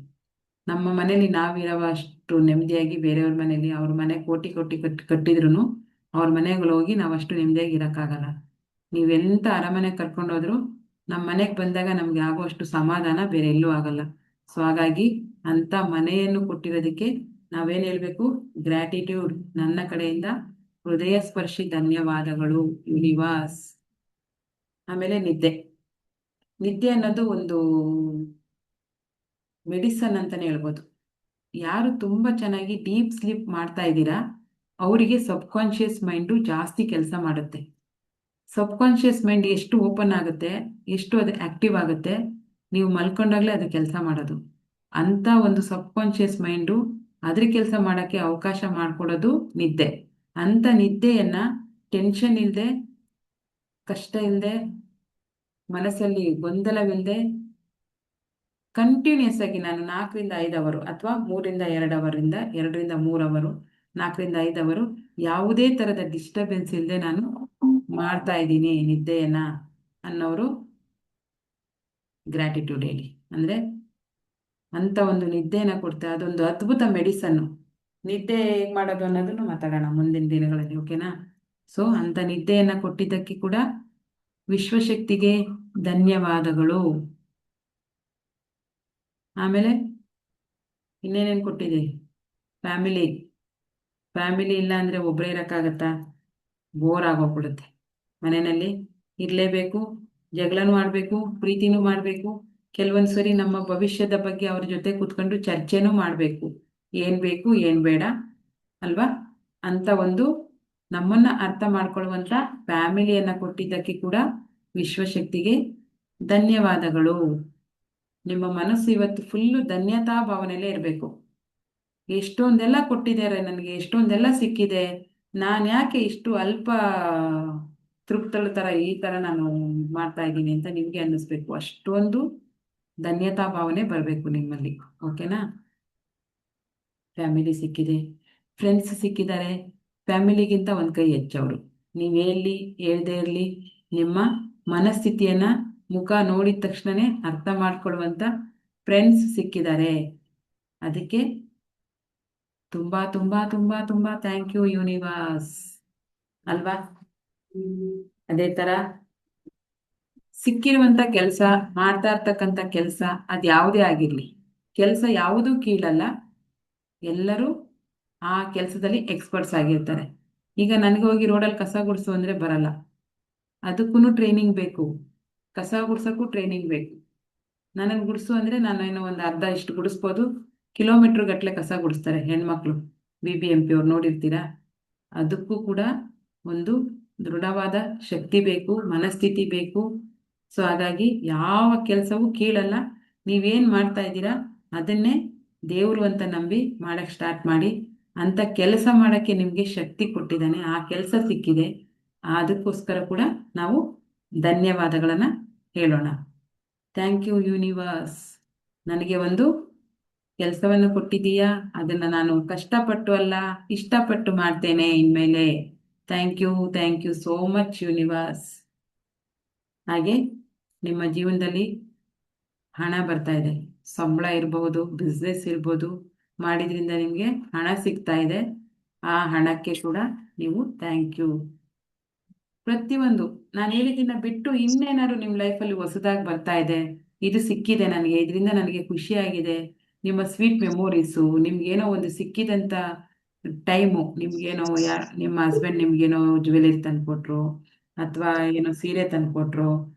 ನಮ್ಮ ಮನೇಲಿ ನಾವಿರೋ ಅಷ್ಟು ನೆಮ್ಮದಿಯಾಗಿ ಬೇರೆಯವ್ರ ಮನೇಲಿ ಅವ್ರ ಮನೆ ಕೋಟಿ ಕೋಟಿ ಕಟ್ಟಿದ್ರು ಅವ್ರ ಮನೆಗಳು ಹೋಗಿ ನಾವು ಅಷ್ಟು ನೆಮ್ಮದಿಯಾಗಿ ಇರೋಕ್ಕಾಗಲ್ಲ. ನೀವೆಂಥ ಅರಮನೆ ಕರ್ಕೊಂಡೋದ್ರು ನಮ್ಮ ಮನೆಗೆ ಬಂದಾಗ ನಮಗೆ ಆಗುವಷ್ಟು ಸಮಾಧಾನ ಬೇರೆ ಎಲ್ಲೂ ಆಗಲ್ಲ. ಸೊ ಹಾಗಾಗಿ ಅಂಥ ಮನೆಯನ್ನು ಕೊಟ್ಟಿರೋದಕ್ಕೆ ನಾವೇನು ಹೇಳಬೇಕು? ಗ್ರ್ಯಾಟಿಟ್ಯೂಡ್. ನನ್ನ ಕಡೆಯಿಂದ ಹೃದಯ ಸ್ಪರ್ಶಿ ಧನ್ಯವಾದಗಳು ಯೂನಿವರ್ಸ್. ಆಮೇಲೆ ನಿದ್ದೆ, ನಿದ್ದೆ ಅನ್ನೋದು ಒಂದು ಮೆಡಿಸನ್ ಅಂತಲೇ ಹೇಳ್ಬೋದು. ಯಾರು ತುಂಬ ಚೆನ್ನಾಗಿ ಡೀಪ್ ಸ್ಲೀಪ್ ಮಾಡ್ತಾ ಇದ್ದೀರಾ ಅವರಿಗೆ ಸಬ್ಕಾನ್ಷಿಯಸ್ ಮೈಂಡು ಜಾಸ್ತಿ ಕೆಲಸ ಮಾಡುತ್ತೆ. ಸಬ್ಕಾನ್ಷಿಯಸ್ ಮೈಂಡ್ ಎಷ್ಟು ಓಪನ್ ಆಗುತ್ತೆ, ಎಷ್ಟು ಅದು ಆ್ಯಕ್ಟಿವ್ ಆಗುತ್ತೆ, ನೀವು ಮಲ್ಕೊಂಡಾಗಲೇ ಅದು ಕೆಲಸ ಮಾಡೋದು. ಅಂಥ ಒಂದು ಸಬ್ಕಾನ್ಷಿಯಸ್ ಮೈಂಡು ಅದ್ರ ಕೆಲಸ ಮಾಡೋಕ್ಕೆ ಅವಕಾಶ ಮಾಡಿಕೊಡೋದು ನಿದ್ದೆ. ಅಂಥ ನಿದ್ದೆಯನ್ನು ಟೆನ್ಷನ್ ಇಲ್ಲದೆ, ಕಷ್ಟ ಇಲ್ಲದೆ, ಮನಸ್ಸಲ್ಲಿ ಗೊಂದಲವಿಲ್ಲದೆ ಕಂಟಿನ್ಯೂಸ್ ಆಗಿ ನಾನು 4ರಿಂದ 5 ಅವರು ಅಥವಾ 3ರಿಂದ 2 ಅವರಿಂದ 2ರಿಂದ 3 ಅವರು 4ರಿಂದ 5 ಅವರು ಯಾವುದೇ ಥರದ ಡಿಸ್ಟರ್ಬೆನ್ಸ್ ಇಲ್ಲದೆ ನಾನು ಮಾಡ್ತಾ ಇದ್ದೀನಿ ನಿದ್ದೆಯನ್ನು ಅನ್ನೋರು ಗ್ರ್ಯಾಟಿಟ್ಯೂಡ್ ಹೇಳಿ. ಅಂದರೆ ಅಂಥ ಒಂದು ನಿದ್ದೆಯನ್ನು ಕೊಡ್ತಾರೆ, ಅದೊಂದು ಅದ್ಭುತ ಮೆಡಿಸನ್ನು. ನಿದ್ದೆ ಹೇಗೆ ಮಾಡೋದು ಅನ್ನೋದನ್ನು ಮಾತಾಡೋಣ ಮುಂದಿನ ದಿನಗಳಲ್ಲಿ, ಓಕೆನಾ? ಸೊ ಅಂಥ ನಿದ್ದೆಯನ್ನು ಕೊಟ್ಟಿದ್ದಕ್ಕೆ ಕೂಡ ವಿಶ್ವಶಕ್ತಿಗೆ ಧನ್ಯವಾದಗಳು. ಆಮೇಲೆ ಇನ್ನೇನೇನು ಕೊಟ್ಟಿದೆ? ಫ್ಯಾಮಿಲಿ ಇಲ್ಲ ಅಂದರೆ ಒಬ್ಬರೇ ಇರೋಕ್ಕಾಗತ್ತಾ? ಬೋರ್ ಆಗೋಗ್ಬಿಡುತ್ತೆ. ಮನೆಯಲ್ಲಿ ಇರಲೇಬೇಕು, ಜಗಳನೂ ಆಡಬೇಕು, ಪ್ರೀತಿನೂ ಮಾಡಬೇಕು, ಕೆಲವೊಂದು ಸರಿ ನಮ್ಮ ಭವಿಷ್ಯದ ಬಗ್ಗೆ ಅವ್ರ ಜೊತೆ ಕೂತ್ಕೊಂಡು ಚರ್ಚೆನೂ ಮಾಡಬೇಕು, ಏನು ಬೇಕು ಏನು ಬೇಡ ಅಲ್ವಾ? ಅಂತ ಒಂದು ನಮ್ಮನ್ನು ಅರ್ಥ ಮಾಡ್ಕೊಳ್ಳುವಂಥ ಫ್ಯಾಮಿಲಿಯನ್ನು ಕೊಟ್ಟಿದ್ದಕ್ಕೆ ಕೂಡ ವಿಶ್ವಶಕ್ತಿಗೆ ಧನ್ಯವಾದಗಳು. ನಿಮ್ಮ ಮನಸ್ಸು ಇವತ್ತು ಫುಲ್ಲು ಧನ್ಯತಾ ಭಾವನೆಯಲ್ಲೇ ಇರಬೇಕು. ಎಷ್ಟೊಂದೆಲ್ಲ ಕೊಟ್ಟಿದ್ದಾರೆ ನನಗೆ, ಎಷ್ಟೊಂದೆಲ್ಲ ಸಿಕ್ಕಿದೆ, ನಾನು ಯಾಕೆ ಇಷ್ಟು ಅಲ್ಪ ತೃಪ್ತಳ ಥರ ಈ ಥರ ನಾನು ಮಾಡ್ತಾ ಇದ್ದೀನಿ ಅಂತ ನಿಮಗೆ ಅನ್ನಿಸ್ಬೇಕು. ಅಷ್ಟೊಂದು ಧನ್ಯತಾ ಭಾವನೆ ಬರಬೇಕು ನಿಮ್ಮಲ್ಲಿ, ಓಕೆನಾ? ಫ್ಯಾಮಿಲಿ ಸಿಕ್ಕಿದೆ, ಫ್ರೆಂಡ್ಸ್ ಸಿಕ್ಕಿದ್ದಾರೆ. ಫ್ಯಾಮಿಲಿಗಿಂತ ಒಂದು ಕೈ ಹೆಚ್ಚವರು. ನೀವು ಎಲ್ಲಿ ಹೇಳ್ದೇ ಇರಲಿ, ನಿಮ್ಮ ಮನಸ್ಥಿತಿಯನ್ನು ಮುಖ ನೋಡಿದ ತಕ್ಷಣವೇ ಅರ್ಥ ಮಾಡ್ಕೊಳ್ಳುವಂಥ ಫ್ರೆಂಡ್ಸ್ ಸಿಕ್ಕಿದ್ದಾರೆ. ಅದಕ್ಕೆ ತುಂಬ ತುಂಬ ತುಂಬ ತುಂಬ ಥ್ಯಾಂಕ್ ಯು ಯೂನಿವರ್ಸ್, ಅಲ್ವಾ? ಅದೇ ಥರ ಸಿಕ್ಕಿರುವಂಥ ಕೆಲಸ, ಮಾಡ್ತಾ ಇರ್ತಕ್ಕಂಥ ಕೆಲಸ ಅದು ಯಾವುದೇ ಆಗಿರಲಿ, ಕೆಲಸ ಯಾವುದೂ ಕೀಳಲ್ಲ, ಎಲ್ಲರೂ ಆ ಕೆಲಸದಲ್ಲಿ ಎಕ್ಸ್ಪರ್ಟ್ಸ್ ಆಗಿರ್ತಾರೆ. ಈಗ ನನಗೆ ಹೋಗಿ ರೋಡಲ್ಲಿ ಕಸ ಗುಡಿಸು ಅಂದರೆ ಬರಲ್ಲ, ಅದಕ್ಕೂ ಟ್ರೈನಿಂಗ್ ಬೇಕು. ಕಸ ಗುಡ್ಸೋಕ್ಕೂ ಟ್ರೈನಿಂಗ್ ಬೇಕು. ನನಗೆ ಗುಡಿಸು ಅಂದರೆ ನಾನು ಏನೋ ಒಂದು ಅರ್ಧ ಇಷ್ಟು ಗುಡಿಸ್ಬೋದು, ಕಿಲೋಮೀಟ್ರ್ ಗಟ್ಟಲೆ ಕಸ ಗುಡಿಸ್ತಾರೆ ಹೆಣ್ಮಕ್ಳು, BBMP ಅವ್ರು ನೋಡಿರ್ತೀರಾ. ಅದಕ್ಕೂ ಕೂಡ ಒಂದು ದೃಢವಾದ ಶಕ್ತಿ ಬೇಕು, ಮನಸ್ಥಿತಿ ಬೇಕು. ಸೊ ಹಾಗಾಗಿ ಯಾವ ಕೆಲಸವೂ ಕೀಳಲ್ಲ. ನೀವೇನು ಮಾಡ್ತಾ ಇದ್ದೀರಾ ಅದನ್ನೇ ದೇವರು ಅಂತ ನಂಬಿ ಮಾಡೋಕ್ಕೆ ಸ್ಟಾರ್ಟ್ ಮಾಡಿ. ಅಂಥ ಕೆಲಸ ಮಾಡೋಕ್ಕೆ ನಿಮಗೆ ಶಕ್ತಿ ಕೊಟ್ಟಿದ್ದಾನೆ, ಆ ಕೆಲಸ ಸಿಕ್ಕಿದೆ. ಅದಕ್ಕೋಸ್ಕರ ಕೂಡ ನಾವು ಧನ್ಯವಾದಗಳನ್ನು ಹೇಳೋಣ. ಥ್ಯಾಂಕ್ ಯು ಯೂನಿವರ್ಸ್, ನನಗೆ ಒಂದು ಕೆಲಸವನ್ನು ಕೊಟ್ಟಿದ್ದೀಯಾ, ಅದನ್ನು ನಾನು ಕಷ್ಟಪಟ್ಟು ಅಲ್ಲ ಇಷ್ಟಪಟ್ಟು ಮಾಡ್ತೇನೆ ಇನ್ಮೇಲೆ. Thank you so much universe. ಹಾಗೆ ನಿಮ್ಮ ಜೀವನದಲ್ಲಿ ಹಣ ಬರ್ತಾ ಇದೆ, ಸಂಬಳ ಇರ್ಬೋದು, ಬಿಸ್ನೆಸ್ ಇರ್ಬೋದು, ಮಾಡಿದ್ರಿಂದ ನಿಮಗೆ ಹಣ ಸಿಗ್ತಾ ಇದೆ. ಆ ಹಣಕ್ಕೆ ಕೂಡ ನೀವು ಥ್ಯಾಂಕ್ ಯು. ಪ್ರತಿಯೊಂದು ನಾನು ಹೇಳಿದ್ದನ್ನ ಬಿಟ್ಟು ಇನ್ನೇನಾದ್ರು ನಿಮ್ಮ ಲೈಫಲ್ಲಿ ಹೊಸದಾಗಿ ಬರ್ತಾ ಇದೆ, ಇದು ಸಿಕ್ಕಿದೆ ನನಗೆ, ಇದರಿಂದ ನನಗೆ ಖುಷಿಯಾಗಿದೆ, ನಿಮ್ಮ ಸ್ವೀಟ್ ಮೆಮೊರೀಸು, ನಿಮ್ಗೇನೋ ಒಂದು ಸಿಕ್ಕಿದಂಥ ಟೈಮು, ನಿಮ್ಗೇನೋ ನಿಮ್ಮ ಹಸ್ಬೆಂಡ್ ನಿಮ್ಗೇನೋ ಜ್ಯುವೆಲರಿ ತಂದುಕೊಟ್ರು ಅಥವಾ ಏನೋ ಸೀರೆ ತಂದುಕೊಟ್ರು,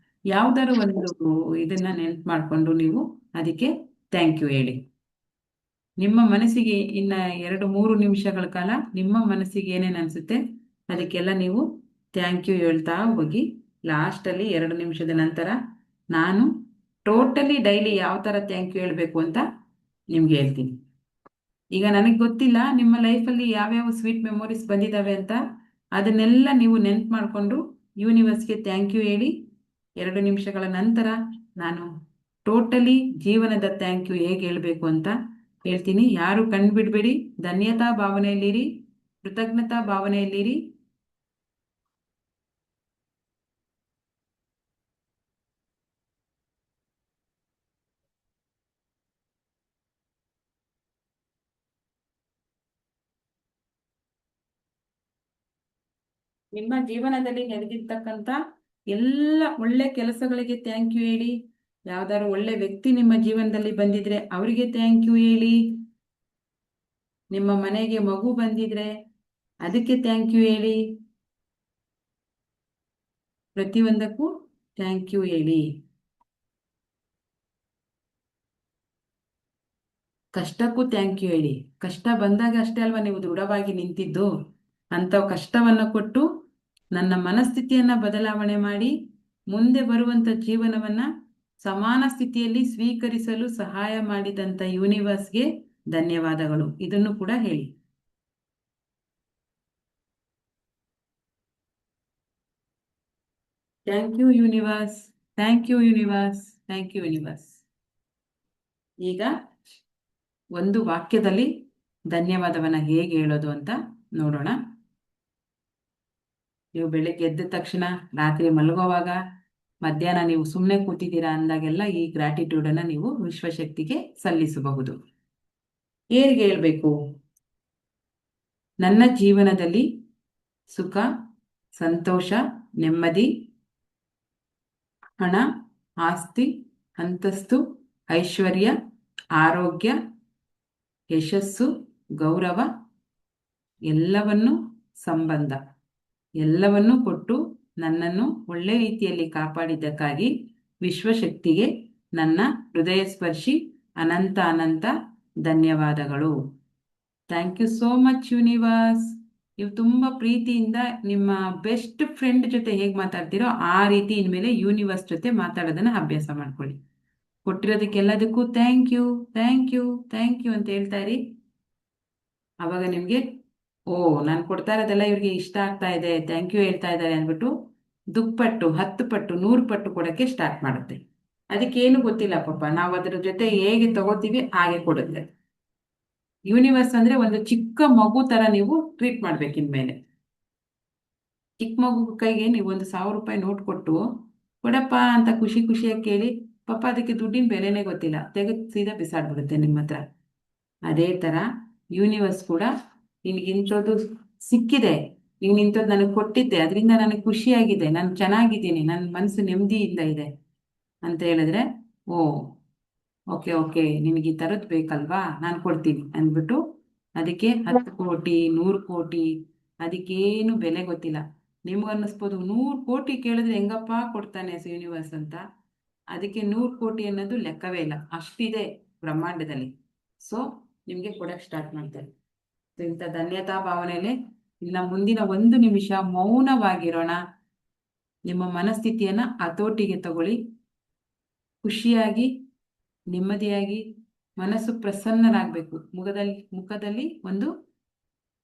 ಯಾವ್ದಾದ್ರು ಒಂದು ಇದನ್ನು ನೆನ್ಪು ಮಾಡಿಕೊಂಡು ನೀವು ಅದಕ್ಕೆ ಥ್ಯಾಂಕ್ ಯು ಹೇಳಿ. ನಿಮ್ಮ ಮನಸ್ಸಿಗೆ ಇನ್ನು 2-3 ನಿಮಿಷಗಳ ಕಾಲ ನಿಮ್ಮ ಮನಸ್ಸಿಗೆ ಏನೇನು ಅನಿಸುತ್ತೆ ಅದಕ್ಕೆಲ್ಲ ನೀವು ಥ್ಯಾಂಕ್ ಯು ಹೇಳ್ತಾ ಹೋಗಿ. ಲಾಸ್ಟಲ್ಲಿ 2 ನಿಮಿಷದ ನಂತರ ನಾನು ಟೋಟಲಿ ಡೈಲಿ ಯಾವ ಥರ ಥ್ಯಾಂಕ್ ಯು ಹೇಳಬೇಕು ಅಂತ ನಿಮ್ಗೆ ಹೇಳ್ತೀನಿ. ಈಗ ನನಗೆ ಗೊತ್ತಿಲ್ಲ ನಿಮ್ಮ ಲೈಫಲ್ಲಿ ಯಾವ್ಯಾವ ಸ್ವೀಟ್ ಮೆಮೊರೀಸ್ ಬಂದಿದ್ದಾವೆ ಅಂತ, ಅದನ್ನೆಲ್ಲ ನೀವು ನೆನ್ಪು ಮಾಡಿಕೊಂಡು ಯೂನಿವರ್ಸ್ಗೆ ಥ್ಯಾಂಕ್ ಯು ಹೇಳಿ. 2 ನಿಮಿಷಗಳ ನಂತರ ನಾನು ಟೋಟಲಿ ಜೀವನದ ಥ್ಯಾಂಕ್ ಯು ಹೇಗೆ ಹೇಳಬೇಕು ಅಂತ ಹೇಳ್ತೀನಿ. ಯಾರು ಕಂಡುಬಿಡಬೇಡಿ, ಧನ್ಯತಾ ಭಾವನೆಯಲ್ಲಿರಿ, ಕೃತಜ್ಞತಾ ಭಾವನೆಯಲ್ಲಿರಿ. ನಿಮ್ಮ ಜೀವನದಲ್ಲಿ ನಡೆದಿರ್ತಕ್ಕಂಥ ಎಲ್ಲ ಒಳ್ಳೆ ಕೆಲಸಗಳಿಗೆ ಥ್ಯಾಂಕ್ ಯು ಹೇಳಿ. ಯಾವ್ದಾದ್ರು ಒಳ್ಳೆ ವ್ಯಕ್ತಿ ನಿಮ್ಮ ಜೀವನದಲ್ಲಿ ಬಂದಿದ್ರೆ ಅವರಿಗೆ ಥ್ಯಾಂಕ್ ಯು ಹೇಳಿ. ನಿಮ್ಮ ಮನೆಗೆ ಮಗು ಬಂದಿದ್ರೆ ಅದಕ್ಕೆ ಥ್ಯಾಂಕ್ ಯು ಹೇಳಿ. ಪ್ರತಿಯೊಂದಕ್ಕೂ ಥ್ಯಾಂಕ್ ಯು ಹೇಳಿ. ಕಷ್ಟಕ್ಕೂ ಥ್ಯಾಂಕ್ ಯು ಹೇಳಿ. ಕಷ್ಟ ಬಂದಾಗ ಅಷ್ಟೇ ಅಲ್ವಾ ನೀವು ದೃಢವಾಗಿ ನಿಂತಿದ್ದು. ಅಂಥ ಕಷ್ಟವನ್ನು ಕೊಟ್ಟು ನನ್ನ ಮನಸ್ಥಿತಿಯನ್ನು ಬದಲಾವಣೆ ಮಾಡಿ ಮುಂದೆ ಬರುವಂಥ ಜೀವನವನ್ನು ಸಮಾನ ಸ್ಥಿತಿಯಲ್ಲಿ ಸ್ವೀಕರಿಸಲು ಸಹಾಯ ಮಾಡಿದಂಥ ಯೂನಿವರ್ಸ್ಗೆ ಧನ್ಯವಾದಗಳು. ಇದನ್ನು ಕೂಡ ಹೇಳಿ. Thank you universe, thank you universe, thank you universe. ಈಗ ಒಂದು ವಾಕ್ಯದಲ್ಲಿ ಧನ್ಯವಾದವನ್ನ ಹೇಗೆ ಹೇಳೋದು ಅಂತ ನೋಡೋಣ. ನೀವು ಬೆಳಿಗ್ಗೆ ಎದ್ದ ತಕ್ಷಣ, ರಾತ್ರಿ ಮಲಗುವಾಗ, ಮಧ್ಯಾಹ್ನ ನೀವು ಸುಮ್ಮನೆ ಕೂತಿದ್ದೀರಾ ಅಂದಾಗೆಲ್ಲ ಈ ಗ್ರಾಟಿಟ್ಯೂಡನ್ನು ನೀವು ವಿಶ್ವಶಕ್ತಿಗೆ ಸಲ್ಲಿಸಬಹುದು. ಹೇಗೆ ಹೇಳಬೇಕು? ನನ್ನ ಜೀವನದಲ್ಲಿ ಸುಖ, ಸಂತೋಷ, ನೆಮ್ಮದಿ, ಹಣ, ಆಸ್ತಿ, ಅಂತಸ್ತು, ಐಶ್ವರ್ಯ, ಆರೋಗ್ಯ, ಯಶಸ್ಸು, ಗೌರವ, ಎಲ್ಲವನ್ನೂ, ಸಂಬಂಧ ಎಲ್ಲವನ್ನೂ ಕೊಟ್ಟು ನನ್ನನ್ನು ಒಳ್ಳೆ ರೀತಿಯಲ್ಲಿ ಕಾಪಾಡಿದ್ದಕ್ಕಾಗಿ ವಿಶ್ವಶಕ್ತಿಗೆ ನನ್ನ ಹೃದಯ ಸ್ಪರ್ಶಿ ಅನಂತ ಅನಂತ ಧನ್ಯವಾದಗಳು. Thank you so much universe. ನೀವು ತುಂಬ ಪ್ರೀತಿಯಿಂದ ನಿಮ್ಮ ಬೆಸ್ಟ್ ಫ್ರೆಂಡ್ ಜೊತೆ ಹೇಗೆ ಮಾತಾಡ್ತೀರೋ ಆ ರೀತಿ ಇನ್ಮೇಲೆ ಯೂನಿವರ್ಸ್ ಜೊತೆ ಮಾತಾಡೋದನ್ನು ಅಭ್ಯಾಸ ಮಾಡ್ಕೊಳ್ಳಿ. ಕೊಟ್ಟಿರೋದಕ್ಕೆಲ್ಲದಕ್ಕೂ thank you, thank you, thank you ಅಂತ ಹೇಳ್ತಾ ಇರಿ. ಆವಾಗ ನಿಮಗೆ ನಾನು ಕೊಡ್ತಾ ಇರೋದೆಲ್ಲ ಇವ್ರಿಗೆ ಇಷ್ಟ ಆಗ್ತಾ ಇದೆ, ಥ್ಯಾಂಕ್ ಯು ಹೇಳ್ತಾ ಇದ್ದಾರೆ ಅಂದ್ಬಿಟ್ಟು ದುಪ್ಪಟ್ಟು, 10 ಪಟ್ಟು, 100 ಪಟ್ಟು ಕೊಡೋಕ್ಕೆ ಸ್ಟಾರ್ಟ್ ಮಾಡುತ್ತೆ. ಅದಕ್ಕೇನು ಗೊತ್ತಿಲ್ಲ ಪಾಪ, ನಾವು ಅದರ ಜೊತೆ ಹೇಗೆ ತಗೋತೀವಿ ಹಾಗೆ ಕೊಡುತ್ತೆ. ಯೂನಿವರ್ಸ್ ಅಂದರೆ ಒಂದು ಚಿಕ್ಕ ಮಗು ಥರ ನೀವು ಟ್ರೀಟ್ ಮಾಡ್ಬೇಕು. ಇನ್ಮೇಲೆ ಚಿಕ್ಕ ಮಗು ಕೈಗೆ ನೀವು ಒಂದು 1000 ರೂಪಾಯಿ ನೋಟ್ ಕೊಟ್ಟು ಕೊಡಪ್ಪ ಅಂತ ಖುಷಿ ಖುಷಿಯಾಗಿ ಕೇಳಿ, ಪಾಪ ಅದಕ್ಕೆ ದುಡ್ಡಿನ ಬೆಲೆನೇ ಗೊತ್ತಿಲ್ಲ, ತೆಗೆದು ಸೀದಾ ಬಿಸಾಡ್ಬಿಡುತ್ತೆ ನಿಮ್ಮ ಹತ್ರ. ಅದೇ ಥರ ಯೂನಿವರ್ಸ್ ಕೂಡ ನಿನಗೆ ಇಂಥದ್ದು ಸಿಕ್ಕಿದೆ, ನೀನು ಇಂಥದ್ದು ನನಗೆ ಕೊಟ್ಟಿದ್ದೆ, ಅದರಿಂದ ನನಗೆ ಖುಷಿಯಾಗಿದೆ, ನಾನು ಚೆನ್ನಾಗಿದ್ದೀನಿ, ನನ್ನ ಮನಸ್ಸು ನೆಮ್ಮದಿಯಿಂದ ಇದೆ ಅಂತ ಹೇಳಿದ್ರೆ, ಓಕೆ ಓಕೆ ನಿನಗೆ ಈ ಥರದ್ದು ಬೇಕಲ್ವಾ, ನಾನು ಕೊಡ್ತೀನಿ ಅಂದ್ಬಿಟ್ಟು ಅದಕ್ಕೆ 10 ಕೋಟಿ 100 ಕೋಟಿ ಅದಕ್ಕೇನು ಬೆಲೆ ಗೊತ್ತಿಲ್ಲ. ನಿಮ್ಗೆ ಅನ್ನಿಸ್ಬೋದು 100 ಕೋಟಿ ಕೇಳಿದ್ರೆ ಹೆಂಗಪ್ಪ ಕೊಡ್ತಾನೆ ಯೂನಿವರ್ಸ್ ಅಂತ. ಅದಕ್ಕೆ 100 ಕೋಟಿ ಅನ್ನೋದು ಲೆಕ್ಕವೇ ಇಲ್ಲ, ಅಷ್ಟಿದೆ ಬ್ರಹ್ಮಾಂಡದಲ್ಲಿ. ಸೊ ನಿಮಗೆ ಕೊಡಕ್ಕೆ ಸ್ಟಾರ್ಟ್ ಮಾಡ್ತಾರೆ. ಇಂಥ ಧನ್ಯತಾ ಭಾವನೆಯಲ್ಲಿ ಇನ್ನು ಮುಂದಿನ 1 ನಿಮಿಷ ಮೌನವಾಗಿರೋಣ. ನಿಮ್ಮ ಮನಸ್ಥಿತಿಯನ್ನು ಹತೋಟಿಗೆ ತಗೊಳ್ಳಿ. ಖುಷಿಯಾಗಿ, ನೆಮ್ಮದಿಯಾಗಿ, ಮನಸ್ಸು ಪ್ರಸನ್ನರಾಗಬೇಕು. ಮುಖದಲ್ಲಿ ಒಂದು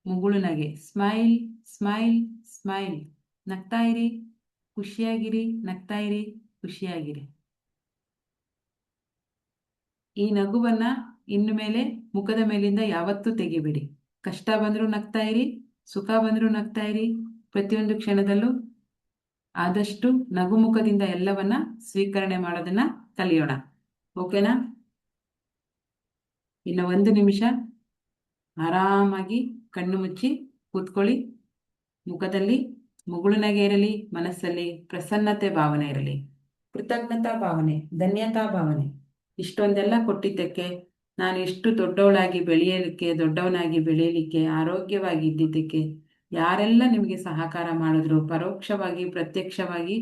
ಮುಗುಳು ನಗೆ, ಸ್ಮೈಲ್ ಸ್ಮೈಲ್ ಸ್ಮೈಲ್. ನಗ್ತಾ ಇರಿ, ಖುಷಿಯಾಗಿರಿ, ನಗ್ತಾ ಇರಿ, ಖುಷಿಯಾಗಿರಿ. ಈ ನಗುವನ್ನ ಇನ್ನು ಮೇಲೆ ಮುಖದ ಮೇಲಿಂದ ಯಾವತ್ತೂ ತೆಗಿಬೇಡಿ. ಕಷ್ಟ ಬಂದರೂ ನಗ್ತಾ ಇರಿ, ಸುಖ ಬಂದರೂ ನಗ್ತಾ ಇರಿ. ಪ್ರತಿಯೊಂದು ಕ್ಷಣದಲ್ಲೂ ಆದಷ್ಟು ನಗುಮುಖದಿಂದ ಎಲ್ಲವನ್ನ ಸ್ವೀಕರಣೆ ಮಾಡೋದನ್ನ ಕಲಿಯೋಣ. ಓಕೆನಾ? ಇನ್ನು 1 ನಿಮಿಷ ಆರಾಮಾಗಿ ಕಣ್ಣು ಮುಚ್ಚಿ ಕೂತ್ಕೊಳ್ಳಿ. ಮುಖದಲ್ಲಿ ಮುಗುಳು ನಗೆ ಇರಲಿ, ಮನಸ್ಸಲ್ಲಿ ಪ್ರಸನ್ನತೆ ಭಾವನೆ ಇರಲಿ, ಕೃತಜ್ಞತಾ ಭಾವನೆ, ಧನ್ಯತಾ ಭಾವನೆ. ಇಷ್ಟೊಂದೆಲ್ಲ ಕೊಟ್ಟಿದ್ದಕ್ಕೆ, ನಾನು ಎಷ್ಟು ದೊಡ್ಡವನಾಗಿ ಬೆಳೆಯಲಿಕ್ಕೆ, ಆರೋಗ್ಯವಾಗಿ ಇದ್ದಿದ್ದಕ್ಕೆ, ಯಾರೆಲ್ಲ ನಿಮಗೆ ಸಹಕಾರ ಮಾಡಿದ್ರು, ಪರೋಕ್ಷವಾಗಿ ಪ್ರತ್ಯಕ್ಷವಾಗಿ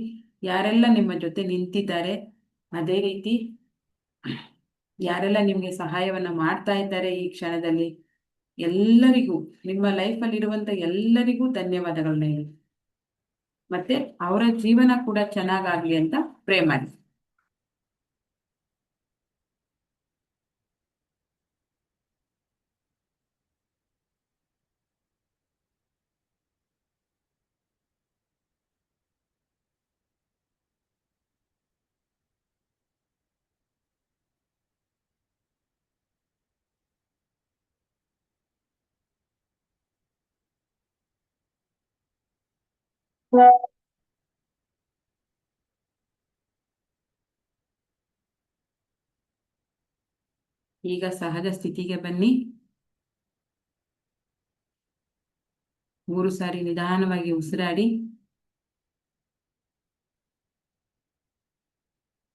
ಯಾರೆಲ್ಲ ನಿಮ್ಮ ಜೊತೆ ನಿಂತಿದ್ದಾರೆ, ಅದೇ ರೀತಿ ಯಾರೆಲ್ಲ ನಿಮಗೆ ಸಹಾಯವನ್ನು ಮಾಡ್ತಾ ಇದ್ದಾರೆ ಈ ಕ್ಷಣದಲ್ಲಿ, ಎಲ್ಲರಿಗೂ, ನಿಮ್ಮ ಲೈಫಲ್ಲಿರುವಂಥ ಎಲ್ಲರಿಗೂ ಧನ್ಯವಾದಗಳನ್ನ ಹೇಳಿ. ಮತ್ತೆ ಅವರ ಜೀವನ ಕೂಡ ಚೆನ್ನಾಗಾಗಲಿ ಅಂತ ಪ್ರೇ ಮಾಡಿ. ಈಗ ಸಹಜ ಸ್ಥಿತಿಗೆ ಬನ್ನಿ. 3 ಸಾರಿ ನಿಧಾನವಾಗಿ ಉಸಿರಾಡಿ.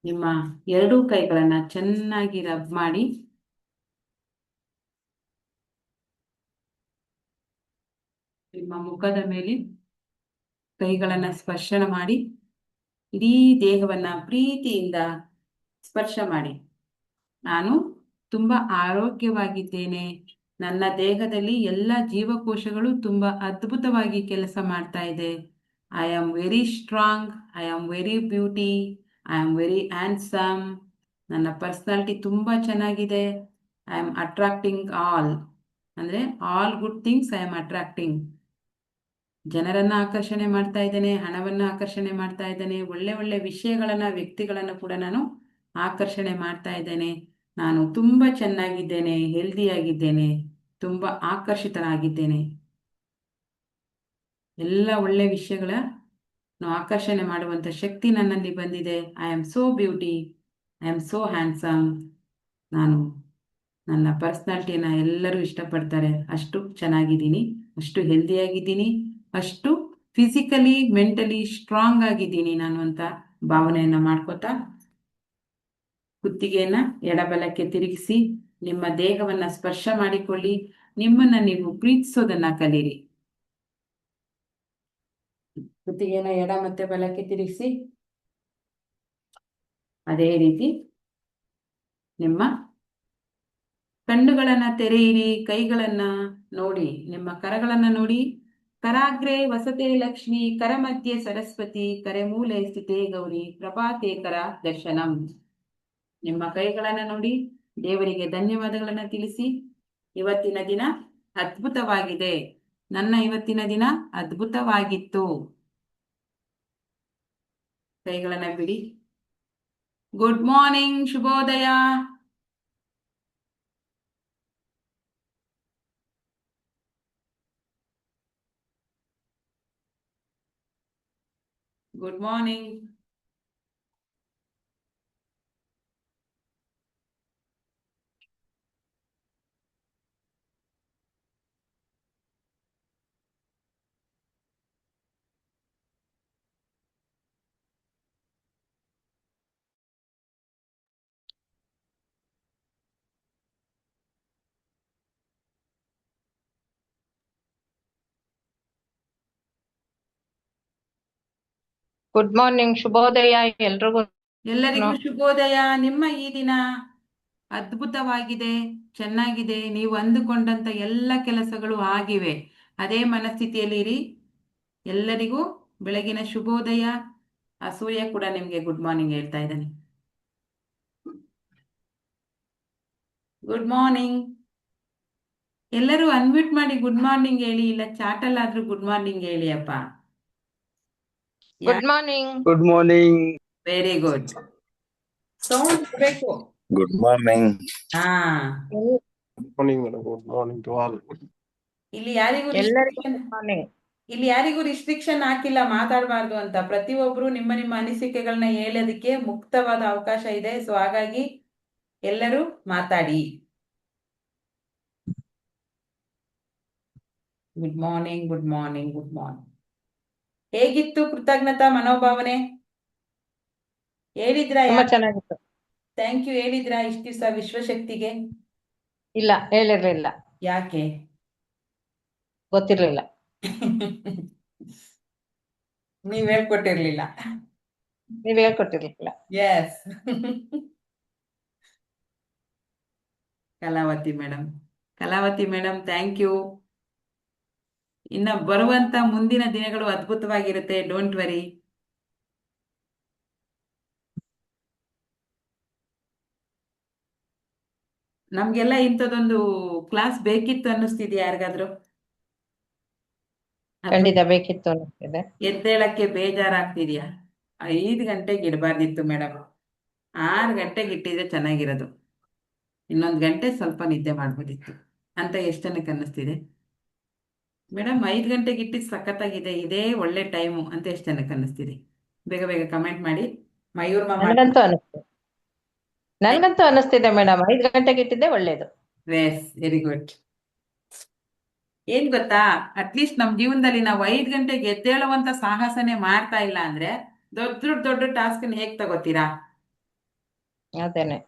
ನಿಮ್ಮ 2 ಕೈಗಳನ್ನ ಚೆನ್ನಾಗಿ ರಬ್ ಮಾಡಿ. ನಿಮ್ಮ ಮುಖದ ಮೇಲೆ ಕೈಗಳನ್ನ ಸ್ಪರ್ಶನ ಮಾಡಿ. ಇಡೀ ದೇಹವನ್ನ ಪ್ರೀತಿಯಿಂದ ಸ್ಪರ್ಶ ಮಾಡಿ. ನಾನು ತುಂಬಾ ಆರೋಗ್ಯವಾಗಿದ್ದೇನೆ. ನನ್ನ ದೇಹದಲ್ಲಿ ಎಲ್ಲ ಜೀವಕೋಶಗಳು ತುಂಬಾ ಅದ್ಭುತವಾಗಿ ಕೆಲಸ ಮಾಡ್ತಾ ಇದೆ. I am very strong, I am very beauty, I am very handsome. ನನ್ನ ಪರ್ಸ್ನಾಲಿಟಿ ತುಂಬ ಚೆನ್ನಾಗಿದೆ. ಐ ಆಮ್ ಅಟ್ರಾಕ್ಟಿಂಗ್ ಆಲ್, ಅಂದರೆ all good things I am attracting. ಜನರನ್ನ ಆಕರ್ಷಣೆ ಮಾಡ್ತಾ ಇದ್ದೇನೆ, ಹಣವನ್ನು ಆಕರ್ಷಣೆ ಮಾಡ್ತಾ ಇದ್ದೇನೆ, ಒಳ್ಳೆ ಒಳ್ಳೆ ವಿಷಯಗಳನ್ನು, ವ್ಯಕ್ತಿಗಳನ್ನು ಕೂಡ ನಾನು ಆಕರ್ಷಣೆ ಮಾಡ್ತಾ ಇದ್ದೇನೆ. ನಾನು ತುಂಬ ಚೆನ್ನಾಗಿದ್ದೇನೆ, ಹೆಲ್ದಿಯಾಗಿದ್ದೇನೆ, ತುಂಬ ಆಕರ್ಷಿತನಾಗಿದ್ದೇನೆ. ಎಲ್ಲ ಒಳ್ಳೆ ವಿಷಯಗಳ ಆಕರ್ಷಣೆ ಮಾಡುವಂಥ ಶಕ್ತಿ ನನ್ನಲ್ಲಿ ಬಂದಿದೆ. I am so beauty, I am so handsome. ನಾನು ನನ್ನ ಪರ್ಸ್ನಾಲಿಟಿಯನ್ನು ಎಲ್ಲರೂ ಇಷ್ಟಪಡ್ತಾರೆ, ಅಷ್ಟು ಚೆನ್ನಾಗಿದ್ದೀನಿ, ಅಷ್ಟು ಹೆಲ್ದಿಯಾಗಿದ್ದೀನಿ, ಅಷ್ಟು ಫಿಸಿಕಲಿ ಮೆಂಟಲಿ ಸ್ಟ್ರಾಂಗ್ ಆಗಿದ್ದೀನಿ ನಾನು ಅಂತ ಭಾವನೆಯನ್ನು ಮಾಡ್ಕೋತಾ ಕುತ್ತಿಗೆಯನ್ನು ಎಡಬಲಕ್ಕೆ ತಿರುಗಿಸಿ ನಿಮ್ಮ ದೇಹವನ್ನು ಸ್ಪರ್ಶ ಮಾಡಿಕೊಳ್ಳಿ. ನಿಮ್ಮನ್ನು ನೀವು ಪ್ರೀತಿಸೋದನ್ನ ಕಲೀರಿ. ಕುತ್ತಿಗೆಯನ್ನು ಎಡ ಮತ್ತೆ ಬಲಕ್ಕೆ ತಿರುಗಿಸಿ ಅದೇ ರೀತಿ ನಿಮ್ಮ ಕಣ್ಣುಗಳನ್ನು ತೆರೆಯಿರಿ, ಕೈಗಳನ್ನ ನೋಡಿ, ನಿಮ್ಮ ಕರಗಳನ್ನು ನೋಡಿ. ಕರಾಗ್ರೆ ವಸತೆ ಲಕ್ಷ್ಮಿ, ಕರ ಮಧ್ಯೆ ಸರಸ್ವತಿ, ಕರೆ ಮೂಲೆ ಸ್ಥಿತೇ ಗೌರಿ, ಪ್ರಭಾತೆ ಕರ ದರ್ಶನಂ. ನಿಮ್ಮ ಕೈಗಳನ್ನ ನೋಡಿ ದೇವರಿಗೆ ಧನ್ಯವಾದಗಳನ್ನ ತಿಳಿಸಿ. ಇವತ್ತಿನ ದಿನ ಅದ್ಭುತವಾಗಿದೆ, ನನ್ನ ಇವತ್ತಿನ ದಿನ ಅದ್ಭುತವಾಗಿತ್ತು. ಕೈಗಳನ್ನ ಬಿಡಿ. ಗುಡ್ ಮಾರ್ನಿಂಗ್, ಶುಭೋದಯ. Good morning. ಗುಡ್ ಮಾರ್ನಿಂಗ್, ಶುಭೋದಯ ಎಲ್ರಿಗೂ. ಎಲ್ಲರಿಗೂ ಶುಭೋದಯ. ನಿಮ್ಮ ಈ ದಿನ ಅದ್ಭುತವಾಗಿದೆ, ಚೆನ್ನಾಗಿದೆ. ನೀವು ಅಂದುಕೊಂಡಂತ ಎಲ್ಲ ಕೆಲಸಗಳು ಆಗಿವೆ. ಅದೇ ಮನಸ್ಥಿತಿಯಲ್ಲಿ ಇರಿ. ಎಲ್ಲರಿಗೂ ಬೆಳಗಿನ ಶುಭೋದಯ. ಆ ಸೂರ್ಯ ಕೂಡ ನಿಮ್ಗೆ ಗುಡ್ ಮಾರ್ನಿಂಗ್ ಹೇಳ್ತಾ ಇದ್ದಾನೆ. Good morning. ಎಲ್ಲರೂ ಅನ್ಮ್ಯೂಟ್ ಮಾಡಿ ಗುಡ್ ಮಾರ್ನಿಂಗ್ ಹೇಳಿ, ಇಲ್ಲ ಚಾಟಲ್ಲಾದ್ರೂ ಗುಡ್ ಮಾರ್ನಿಂಗ್ ಹೇಳಿ ಅಪ್ಪ. Good morning. Good morning. Very good. Sound ಬೇಕು. Good morning. ಹಾ, morning madam. Good morning to all. ಇಲ್ಲಿ ಯಾರಿಗೂ ಎಲ್ಲರಿಗೂ restriction- ಗುಡ್ ಮಾರ್ನಿಂಗ್. ಇಲ್ಲಿ ಯಾರಿಗೂ ರಿಸ್ಟ್ರಿಕ್ಷನ್ ಹಾಕಿಲ್ಲ ಮಾತಾಡಬಾರ್ದು ಅಂತ. ಪ್ರತಿಯೊಬ್ರು ನಿಮ್ಮ ನಿಮ್ಮ ಅನಿಸಿಕೆಗಳನ್ನ ಹೇಳೋದಕ್ಕೆ ಮುಕ್ತವಾದ ಅವಕಾಶ ಇದೆ. ಸೊ ಹಾಗಾಗಿ ಎಲ್ಲರೂ ಮಾತಾಡಿ. Good morning, good morning, good morning. ಹೇಗಿತ್ತು ಕೃತಜ್ಞತಾ ಮನೋಭಾವನೆ? ಹೇಳಿದ್ರಾ? ತುಂಬಾ ಚೆನ್ನಾಗಿತ್ತು. ಥ್ಯಾಂಕ್ ಯು ಹೇಳಿದ್ರಾ ಇಷ್ಟ ದಿವಸ ವಿಶ್ವಶಕ್ತಿಗೆ? ಇಲ್ಲ, ಹೇಳಿರ್ಲಿಲ್ಲ, ಯಾಕೆ? ಗೊತ್ತಿರ್ಲಿಲ್ಲ. ನೀವ್ ಹೇಳ್ಕೊಟ್ಟಿರ್ಲಿಲ್ಲ. ನೀವ್ ಹೇಳ್ಕೊಟ್ಟಿರ್ಲಿಲ್ಲ. Yes. Kalavathi madam, Kalavathi madam thank you. ಇನ್ನ ಬರುವಂತ ಮುಂದಿನ ದಿನಗಳು ಅದ್ಭುತವಾಗಿರುತ್ತೆ, ಡೋಂಟ್ ವರಿ. ನಮ್ಗೆಲ್ಲ ಇಂಥದ್ದೊಂದು ಕ್ಲಾಸ್ ಬೇಕಿತ್ತು ಅನ್ನಿಸ್ತಿದ್ಯಾ ಯಾರಿಗಾದ್ರು? ಖಂಡಿತ ಬೇಕಿತ್ತು ಅನ್ನಿಸ್ತಿದೆ. ಎದ್ದೇಳಕ್ಕೆ ಬೇಜಾರಾಗ್ತಿದ್ಯಾ? 5 ಗಂಟೆಗೆ ಇಡಬಾರ್ದಿತ್ತು ಮೇಡಮ್, 6 ಗಂಟೆಗೆ ಇಟ್ಟಿದ್ರೆ ಚೆನ್ನಾಗಿರೋದು. ಇನ್ನೊಂದು ಗಂಟೆ ಸ್ವಲ್ಪ ನಿದ್ದೆ ಮಾಡ್ಬೋದಿತ್ತು ಅಂತ ಎಷ್ಟು ಜನಕ್ಕೆ ಅನ್ನಿಸ್ತಿದೆ ಮೇಡಮ್? 5 ಗಂಟೆಗೆ ಇಟ್ಟಿದ್ದು ಸಖತ್ತಾಗಿದೆ, ಇದೇ ಒಳ್ಳೆ ಟೈಮು ಅಂತ ಎಷ್ಟು ಜನಕ್ಕೆ ಅನ್ನಿಸ್ತಿದೆ? ಬೇಗ ಬೇಗ ಕಮೆಂಟ್ ಮಾಡಿ. ಮಯೂರ್ ಮಾಮ ನನ್ಗಂತೂ ಅನ್ನಿಸ್ತಿದೆ ಮೇಡಮ್, 5 ಗಂಟೆಗೆ ಇಟ್ಟಿದ್ದೆ ಒಳ್ಳೇದು. Very good. ಏನ್ ಗೊತ್ತಾ, ಅಟ್ಲೀಸ್ಟ್ ನಮ್ ಜೀವನದಲ್ಲಿ ನಾವು 5 ಗಂಟೆಗೆ ಎದ್ದೇಳುವಂತ ಸಾಹಸನೆ ಮಾಡ್ತಾ ಇಲ್ಲ ಅಂದ್ರೆ ದೊಡ್ಡ ದೊಡ್ಡ ಟಾಸ್ಕ್ ಹೇಗ್ ತಗೋತೀರಾ? ಅದೇನೆ.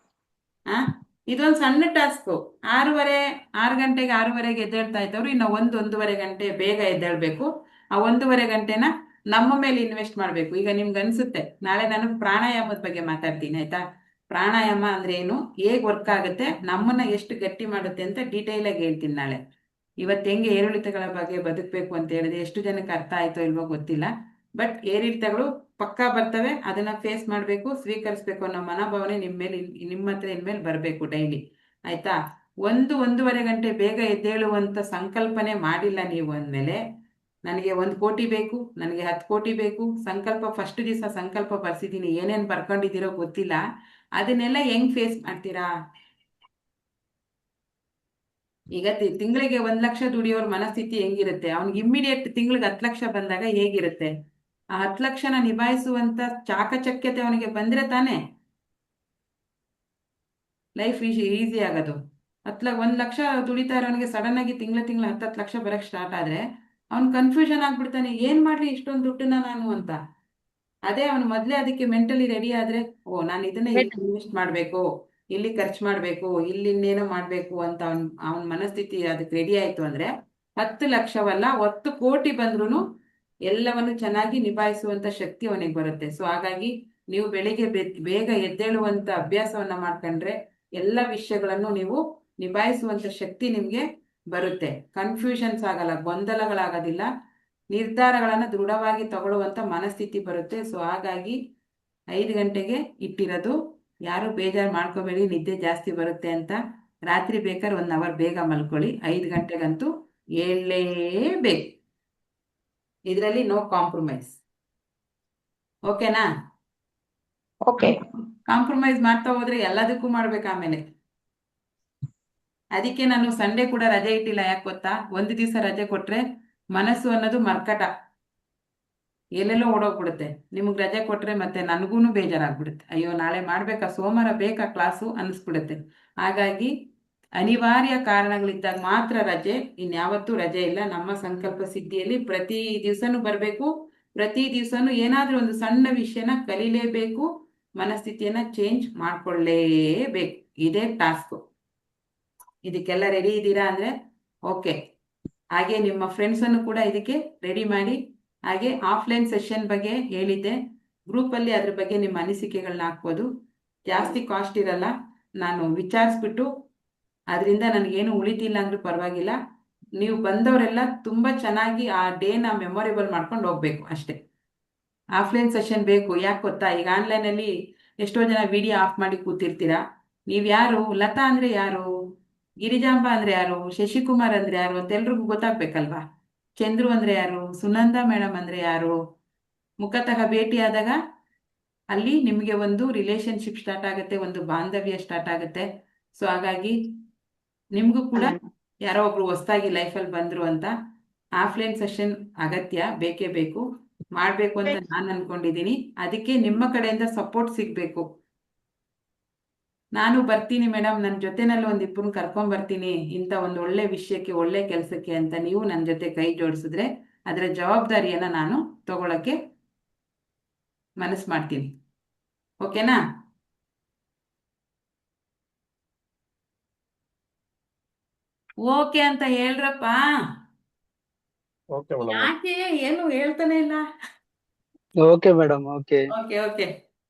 ಇದೊಂದು ಸಣ್ಣ ಟಾಸ್ಕ್. 6 ಗಂಟೆಗೆ 6:30ಗೆ ಎದ್ದೇಳ್ತಾ ಇದ್ದವ್ರು ಇನ್ನು 1-1.5 ಗಂಟೆ ಬೇಗ ಎದ್ದೇಳ್ಬೇಕು. ಆ 1.5 ಗಂಟೆನ ನಮ್ಮ ಮೇಲೆ ಇನ್ವೆಸ್ಟ್ ಮಾಡ್ಬೇಕು. ಈಗ ನಿಮ್ಗೆ ಅನ್ಸುತ್ತೆ, ನಾಳೆ ನಾನು ಪ್ರಾಣಾಯಾಮದ ಬಗ್ಗೆ ಮಾತಾಡ್ತೀನಿ ಆಯ್ತಾ? ಪ್ರಾಣಾಯಾಮ ಅಂದ್ರೆ ಏನು, ಹೇಗ್ ವರ್ಕ್ ಆಗುತ್ತೆ, ನಮ್ಮನ್ನ ಎಷ್ಟು ಗಟ್ಟಿ ಮಾಡುತ್ತೆ ಅಂತ ಡೀಟೇಲ್ ಆಗಿ ಹೇಳ್ತೀನಿ ನಾಳೆ. ಇವತ್ತು ಹೆಂಗೆ ಏರಿಳಿತಗಳ ಬಗ್ಗೆ ಬದುಕಬೇಕು ಅಂತ ಹೇಳಿದೆ, ಎಷ್ಟು ಜನಕ್ಕೆ ಅರ್ಥ ಆಯ್ತೋ ಇಲ್ವೋ ಗೊತ್ತಿಲ್ಲ. ಬಟ್ ಏರಿಳಿತಗಳು ಪಕ್ಕಾ ಬರ್ತವೆ, ಅದನ್ನ ಫೇಸ್ ಮಾಡಬೇಕು, ಸ್ವೀಕರಿಸ್ಬೇಕು ಅನ್ನೋ ಮನೋಭಾವನೆ ನಿಮ್ಮ ಹತ್ರ ಇನ್ಮೇಲೆ ಬರಬೇಕು ಡೈಲಿ, ಆಯ್ತಾ? ಒಂದೂವರೆ ಗಂಟೆ ಬೇಗ ಎದ್ದೇಳುವಂತ ಸಂಕಲ್ಪನೆ ಮಾಡಿಲ್ಲ ನೀವು ಅಂದಮೇಲೆ, ನನಗೆ 1 ಕೋಟಿ ಬೇಕು, ನನಗೆ 10 ಕೋಟಿ ಬೇಕು, ಸಂಕಲ್ಪ ಫಸ್ಟ್ ದಿವಸ ಸಂಕಲ್ಪ ಬರ್ಸಿದ್ದೀನಿ, ಏನೇನು ಬರ್ಕೊಂಡಿದ್ದೀರೋ ಗೊತ್ತಿಲ್ಲ. ಅದನ್ನೆಲ್ಲ ಹೆಂಗ್ ಫೇಸ್ ಮಾಡ್ತೀರಾ? ಈಗ ತಿಂಗಳಿಗೆ 1 ಲಕ್ಷ ದುಡಿಯೋರ್ ಮನಸ್ಥಿತಿ ಹೆಂಗಿರುತ್ತೆ? ಅವ್ನಿಗೆ ಇಮ್ಮಿಡಿಯೇಟ್ ತಿಂಗಳಿಗೆ 10 ಲಕ್ಷ ಬಂದಾಗ ಹೇಗಿರುತ್ತೆ? ಆ 10 ಲಕ್ಷನ ನಿಭಾಯಿಸುವಂತ ಚಾಕಚಕ್ಯತೆ ಅವನಿಗೆ ಬಂದ್ರೆ ತಾನೇ ಲೈಫ್ ಈಸಿ ಆಗೋದು. 1 ಲಕ್ಷ ದುಡಿತಾ ಇರೋನಿಗೆ ಸಡನ್ ಆಗಿ ತಿಂಗಳ 10 ಲಕ್ಷ ಬರಕ್ ಸ್ಟಾರ್ಟ್ ಆದ್ರೆ ಅವ್ನು ಕನ್ಫ್ಯೂಷನ್ ಆಗ್ಬಿಡ್ತಾನೆ, ಏನ್ ಮಾಡ್ಲಿ ಇಷ್ಟೊಂದು ದುಡ್ಡನ್ನ ನಾನು ಅಂತ. ಅದೇ ಅವನು ಮೊದಲೇ ಅದಕ್ಕೆ ಮೆಂಟಲಿ ರೆಡಿ ಆದ್ರೆ, ಓ ನಾನು ಇದನ್ನ ಇಲ್ಲಿ ಇನ್ವೆಸ್ಟ್ ಮಾಡಬೇಕು, ಇಲ್ಲಿ ಖರ್ಚು ಮಾಡಬೇಕು, ಇಲ್ಲಿ ಇನ್ನೇನೋ ಮಾಡಬೇಕು ಅಂತ ಅವನ ಮನಸ್ಥಿತಿ ಅದಕ್ಕೆ ರೆಡಿ ಆಯ್ತು ಅಂದ್ರೆ 10 ಲಕ್ಷವಲ್ಲ 10 ಕೋಟಿ ಬಂದ್ರೂ ಎಲ್ಲವನ್ನು ಚೆನ್ನಾಗಿ ನಿಭಾಯಿಸುವಂತ ಶಕ್ತಿ ಅವನಿಗೆ ಬರುತ್ತೆ. ಸೊ ಹಾಗಾಗಿ ನೀವು ಬೆಳಿಗ್ಗೆ ಬೇಗ ಎದ್ದೇಳುವಂತ ಅಭ್ಯಾಸವನ್ನ ಮಾಡ್ಕೊಂಡ್ರೆ ಎಲ್ಲ ವಿಷಯಗಳನ್ನು ನೀವು ನಿಭಾಯಿಸುವಂತ ಶಕ್ತಿ ನಿಮ್ಗೆ ಬರುತ್ತೆ. ಕನ್ಫ್ಯೂಷನ್ಸ್ ಆಗಲ್ಲ, ಗೊಂದಲಗಳಾಗೋದಿಲ್ಲ, ನಿರ್ಧಾರಗಳನ್ನ ದೃಢವಾಗಿ ತಗೊಳ್ಳುವಂತ ಮನಸ್ಥಿತಿ ಬರುತ್ತೆ. ಸೊ ಹಾಗಾಗಿ 5 ಗಂಟೆಗೆ ಇಟ್ಟಿರೋದು. ಯಾರು ಬೇಜಾರು ಮಾಡ್ಕೋಬೇಡಿ, ನಿದ್ದೆ ಜಾಸ್ತಿ ಬರುತ್ತೆ ಅಂತ. ರಾತ್ರಿ ಬೇಕಾದ್ರೆ 1 ಅವರ್ ಬೇಗ ಮಲ್ಕೊಳ್ಳಿ, 5 ಗಂಟೆಗಂತೂ ಏಳಲೇಬೇಕು. ಇದರಲ್ಲಿ ನೋ ಕಾಂಪ್ರಮೈಸ್. ಓಕೆನಾ? ಓಕೆ. ಕಾಂಪ್ರಮೈಸ್ ಮಾಡ್ತಾ ಹೋದ್ರೆ ಎಲ್ಲದಕ್ಕೂ ಮಾಡ್ಬೇಕು ಆಮೇಲೆ. ಅದಕ್ಕೆ ನಾನು ಸಂಡೇ ಕೂಡ ರಜೆ ಇಟ್ಟಿಲ್ಲ. ಯಾಕೆ ಗೊತ್ತಾ? 1 ದಿವಸ ರಜೆ ಕೊಟ್ರೆ ಮನಸ್ಸು ಅನ್ನೋದು ಮರ್ಕಟ ಎಲ್ಲೆಲ್ಲೋ ಓಡೋಗ್ಬಿಡುತ್ತೆ. ನಿಮಗೆ ರಜೆ ಕೊಟ್ರೆ ಮತ್ತೆ ನನಗೂ ಬೇಜಾರಾಗ್ಬಿಡುತ್ತೆ. ಅಯ್ಯೋ ನಾಳೆ ಮಾಡ್ಬೇಕಾ, ಸೋಮವಾರ ಬೇಕಾ ಕ್ಲಾಸು ಅನ್ನಿಸ್ಬಿಡುತ್ತೆ. ಹಾಗಾಗಿ ಅನಿವಾರ್ಯ ಕಾರಣಗಳಿದ್ದಾಗ ಮಾತ್ರ ರಜೆ, ಇನ್ಯಾವತ್ತೂ ರಜೆ ಇಲ್ಲ. ನಮ್ಮ ಸಂಕಲ್ಪ ಸಿದ್ಧಿಯಲ್ಲಿ ಪ್ರತಿ ದಿವಸನೂ ಬರಬೇಕು, ಪ್ರತಿ ದಿವಸನೂ ಏನಾದ್ರೂ ಒಂದು ಸಣ್ಣ ವಿಷಯನ ಕಲೀಲೇಬೇಕು, ಮನಸ್ಥಿತಿಯನ್ನ ಚೇಂಜ್ ಮಾಡ್ಕೊಳ್ಳೇಬೇಕು. ಇದೇ ಟಾಸ್ಕು. ಇದಕ್ಕೆಲ್ಲ ರೆಡಿ ಇದ್ದೀರಾ ಅಂದ್ರೆ ಓಕೆ. ಹಾಗೆ ನಿಮ್ಮ ಫ್ರೆಂಡ್ಸನ್ನು ಕೂಡ ಇದಕ್ಕೆ ರೆಡಿ ಮಾಡಿ. ಹಾಗೆ ಆಫ್ಲೈನ್ ಸೆಷನ್ ಬಗ್ಗೆ ಹೇಳಿದ್ದೆ, ಗ್ರೂಪಲ್ಲಿ ಅದ್ರ ಬಗ್ಗೆ ನಿಮ್ಮ ಅನಿಸಿಕೆಗಳನ್ನ ಹಾಕ್ಬೋದು. ಜಾಸ್ತಿ ಕಾಸ್ಟ್ ಇರಲ್ಲ. ನಾನು ವಿಚಾರಿಸ್ಬಿಟ್ಟು ಅದರಿಂದ ನನಗೇನು ಉಳಿತಿಲ್ಲ ಅಂದ್ರೂ ಪರವಾಗಿಲ್ಲ, ನೀವು ಬಂದವರೆಲ್ಲ ತುಂಬ ಚೆನ್ನಾಗಿ ಆ ಡೇನ ಮೆಮೊರೇಬಲ್ ಮಾಡ್ಕೊಂಡು ಹೋಗ್ಬೇಕು ಅಷ್ಟೇ. ಆಫ್ಲೈನ್ ಸೆಷನ್ ಬೇಕು. ಯಾಕೆ ಗೊತ್ತಾ? ಈಗ ಆನ್ಲೈನಲ್ಲಿ ಎಷ್ಟೋ ಜನ ವಿಡಿಯೋ ಆಫ್ ಮಾಡಿ ಕೂತಿರ್ತೀರಾ. ನೀವ್ಯಾರು? ಲತಾ ಅಂದರೆ ಯಾರು, ಗಿರಿಜಾಂಬ ಅಂದರೆ ಯಾರು, ಶಶಿಕುಮಾರ್ ಅಂದರೆ ಯಾರು ಅಂತ ಎಲ್ರಿಗೂ ಗೊತ್ತಾಗ್ಬೇಕಲ್ವಾ? ಚಂದ್ರು ಅಂದರೆ ಯಾರು, ಸುನಂದಾ ಮೇಡಮ್ ಅಂದರೆ ಯಾರು, ಮುಖತಃ ಭೇಟಿಯಾದಾಗ ಅಲ್ಲಿ ನಿಮಗೆ ಒಂದು ರಿಲೇಶನ್ಶಿಪ್ ಸ್ಟಾರ್ಟ್ ಆಗುತ್ತೆ, ಒಂದು ಬಾಂಧವ್ಯ ಸ್ಟಾರ್ಟ್ ಆಗುತ್ತೆ. ಸೊ ಹಾಗಾಗಿ ನಿಮಗೂ ಕೂಡ ಯಾರೋ ಒಬ್ರು ಹೊಸದಾಗಿ ಲೈಫಲ್ಲಿ ಬಂದ್ರು ಅಂತ ಆಫ್ಲೈನ್ ಸೆಷನ್ ಅಗತ್ಯ, ಬೇಕೇ ಬೇಕು, ಮಾಡಬೇಕು ಅಂತ ನಾನು ಅನ್ಕೊಂಡಿದ್ದೀನಿ. ಅದಕ್ಕೆ ನಿಮ್ಮ ಕಡೆಯಿಂದ ಸಪೋರ್ಟ್ ಸಿಗಬೇಕು. ನಾನು ಬರ್ತೀನಿ ಮೇಡಮ್, ನನ್ನ ಜೊತೆನಲ್ಲಿ ಒಂದಿಬ್ಬರನ್ನ ಕರ್ಕೊಂಬರ್ತೀನಿ ಇಂಥ ಒಂದು ಒಳ್ಳೆ ವಿಷಯಕ್ಕೆ, ಒಳ್ಳೆ ಕೆಲಸಕ್ಕೆ ಅಂತ ನೀವು ನನ್ನ ಜೊತೆ ಕೈ ಜೋಡಿಸಿದ್ರೆ ಅದರ ಜವಾಬ್ದಾರಿಯನ್ನು ನಾನು ತಗೊಳಕ್ಕೆ ಮನಸ್ಸು ಮಾಡ್ತೀನಿ. ಓಕೆನಾ? ಓಕೆ ಅಂತ ಹೇಳ್ರಪ್ಪ. Okay madam. ಯಾಕೆ ಏನು ಹೇಳ್ತಾನೆ ಇಲ್ಲ? Okay madam. Okay okay okay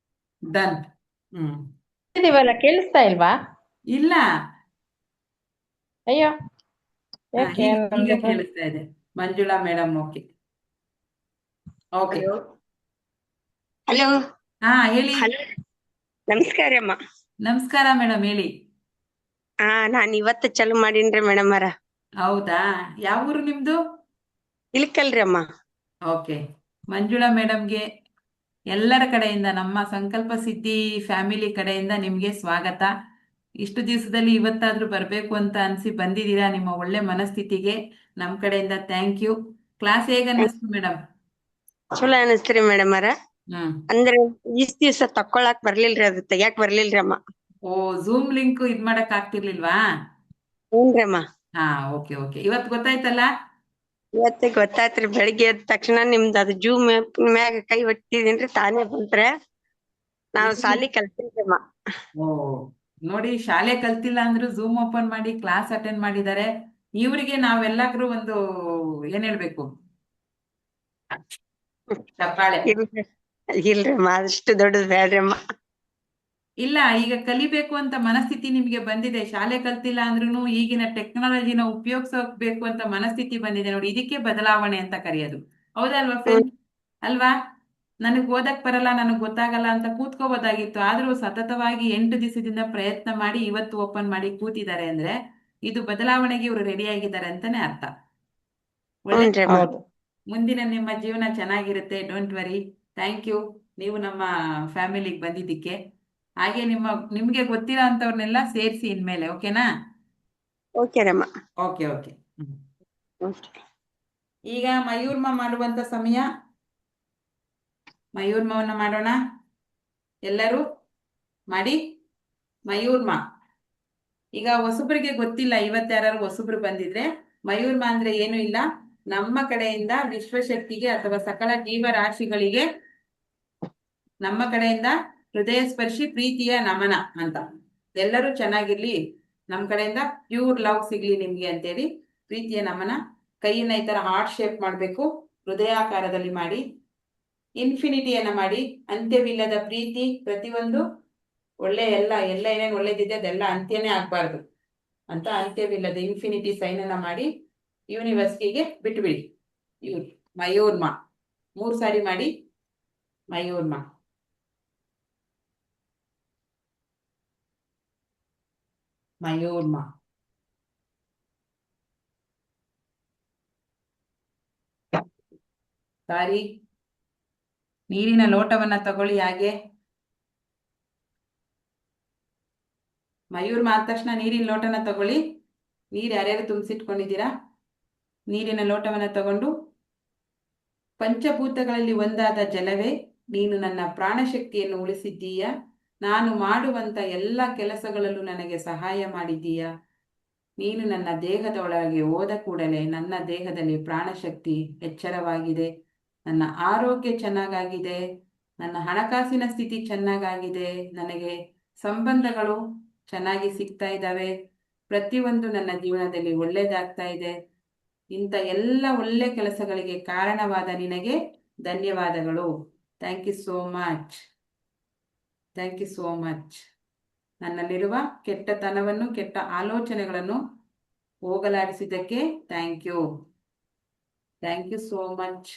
done. ಇದೀವಲ್ಲ, ಕೇಳಿಸ್ತಾ ಇಲ್ವಾ? ಇಲ್ಲ, ಅಯ್ಯೋ ಯಾಕೆ ಈಗ ನಮ್ದು ಕೇಳಿಸ್ತಾ ಇದೆ. Manjula madam okay okay. Hello ಹಾ ಹೇಳಿ. ಹಲೋ ನಮಸ್ಕಾರ ಅಮ್ಮ. ನಮಸ್ಕಾರ ಮೇಡಮ್, ಹೇಳಿ. ನಾನ್ ಇವತ್ತು ಚಾಲು ಮಾಡೀನ್ರಿ ಮೇಡಮ್ ಅರ. ಹೌದಾ? ಯಾವ ಊರು ನಿಮ್ದು? ಇಲ್ಕಲ್ರಿ ಅಮ್ಮ. ಓಕೆ. ಮಂಜುಳಾ ಮೇಡಮ್ಗೆ ಎಲ್ಲರ ಕಡೆಯಿಂದ, ನಮ್ಮ ಸಂಕಲ್ಪ ಸಿದ್ಧಿ ಫ್ಯಾಮಿಲಿ ಕಡೆಯಿಂದ ನಿಮ್ಗೆ ಸ್ವಾಗತ. ಇಷ್ಟು ದಿವಸದಲ್ಲಿ ಇವತ್ತಾದ್ರೂ ಬರಬೇಕು ಅಂತ ಅನ್ಸಿ ಬಂದಿದ್ದೀರಾ. ನಿಮ್ಮ ಒಳ್ಳೆ ಮನಸ್ಥಿತಿಗೆ ನಮ್ಮ ಕಡೆಯಿಂದ ಥ್ಯಾಂಕ್ ಯು. ಕ್ಲಾಸ್ ಹೇಗ ಅನ್ನಿಸ್ತು ಮೇಡಮ್? ಚಲೋ ಅನಸ್ತ್ರಿ ಮೇಡಮ್ ಅರ. ಹ್ಮ್. ಅಂದ್ರೆ ಇಷ್ಟ್ ದಿವ್ಸ ತಕ್ಕೊಳಕ್ ಬರ್ಲಿಲ್ರಿ, ಅದು ತೆಗ್ಯಾಕ್ ಬರ್ಲಿಲ್ರಿ ಅಮ್ಮ. ಓ, ಝೂಮ್ ಲಿಂಕ್ ಇದ್ ಮಾಡಕ್ ಆಗ್ತಿರ್ಲಿಲ್ವಾ? ಹ್ಞೂನ್ರಿ ಅಮ್ಮ. ಹಾ ಓಕೆ ಓಕೆ. ಇವತ್ತು ಗೊತ್ತಾಯ್ತಲ್ಲ? ಇವತ್ತೇ ಗೊತ್ತಾಯ್ತ್ರಿ. ಬೆಳಿಗ್ಗೆ ಎದ್ದ ತಕ್ಷಣ ನಿಮ್ದು ಅದು ಜೂಮ್ ಮ್ಯಾಗ ಕೈ ಒಟ್ಟಿದೀನ್ರಿ, ತಾನೇ ಬಂತ್ರ. ನಾವು ಸಾಲಿ ಕಲ್ತಿಲ್ರಿ ಅಮ್ಮ. ಓ ನೋಡಿ, ಶಾಲೆ ಕಲ್ತಿಲ್ಲ ಅಂದ್ರೂ ಝೂಮ್ ಓಪನ್ ಮಾಡಿ ಕ್ಲಾಸ್ ಅಟೆಂಡ್ ಮಾಡಿದ್ದಾರೆ. ಇವರಿಗೆ ನಾವೆಲ್ಲರೂ ಒಂದು ಏನ್ ಹೇಳ್ಬೇಕು, ಚಪ್ಪಾಳೆ. ಇಲ್ರಿ ಅಮ್ಮ, ಅಷ್ಟು ದೊಡ್ಡದು ಬೇಡ್ರಿ ಅಮ್ಮ. ಇಲ್ಲ, ಈಗ ಕಲಿಬೇಕು ಅಂತ ಮನಸ್ಥಿತಿ ನಿಮ್ಗೆ ಬಂದಿದೆ. ಶಾಲೆ ಕಲ್ತಿಲ್ಲ ಅಂದ್ರೂ ಈಗಿನ ಟೆಕ್ನಾಲಜಿನ ಉಪಯೋಗಿಸಬೇಕು ಅಂತ ಮನಸ್ಥಿತಿ ಬಂದಿದೆ ನೋಡಿ. ಇದಕ್ಕೆ ಬದಲಾವಣೆ ಅಂತ ಕರೆಯೋದು. ಹೌದಲ್ವಾ ಫ್ರೆಂಡ್? ಅಲ್ವಾ? ನನಗ್ ಓದಕ್ ಬರಲ್ಲ, ನನಗ್ ಗೊತ್ತಾಗಲ್ಲ ಅಂತ ಕೂತ್ಕೋಬೋದಾಗಿತ್ತು. ಆದ್ರೂ ಸತತವಾಗಿ 8 ದಿವಸದಿಂದ ಪ್ರಯತ್ನ ಮಾಡಿ ಇವತ್ತು ಓಪನ್ ಮಾಡಿ ಕೂತಿದ್ದಾರೆ ಅಂದ್ರೆ ಇದು ಬದಲಾವಣೆಗೆ ಇವರು ರೆಡಿ ಆಗಿದ್ದಾರೆ ಅಂತಾನೆ ಅರ್ಥ. ಒಳ್ಳೆ ಹ್ಞೂನ್ರಿ ಅಮ್ಮ. ಹೌದು. ಮುಂದಿನ ನಿಮ್ಮ ಜೀವನ ಚೆನ್ನಾಗಿರುತ್ತೆ. Don't worry. ಥ್ಯಾಂಕ್ ಯು ನೀವು ನಮ್ಮ ಫ್ಯಾಮಿಲಿಗೆ ಬಂದಿದ್ದಕ್ಕೆ. ಹಾಗೆ ನಿಮ್ಗೆ ಗೊತ್ತಿರೋ ಅಂಥವ್ರನ್ನೆಲ್ಲ ಸೇರಿಸಿ ಇನ್ಮೇಲೆ. ಓಕೆನಾ? ಓಕೆ ರಮ್ಮ. Okay okay. ಓಕೆ. ಈಗ ಮಯೂರ್ಮ ಮಾಡುವಂತ ಸಮಯ. ಮಯೂರ್ಮವನ್ನ ಮಾಡೋಣ. ಎಲ್ಲರೂ ಮಾಡಿ ಮಯೂರ್ಮ. ಈಗ ಹೊಸಬರಿಗೆ ಗೊತ್ತಿಲ್ಲ, ಇವತ್ತು ಯಾರು ಹೊಸಬ್ರು ಬಂದಿದ್ರೆ ಮಯೂರ್ಮ ಅಂದ್ರೆ ಏನು ಇಲ್ಲ, ನಮ್ಮ ಕಡೆಯಿಂದ ವಿಶ್ವಶಕ್ತಿಗೆ ಅಥವಾ ಸಕಲ ಜೀವರಾಶಿಗಳಿಗೆ ನಮ್ಮ ಕಡೆಯಿಂದ ಹೃದಯ ಸ್ಪರ್ಶಿ ಪ್ರೀತಿಯ ನಮನ ಅಂತ. ಎಲ್ಲರೂ ಚೆನ್ನಾಗಿರ್ಲಿ, ನಮ್ಮ ಕಡೆಯಿಂದ ಪ್ಯೂರ್ ಲವ್ ಸಿಗ್ಲಿ ನಿಮ್ಗೆ ಅಂತೇಳಿ ಪ್ರೀತಿಯ ನಮನ. ಕೈಯನ್ನ ಈ ತರ ಹಾರ್ಟ್ ಶೇಪ್ ಮಾಡಬೇಕು, ಹೃದಯಾಕಾರದಲ್ಲಿ ಮಾಡಿ. ಇನ್ಫಿನಿಟಿಯನ್ನ ಮಾಡಿ. ಅಂತ್ಯವಿಲ್ಲದ ಪ್ರೀತಿ. ಪ್ರತಿಯೊಂದು ಒಳ್ಳೆ ಎಲ್ಲ ಏನೇನು ಒಳ್ಳೇದಿದೆ ಅದೆಲ್ಲ ಅಂತ್ಯನೇ ಆಗ್ಬಾರ್ದು ಅಂತ ಅಂತ್ಯವಿಲ್ಲದ ಇನ್ಫಿನಿಟಿ ಸೈನ್ ಅನ್ನ ಮಾಡಿ ಯೂನಿವರ್ಸಿಟಿಗೆ ಬಿಟ್ಬಿಡಿ. ಮಯೂರ್ಮ 3 ಸಾರಿ ಮಾಡಿ. ಮಯೂರ್ಮ. ಮಯೂರ್ಮ. ಸಾರಿ. ನೀರಿನ ಲೋಟವನ್ನ ತಗೊಳ್ಳಿ. ಹಾಗೆ ಮಯೂರ್ಮ ಆದ ತಕ್ಷಣ ನೀರಿನ ಲೋಟನ ತಗೊಳ್ಳಿ. ನೀರು ಯಾರ್ಯಾರು ತುಂಬಿಸಿಟ್ಕೊಂಡಿದ್ದೀರಾ ನೀರಿನ ಲೋಟವನ್ನ ತಗೊಂಡು, ಪಂಚಭೂತಗಳಲ್ಲಿ ಒಂದಾದ ಜಲವೇ ನೀನು ನನ್ನ ಪ್ರಾಣಶಕ್ತಿಯನ್ನು ಉಳಿಸಿದ್ದೀಯ. ನಾನು ಮಾಡುವಂತ ಎಲ್ಲ ಕೆಲಸಗಳಲ್ಲೂ ನನಗೆ ಸಹಾಯ ಮಾಡಿದ್ದೀಯ. ನೀನು ನನ್ನ ದೇಹದ ಒಳಗೆ ಹೋದ ಕೂಡಲೇ ನನ್ನ ದೇಹದಲ್ಲಿ ಪ್ರಾಣಶಕ್ತಿ ಎಚ್ಚರವಾಗಿದೆ. ನನ್ನ ಆರೋಗ್ಯ ಚೆನ್ನಾಗಾಗಿದೆ. ನನ್ನ ಹಣಕಾಸಿನ ಸ್ಥಿತಿ ಚೆನ್ನಾಗಾಗಿದೆ. ನನಗೆ ಸಂಬಂಧಗಳು ಚೆನ್ನಾಗಿ ಸಿಗ್ತಾ ಇದ್ದಾವೆ. ಪ್ರತಿಯೊಂದು ನನ್ನ ಜೀವನದಲ್ಲಿ ಒಳ್ಳೇದಾಗ್ತಾ ಇದೆ. ಇಂಥ ಎಲ್ಲ ಒಳ್ಳೆ ಕೆಲಸಗಳಿಗೆ ಕಾರಣವಾದ ನಿನಗೆ ಧನ್ಯವಾದಗಳು. Thank you so much. Thank you so much. ನನ್ನಲ್ಲಿರುವ ಕೆಟ್ಟತನವನ್ನು, ಕೆಟ್ಟ ಆಲೋಚನೆಗಳನ್ನು ಹೋಗಲಾಡಿಸಿದ್ದಕ್ಕೆ thank you. Thank you so much.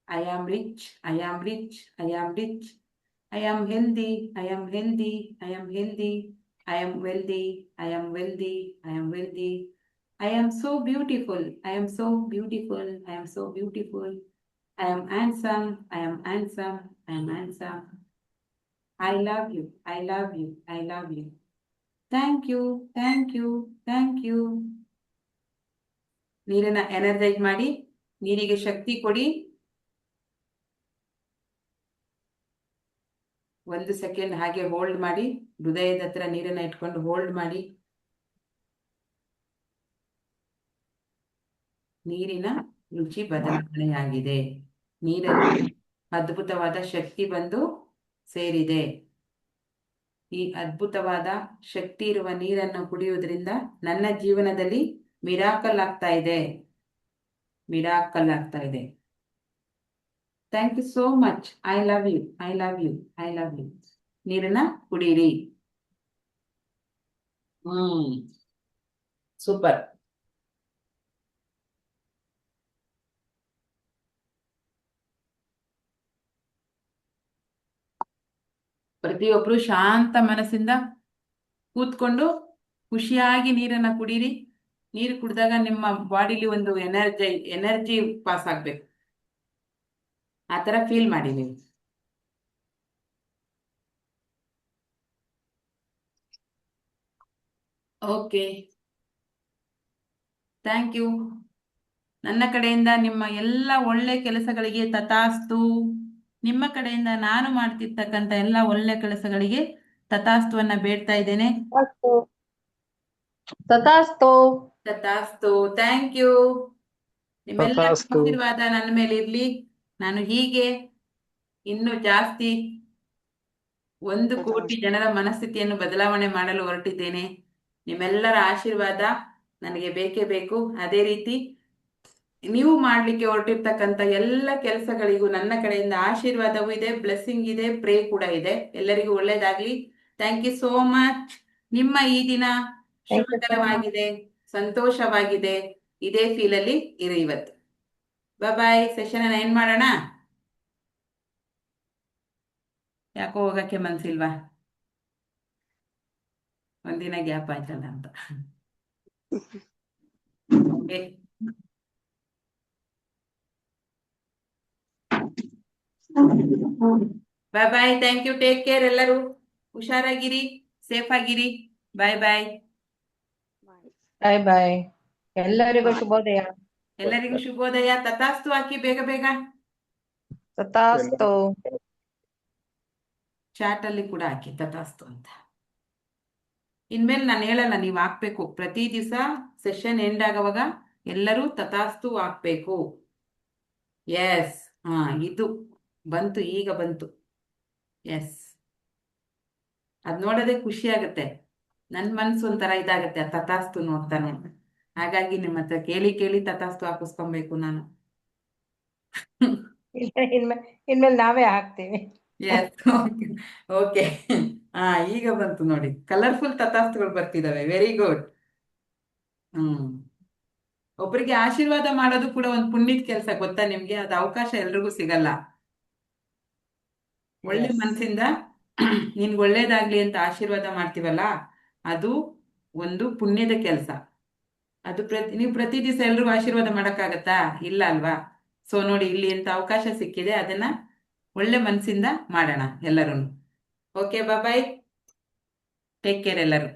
I am rich. I am rich. I am rich. I am healthy. I am healthy. I am healthy. I am wealthy. I am wealthy. I am wealthy. I am so beautiful. I am so beautiful. I am so beautiful. I am handsome. I am handsome. I am handsome. I love you. I love you. I love you. Thank you. Thank you. Thank you. ನೀರನ್ನ ಎನರ್ಜೈಸ್ ಮಾಡಿ, ನೀರಿಗೆ ಶಕ್ತಿ ಕೊಡಿ. 1 ಸೆಕೆಂಡ್ ಹಾಗೆ ಹೋಲ್ಡ್ ಮಾಡಿ. ಹೃದಯದ ಹತ್ರ ನೀರನ್ನ ಇಟ್ಕೊಂಡು ಹೋಲ್ಡ್ ಮಾಡಿ. ನೀರಿನ ರುಚಿ ಬದಲಾವಣೆಯಾಗಿದೆ. ನೀರಲ್ಲಿ ಅದ್ಭುತವಾದ ಶಕ್ತಿ ಬಂದು ಸೇರಿದೆ. ಈ ಅದ್ಭುತವಾದ ಶಕ್ತಿ ಇರುವ ನೀರನ್ನು ಕುಡಿಯುವುದರಿಂದ ನನ್ನ ಜೀವನದಲ್ಲಿ ಮಿರಾಕಲ್ ಆಗ್ತಾ ಇದೆ. ಮಿರಾಕಲ್ ಆಗ್ತಾ ಇದೆ. Thank you so much. I love you. I love you. I love you. ನೀರನ್ನ ಕುಡೀರಿ. ಸೂಪರ್. ಪ್ರತಿಯೊಬ್ರು ಶಾಂತ ಮನಸ್ಸಿಂದ ಕೂತ್ಕೊಂಡು ಖುಷಿಯಾಗಿ ನೀರನ್ನ ಕುಡೀರಿ. ನೀರು ಕುಡಿದಾಗ ನಿಮ್ಮ ಬಾಡಿಲಿ ಒಂದು ಎನರ್ಜಿ ಪಾಸ್ ಆಗ್ಬೇಕು. ಆ ಥರ ಫೀಲ್ ಮಾಡಿ ನೀವು. Okay, thank you. ನನ್ನ ಕಡೆಯಿಂದ ನಿಮ್ಮ ಎಲ್ಲ ಒಳ್ಳೆ ಕೆಲಸಗಳಿಗೆ ತಥಾಸ್ತು. ನಿಮ್ಮ ಕಡೆಯಿಂದ ನಾನು ಮಾಡ್ತಿರ್ತಕ್ಕಂಥ ಎಲ್ಲ ಒಳ್ಳೆ ಕೆಲಸಗಳಿಗೆ ತಥಾಸ್ತುವನ್ನ ಬೇಡ್ತಾ ಇದ್ದೇನೆ. ತಥಾಸ್ತು. ತಥಾಸ್ತು. Thank you. ನಿಮ್ಮೆಲ್ಲ ತಥಾಸ್ತು. ಆಶೀರ್ವಾದ ನನ್ನ ಮೇಲೆ ಇರ್ಲಿ. ನಾನು ಹೀಗೆ ಇನ್ನೂ ಜಾಸ್ತಿ 1 ಕೋಟಿ ಜನರ ಮನಸ್ಥಿತಿಯನ್ನು ಬದಲಾವಣೆ ಮಾಡಲು ಹೊರಟಿದ್ದೇನೆ. ನಿಮ್ಮೆಲ್ಲರ ಆಶೀರ್ವಾದ ನನಗೆ ಬೇಕೇ ಬೇಕು. ಅದೇ ರೀತಿ ನೀವು ಮಾಡ್ಲಿಕ್ಕೆ ಹೊರಟಿರ್ತಕ್ಕಂಥ ಎಲ್ಲ ಕೆಲಸಗಳಿಗೂ ನನ್ನ ಕಡೆಯಿಂದ ಆಶೀರ್ವಾದವೂ ಇದೆ, ಬ್ಲೆಸ್ಸಿಂಗ್ ಇದೆ, ಪ್ರೇ ಕೂಡ ಇದೆ. ಎಲ್ಲರಿಗೂ ಒಳ್ಳೇದಾಗ್ಲಿ. Thank you so much. ನಿಮ್ಮ ಈ ದಿನ ಶುಭಕರವಾಗಿದೆ, ಸಂತೋಷವಾಗಿದೆ. ಇದೇ ಫೀಲಲ್ಲಿ ಇರಿ ಇವತ್ತು. ಬಾಯ್. ಸೆಷನ್ ಅನ್ನ ಏನ್ ಮಾಡೋಣ? ಯಾಕೋ ಹೋಗಕ್ಕೆ ಮನ್ಸಿಲ್ವಾ? ಒಂದಿನ ಗ್ಯಾಪ್ ಆಯ್ತಲ್ಲ ಅಂತ. Okay, bye bye. Thank you. Take care. ಎಲ್ಲರೂ ಹುಷಾರಾಗಿರಿ, ಸೇಫ್ ಆಗಿರಿ. ಬಾಯ್ ಬಾಯ್. ಬಾಯ್ ಬಾಯ್. ಎಲ್ಲರಿಗೂ ಶುಭೋದಯ. ಎಲ್ಲರಿಗೂ ಶುಭೋದಯ. ತಥಾಸ್ತು ಹಾಕಿ ಬೇಗ ಬೇಗ. ತಥಾಸ್ತು. ಚಾಟ್ ಅಲ್ಲಿ ಕೂಡ ಹಾಕಿ ತಥಾಸ್ತು ಅಂತ. ಇನ್ಮೇಲೆ ನಾನು ಹೇಳಲ್ಲ, ನೀವು ಹಾಕ್ಬೇಕು. ಪ್ರತಿ ದಿವಸ ಸೆಷನ್ ಎಂಡ್ ಆಗುವಾಗ ಎಲ್ಲರೂ ತಥಾಸ್ತು ಹಾಕ್ಬೇಕು. ಎಸ್, ಹಾ, ಇದು ಬಂತು, ಈಗ ಬಂತು. ಎಸ್, ಅದ್ ನೋಡೋದೇ ಖುಷಿ ಆಗುತ್ತೆ. ನನ್ನ ಮನ್ಸು ಒಂಥರ ಇದಾಗತ್ತೆ ಆ ತಥಾಸ್ತು ನೋಡ್ತಾನೆ. ಹಾಗಾಗಿ ನಿಮ್ಮ ಹತ್ರ ಕೇಳಿ ಕೇಳಿ ತಥಾಸ್ತು ಹಾಕಿಸ್ಕೊಬೇಕು ನಾನು. ಇನ್ಮೇಲೆ ನಾವೇ ಹಾಕ್ತೀವಿ. Yes, okay. ಹಾ, ಈಗ ಬಂತು ನೋಡಿ, ಕಲರ್ಫುಲ್ ತಥಾಸ್ತುಗಳು ಬರ್ತಿದಾವೆ. Very good. ಹ್ಮ್ ಒಬ್ಬರಿಗೆ ಆಶೀರ್ವಾದ ಮಾಡೋದು ಕೂಡ ಒಂದು ಪುಣ್ಯದ ಕೆಲಸ, ಗೊತ್ತಾ ನಿಮ್ಗೆ? ಅದು ಅವಕಾಶ ಎಲ್ರಿಗೂ ಸಿಗಲ್ಲ. ಒಳ್ಳೆ Yes. ಮನಸ್ಸಿಂದ ನಿನ್ಗೆ ಒಳ್ಳೇದಾಗ್ಲಿ ಅಂತ ಆಶೀರ್ವಾದ ಮಾಡ್ತೀವಲ್ಲ, ಅದು ಒಂದು ಪುಣ್ಯದ ಕೆಲಸ. ಅದು ನೀವು ಪ್ರತಿ ದಿವಸ ಎಲ್ರಿಗೂ ಆಶೀರ್ವಾದ ಮಾಡಕ್ಕಾಗತ್ತಾ? ಇಲ್ಲ ಅಲ್ವಾ? ಸೊ ನೋಡಿ, ಇಲ್ಲಿ ಅಂತ ಅವಕಾಶ ಸಿಕ್ಕಿದೆ, ಅದನ್ನ ಒಳ್ಳೆ ಮನಸ್ಸಿಂದ ಮಾಡೋಣ ಎಲ್ಲರೂ. ಓಕೆ, ಬಾಯ್. ಟೇಕ್ ಕೇರ್ ಎಲ್ಲರೂ.